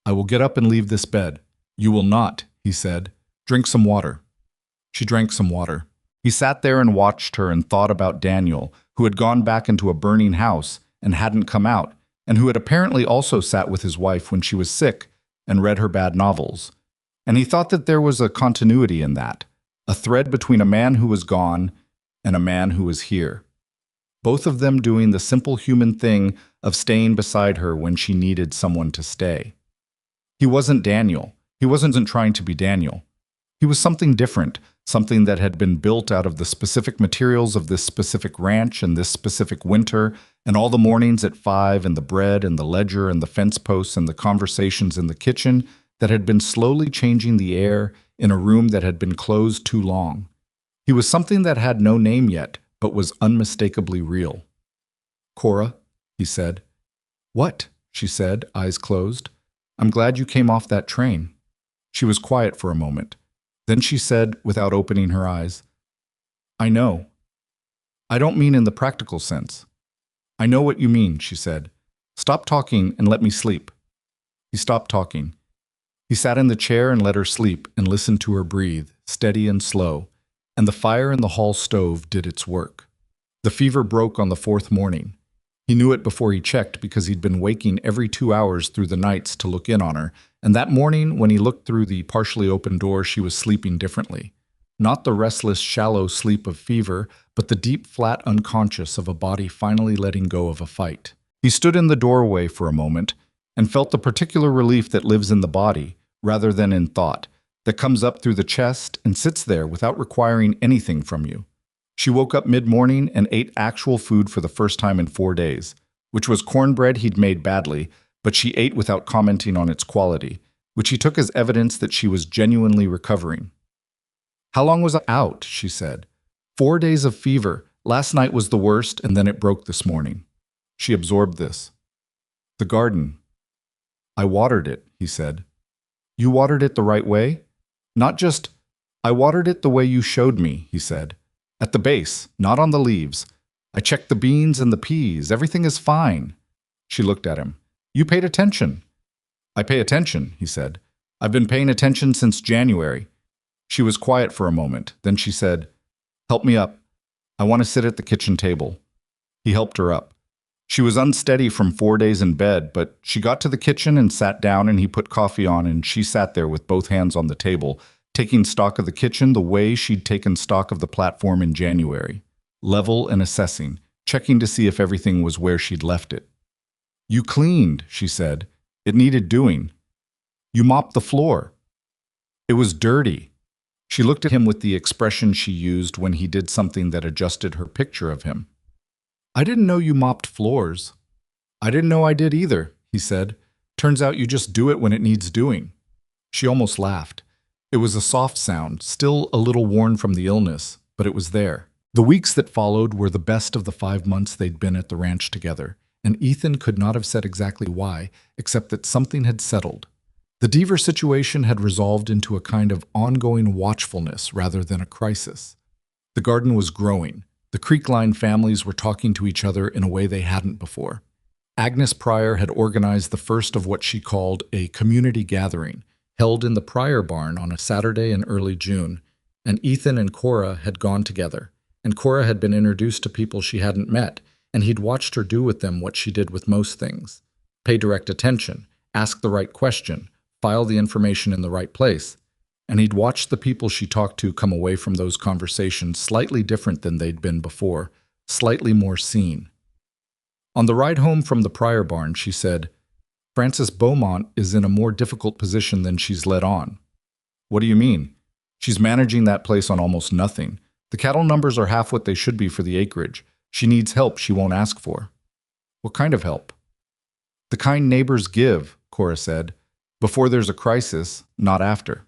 [SPEAKER 1] I will get up and leave this bed." "You will not," he said. "Drink some water." She drank some water. He sat there and watched her and thought about Daniel, who had gone back into a burning house and hadn't come out, and who had apparently also sat with his wife when she was sick and read her bad novels. And he thought that there was a continuity in that, a thread between a man who was gone and a man who was here. Both of them doing the simple human thing of staying beside her when she needed someone to stay. He wasn't Daniel. He wasn't trying to be Daniel. He was something different, something that had been built out of the specific materials of this specific ranch and this specific winter, and all the mornings at 5 and the bread and the ledger and the fence posts and the conversations in the kitchen that had been slowly changing the air in a room that had been closed too long. He was something that had no name yet, but was unmistakably real. "Cora," he said. "What?" she said, eyes closed. "I'm glad you came off that train." She was quiet for a moment. Then she said, without opening her eyes, "I know. I don't mean in the practical sense." "I know what you mean," she said. "Stop talking and let me sleep." He stopped talking. He sat in the chair and let her sleep and listened to her breathe, steady and slow, and the fire in the hall stove did its work. The fever broke on the 4th morning. He knew it before he checked because he'd been waking every 2 hours through the nights to look in on her, and that morning when he looked through the partially open door she was sleeping differently. Not the restless, shallow sleep of fever, but the deep, flat unconscious of a body finally letting go of a fight. He stood in the doorway for a moment and felt the particular relief that lives in the body, rather than in thought, that comes up through the chest and sits there without requiring anything from you. She woke up mid-morning and ate actual food for the first time in 4 days, which was cornbread he'd made badly, but she ate without commenting on its quality, which he took as evidence that she was genuinely recovering. "How long was I out?" she said. 4 days of fever. Last night was the worst, and then it broke this morning." She absorbed this. "The garden. I watered it," he said. "You watered it the right way?" "Not just, I watered it the way you showed me," he said. "At the base, not on the leaves. I checked the beans and the peas. Everything is fine." She looked at him. "You paid attention." "I pay attention," he said. "I've been paying attention since January." She was quiet for a moment. Then she said, "Help me up." I want to sit at the kitchen table. He helped her up. She was unsteady from 4 days in bed, but she got to the kitchen and sat down, and he put coffee on, and she sat there with both hands on the table, taking stock of the kitchen the way she'd taken stock of the platform in January, level and assessing, checking to see if everything was where she'd left it. You cleaned, she said. It needed doing. You mopped the floor. It was dirty. She looked at him with the expression she used when he did something that adjusted her picture of him. I didn't know you mopped floors. I didn't know I did either, he said. Turns out you just do it when it needs doing. She almost laughed. It was a soft sound, still a little worn from the illness, but it was there. The weeks that followed were the best of the 5 months they'd been at the ranch together, and Ethan could not have said exactly why, except that something had settled. The Deaver situation had resolved into a kind of ongoing watchfulness rather than a crisis. The garden was growing. The Creekline families were talking to each other in a way they hadn't before. Agnes Pryor had organized the first of what she called a community gathering, held in the Pryor barn on a Saturday in early June, and Ethan and Cora had gone together, and Cora had been introduced to people she hadn't met, and he'd watched her do with them what she did with most things: pay direct attention, ask the right question, file the information in the right place. And he'd watched the people she talked to come away from those conversations slightly different than they'd been before, slightly more seen. On the ride home from the Pryor barn, she said, Frances Beaumont is in a more difficult position than she's let on. What do you mean? She's managing that place on almost nothing. The cattle numbers are half what they should be for the acreage. She needs help she won't ask for. What kind of help? The kind neighbors give, Cora said. Before there's a crisis, not after.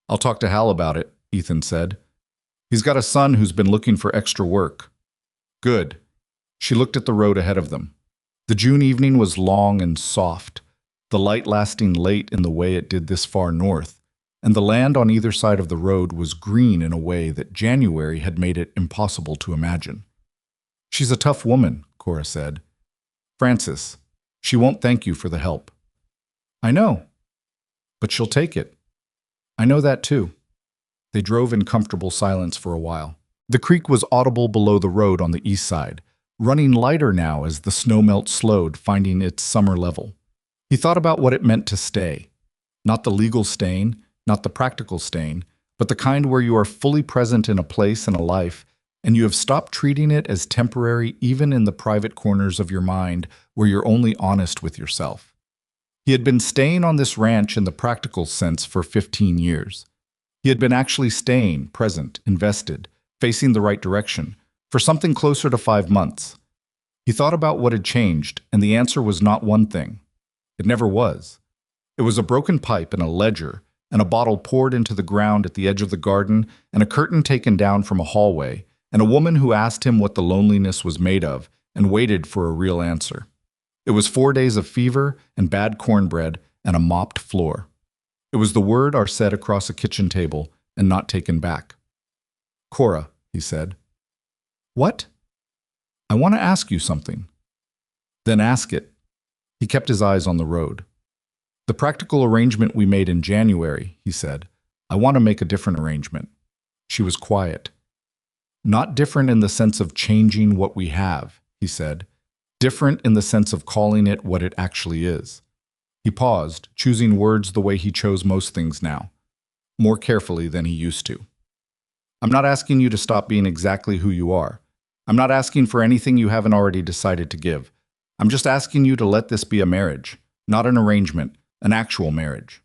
[SPEAKER 1] I'll talk to Hal about it, Ethan said. He's got a son who's been looking for extra work. Good. She looked at the road ahead of them. The June evening was long and soft, the light lasting late in the way it did this far north, and the land on either side of the road was green in a way that January had made it impossible to imagine. She's a tough woman, Cora said. Frances, she won't thank you for the help. I know, but she'll take it. I know that too. They drove in comfortable silence for a while. The creek was audible below the road on the east side, running lighter now as the snowmelt slowed, finding its summer level. He thought about what it meant to stay. Not the legal staying, not the practical staying, but the kind where you are fully present in a place and a life, and you have stopped treating it as temporary even in the private corners of your mind where you're only honest with yourself. He had been staying on this ranch in the practical sense for 15 years. He had been actually staying, present, invested, facing the right direction, for something closer to 5 months. He thought about what had changed, and the answer was not one thing. It never was. It was a broken pipe and a ledger, and a bottle poured into the ground at the edge of the garden, and a curtain taken down from a hallway, and a woman who asked him what the loneliness was made of, and waited for a real answer. It was 4 days of fever and bad cornbread and a mopped floor. It was the word are said across a kitchen table and not taken back. Cora, he said. What? I want to ask you something. Then ask it. He kept his eyes on the road. The practical arrangement we made in January, he said. I want to make a different arrangement. She was quiet. Not different in the sense of changing what we have, he said. Different in the sense of calling it what it actually is. He paused, choosing words the way he chose most things now, more carefully than he used to. I'm not asking you to stop being exactly who you are. I'm not asking for anything you haven't already decided to give. I'm just asking you to let this be a marriage, not an arrangement, an actual marriage.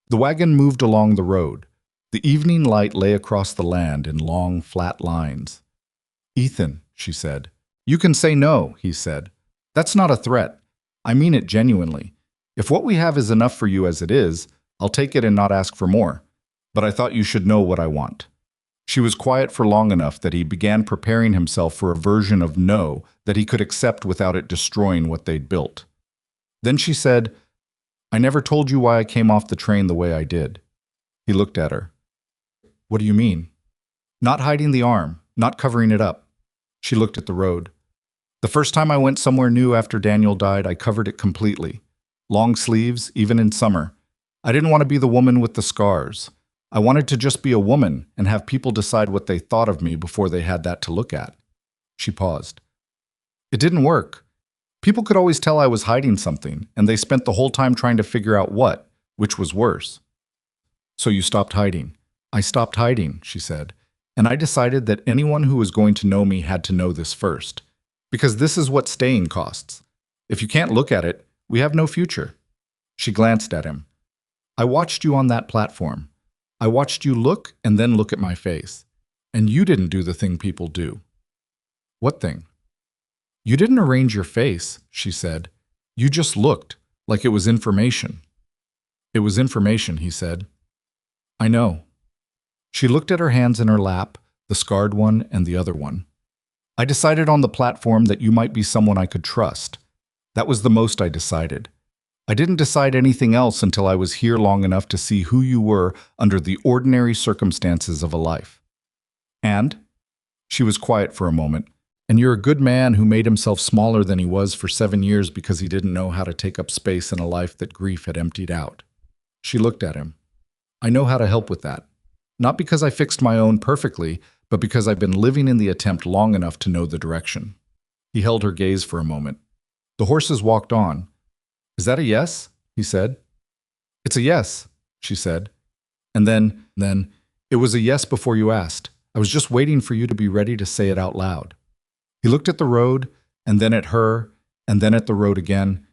[SPEAKER 1] The wagon moved along the road. The evening light lay across the land in long, flat lines. Ethan, she said. You can say no, he said. That's not a threat. I mean it genuinely. If what we have is enough for you as it is, I'll take it and not ask for more. But I thought you should know what I want. She was quiet for long enough that he began preparing himself for a version of no that he could accept without it destroying what they'd built. Then she said, I never told you why I came off the train the way I did. He looked at her. What do you mean? Not hiding the arm, not covering it up. She looked at the road. The first time I went somewhere new after Daniel died, I covered it completely. Long sleeves, even in summer. I didn't want to be the woman with the scars. I wanted to just be a woman and have people decide what they thought of me before they had that to look at. She paused. It didn't work. People could always tell I was hiding something, and they spent the whole time trying to figure out what, which was worse. So you stopped hiding. I stopped hiding, she said, and I decided that anyone who was going to know me had to know this first. Because this is what staying costs. If you can't look at it, we have no future. She glanced at him. I watched you on that platform. I watched you look and then look at my face. And you didn't do the thing people do. What thing? You didn't arrange your face, she said. You just looked, like it was information. It was information, he said. I know. She looked at her hands in her lap, the scarred one and the other one. I decided on the platform that you might be someone I could trust. That was the most I decided. I didn't decide anything else until I was here long enough to see who you were under the ordinary circumstances of a life. And? She was quiet for a moment. And you're a good man who made himself smaller than he was for 7 years because he didn't know how to take up space in a life that grief had emptied out. She looked at him. I know how to help with that. Not because I fixed my own perfectly, but because I've been living in the attempt long enough to know the direction. He held her gaze for a moment. The horses walked on. Is that a yes? He said. It's a yes, she said. And then, it was a yes before you asked. I was just waiting for you to be ready to say it out loud. He looked at the road, and then at her, and then at the road again,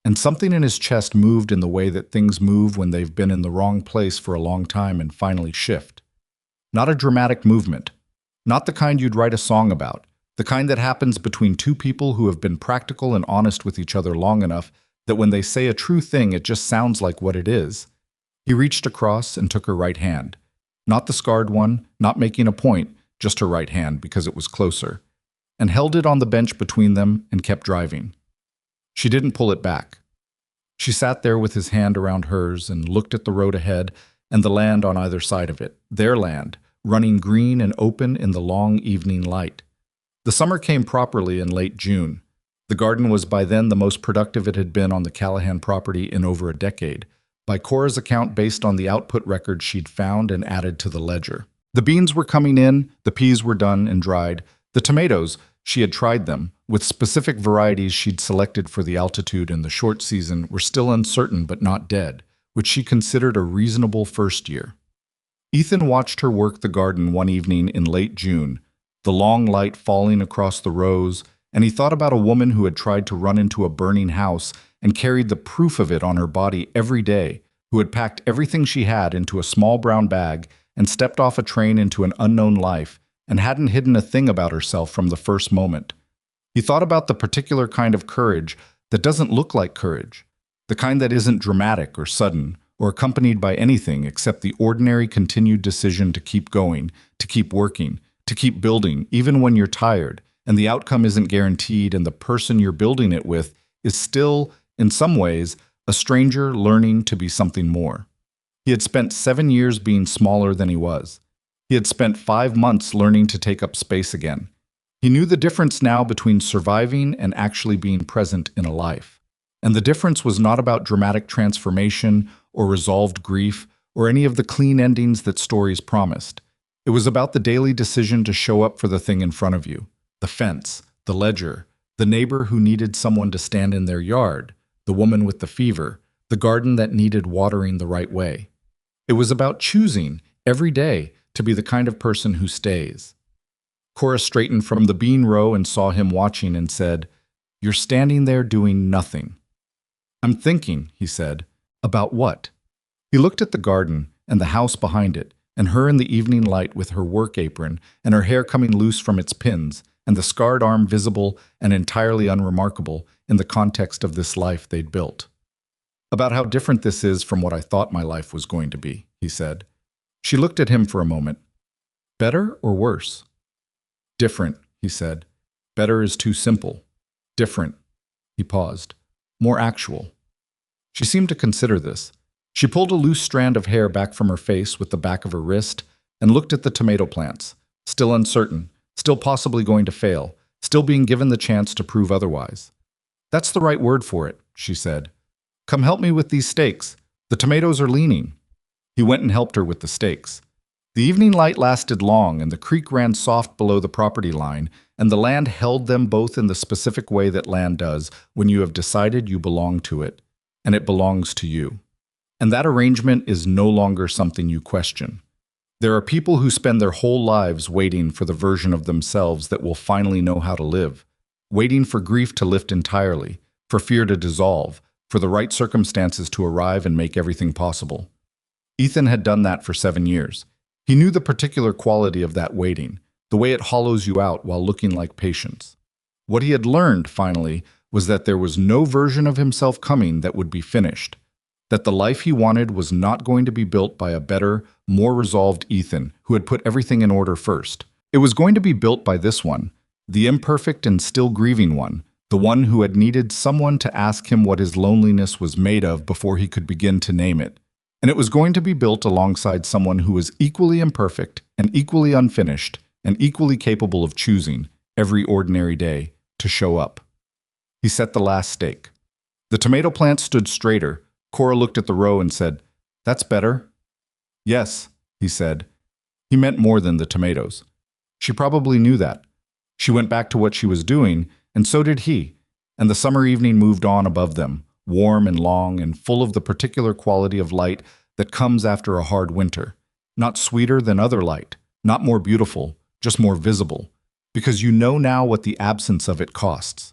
[SPEAKER 1] and something in his chest moved in the way that things move when they've been in the wrong place for a long time and finally shift. Not a dramatic movement. Not the kind you'd write a song about. The kind that happens between two people who have been practical and honest with each other long enough that when they say a true thing, it just sounds like what it is. He reached across and took her right hand. Not the scarred one, not making a point, just her right hand because it was closer, and held it on the bench between them and kept driving. She didn't pull it back. She sat there with his hand around hers and looked at the road ahead and the land on either side of it, their land, running green and open in the long evening light. The summer came properly in late June. The garden was by then the most productive it had been on the Callahan property in over a decade, by Cora's account based on the output records she'd found and added to the ledger. The beans were coming in, the peas were done and dried. The tomatoes, she had tried them, with specific varieties she'd selected for the altitude and the short season, were still uncertain but not dead, which she considered a reasonable first year. Ethan watched her work the garden one evening in late June, the long light falling across the rows, and he thought about a woman who had tried to run into a burning house and carried the proof of it on her body every day, who had packed everything she had into a small brown bag and stepped off a train into an unknown life, and hadn't hidden a thing about herself from the first moment. He thought about the particular kind of courage that doesn't look like courage, the kind that isn't dramatic or sudden, or accompanied by anything except the ordinary continued decision to keep going, to keep working, to keep building, even when you're tired, and the outcome isn't guaranteed and the person you're building it with is still, in some ways, a stranger learning to be something more. He had spent 7 years being smaller than he was. He had spent 5 months learning to take up space again. He knew the difference now between surviving and actually being present in a life. And the difference was not about dramatic transformation or resolved grief or any of the clean endings that stories promised. It was about the daily decision to show up for the thing in front of you, the fence, the ledger, the neighbor who needed someone to stand in their yard, the woman with the fever, the garden that needed watering the right way. It was about choosing, every day, to be the kind of person who stays. Cora straightened from the bean row and saw him watching and said, "You're standing there doing nothing." "I'm thinking," he said. "About what?" He looked at the garden and the house behind it, and her in the evening light with her work apron and her hair coming loose from its pins, and the scarred arm visible and entirely unremarkable in the context of this life they'd built. "About how different this is from what I thought my life was going to be," he said. She looked at him for a moment. "Better or worse?" "Different," he said. "Better is too simple. Different." He paused. "More actual." She seemed to consider this. She pulled a loose strand of hair back from her face with the back of her wrist and looked at the tomato plants, still uncertain, still possibly going to fail, still being given the chance to prove otherwise. "That's the right word for it," she said. "Come help me with these stakes. The tomatoes are leaning." He went and helped her with the stakes. The evening light lasted long, and the creek ran soft below the property line, and the land held them both in the specific way that land does when you have decided you belong to it, and it belongs to you. And that arrangement is no longer something you question. There are people who spend their whole lives waiting for the version of themselves that will finally know how to live, waiting for grief to lift entirely, for fear to dissolve, for the right circumstances to arrive and make everything possible. Ethan had done that for 7 years. He knew the particular quality of that waiting, the way it hollows you out while looking like patience. What he had learned, finally, was that there was no version of himself coming that would be finished, that the life he wanted was not going to be built by a better, more resolved Ethan who had put everything in order first. It was going to be built by this one, the imperfect and still grieving one, the one who had needed someone to ask him what his loneliness was made of before he could begin to name it. And it was going to be built alongside someone who was equally imperfect and equally unfinished and equally capable of choosing, every ordinary day, to show up. He set the last stake. The tomato plant stood straighter. Cora looked at the row and said, "That's better." "Yes," he said. He meant more than the tomatoes. She probably knew that. She went back to what she was doing, and so did he, and the summer evening moved on above them, warm and long and full of the particular quality of light that comes after a hard winter. Not sweeter than other light, not more beautiful, just more visible, because you know now what the absence of it costs.